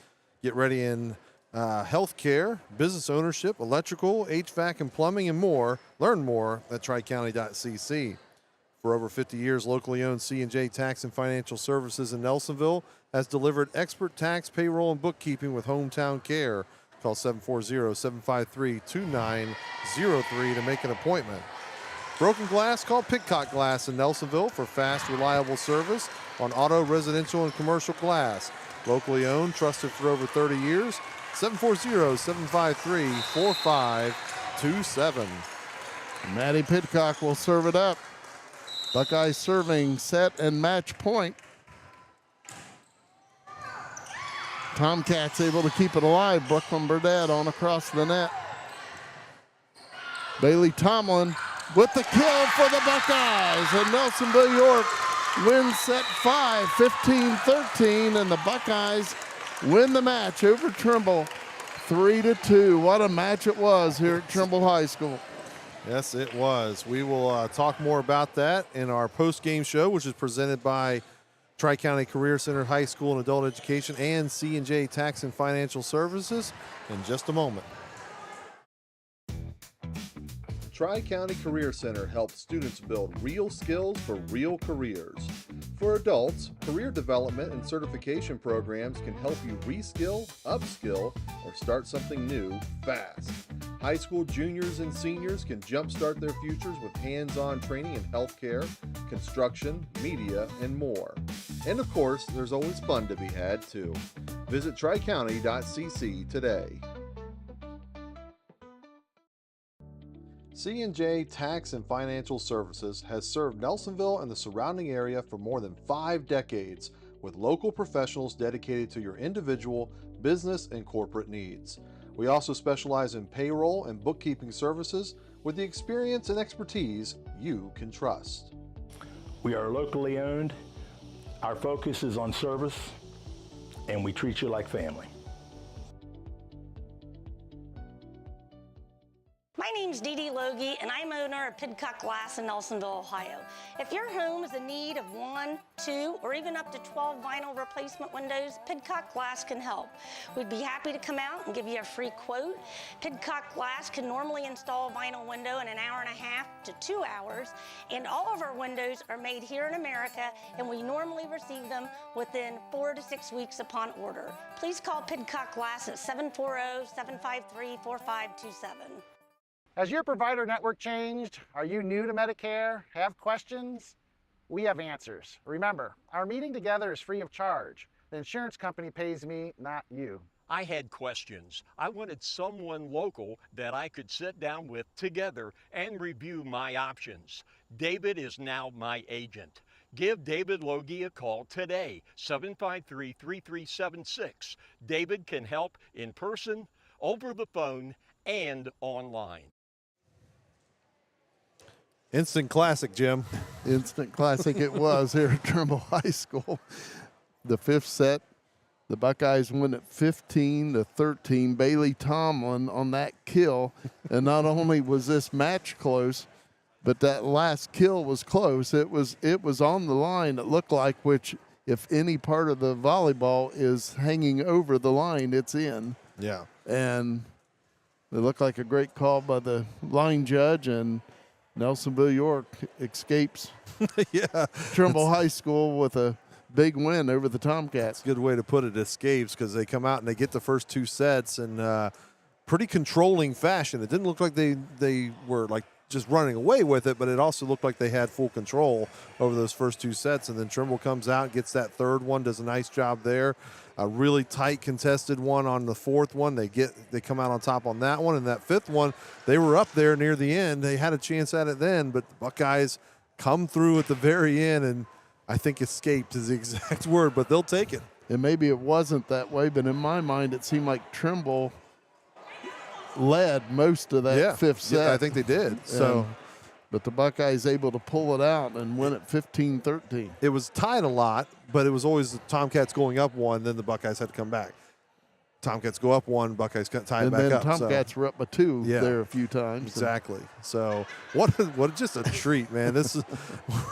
Get ready in healthcare, business ownership, electrical, HVAC, and plumbing, and more. Learn more at tricounty.cc. For over 50 years, locally owned C&J Tax and Financial Services in Nelsonville has delivered expert tax, payroll, and bookkeeping with hometown care. Call 740-753-2903 to make an appointment. Broken glass? Call Pidcock Glass in Nelsonville for fast, reliable service on auto, residential, and commercial glass. Locally owned, trusted for over 30 years. 740-753-4527. Maddie Pidcock will serve it up. Buckeyes serving set and match point. Tomcats able to keep it alive. Brooklyn Burdett on across the net. Bailey Tomlin with the kill for the Buckeyes. And Nelsonville-York wins set 5, 15-13. And the Buckeyes win the match over Trimble 3-2. What a match it was here at Trimble High School. Yes, it was. We will talk more about that in our post-game show, which is presented by Tri-County Career Center High School and Adult Education and C&J Tax and Financial Services in just a moment. Tri-County Career Center helps students build real skills for real careers. For adults, career development and certification programs can help you reskill, upskill, or start something new fast. High school juniors and seniors can jumpstart their futures with hands-on training in healthcare, construction, media, and more. And of course, there's always fun to be had too. Visit tricounty.cc today. C&J Tax and Financial Services has served Nelsonville and the surrounding area for more than 5 decades with local professionals dedicated to your individual, business, and corporate needs. We also specialize in payroll and bookkeeping services with the experience and expertise you can trust. We are locally owned. Our focus is on service, and we treat you like family. My name's Dee Dee Logie, and I'm owner of Pidcock Glass in Nelsonville, Ohio. If your home is in need of 1, 2, or even up to 12 vinyl replacement windows, Pidcock Glass can help. We'd be happy to come out and give you a free quote. Pidcock Glass can normally install a vinyl window in an hour and a half to 2 hours, and all of our windows are made here in America, and we normally receive them within 4 to 6 weeks upon order. Please call Pidcock Glass at 740-753-4527. Has your provider network changed? Are you new to Medicare? Have questions? We have answers. Remember, our meeting together is free of charge. The insurance company pays me, not you. I had questions. I wanted someone local that I could sit down with together and review my options. David is now my agent. Give David Logie a call today, 753-3376. David can help in person, over the phone, and online. Instant classic, Jim. Instant classic it was here at Trimble High School. The fifth set, the Buckeyes win at 15-13. Bailey Tomlin on that kill. And not only was this match close, but that last kill was close. It was on the line, it looked like, which if any part of the volleyball is hanging over the line, it's in. Yeah. And it looked like a great call by the line judge, and Nelsonville-York escapes Yeah. Trimble High School with a big win over the Tomcats. Good way to put it, escapes, because they come out and they get the first two sets in pretty controlling fashion. It didn't look like they were like just running away with it, but it also looked like they had full control over those first two sets. And then Trimble comes out, gets that third one, does a nice job there. A really tight contested one on the fourth one. They come out on top on that one. And that fifth one, they were up there near the end. They had a chance at it then, but the Buckeyes come through at the very end, and I think escaped is the exact word, but they'll take it. And maybe it wasn't that way, but in my mind, it seemed like Trimble led most of that fifth set. Yeah, I think they did. But the Buckeyes able to pull it out and win it 15-13. It was tied a lot, but it was always the Tomcats going up one, then the Buckeyes had to come back. Tomcats go up one, Buckeyes tie it back up. And then Tomcats were up by two there a few times. Exactly. So what just a treat, man. This is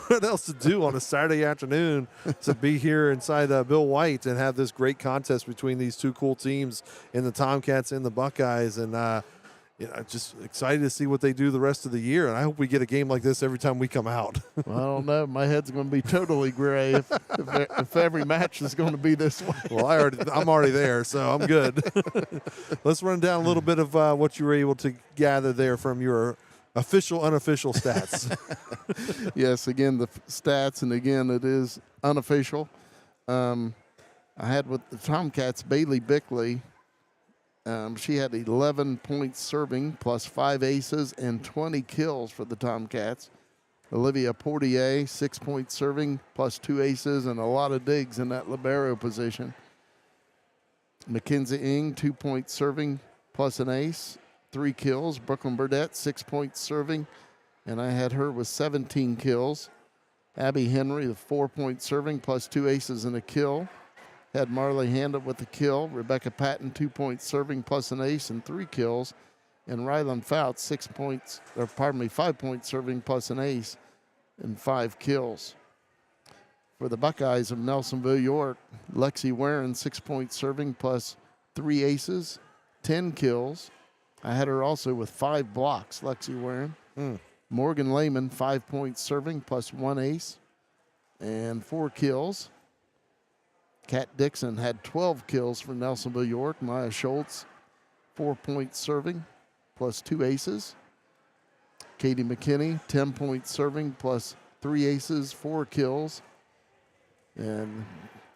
what else to do on a Saturday afternoon to be here inside Bill White and have this great contest between these two cool teams in the Tomcats and the Buckeyes. And just excited to see what they do the rest of the year. And I hope we get a game like this every time we come out. Well, I don't know. My head's going to be totally gray if every match is going to be this way. Well, I'm already there, so I'm good. Let's run down a little bit of what you were able to gather there from your official, unofficial stats. Yes, again, the stats, and again, it is unofficial. I had with the Tomcats, Bailey Bickley. She had 11 points serving, plus 5 aces and 20 kills for the Tomcats. Olivia Portier, 6 points serving, plus 2 aces and a lot of digs in that libero position. Mackenzie Ing, 2 points serving, plus an ace, 3 kills. Brooklyn Burdette, 6 points serving, and I had her with 17 kills. Abby Henry, the 4 points serving, plus 2 aces and a kill. Had Marley Handa with a kill. Rebecca Patton, 2 points serving, plus an ace and 3 kills. And Rylan Fouts, 5 points serving, plus an ace and 5 kills. For the Buckeyes of Nelsonville-York, Lexi Warren, 6 points serving, plus 3 aces, 10 kills. I had her also with 5 blocks, Lexi Warren. Morgan Lehman, 5 points serving, plus 1 ace and 4 kills. Kat Dixon had 12 kills for Nelsonville-York. Maya Schultz, 4 points serving, plus 2 aces. Katie McKinney, 10 points serving, plus 3 aces, 4 kills. And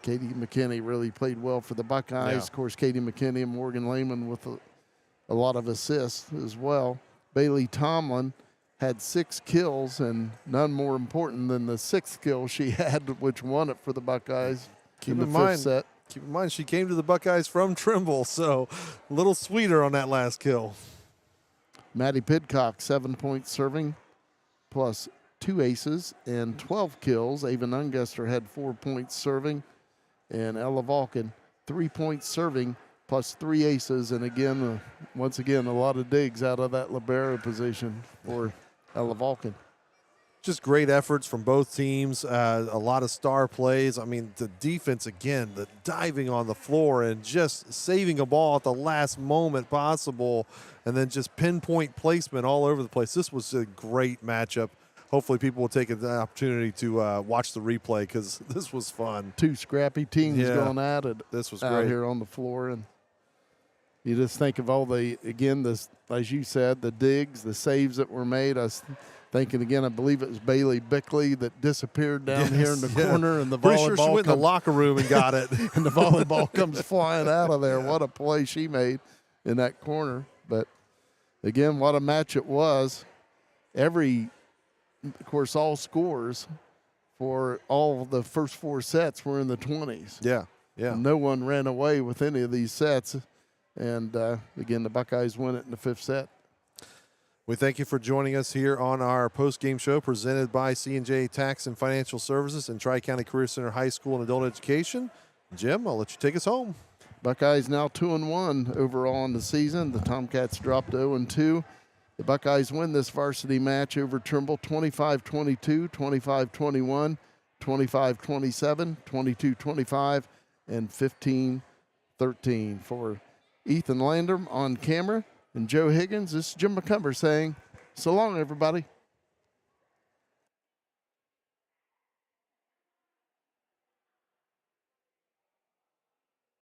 Katie McKinney really played well for the Buckeyes. Yeah. Of course, Katie McKinney and Morgan Lehman with a lot of assists as well. Bailey Tomlin had 6 kills, and none more important than the 6th kill she had, which won it for the Buckeyes. Keep in mind, she came to the Buckeyes from Trimble, so a little sweeter on that last kill. Maddie Pidcock, 7 points serving, plus 2 aces and 12 kills. Ava Nunguster had 4 points serving. And Ella Vulcan, 3 points serving, plus 3 aces. And again, once again, a lot of digs out of that libero position for Ella Vulcan. Just great efforts from both teams. A lot of star plays. I mean, the defense, again, the diving on the floor and just saving a ball at the last moment possible, and then just pinpoint placement all over the place. This was a great matchup. Hopefully people will take the opportunity to watch the replay because this was fun. 2 scrappy teams going at it. This was out great here on the floor. And you just think of all the, again, this, as you said, the digs, the saves that were made. I was thinking again, I believe it was Bailey Bickley that disappeared down here in the corner, and the Pretty volleyball sure she went in the locker room and got it. and the volleyball comes flying out of there. What a play she made in that corner. But again, what a match it was. Of course, all scores for all the first 4 sets were in the 20s. Yeah. No one ran away with any of these sets. And again, the Buckeyes win it in the 5th set. We thank you for joining us here on our post-game show presented by C&J Tax and Financial Services and Tri-County Career Center High School and Adult Education. Jim, I'll let you take us home. Buckeyes now 2-1 overall in the season. The Tomcats dropped 0-2. The Buckeyes win this varsity match over Trimble 25-22, 25-21, 25-27, 22-25, and 15-13. For Ethan Landrum on camera and Joe Higgins, this is Jim McCumber saying, so long, everybody.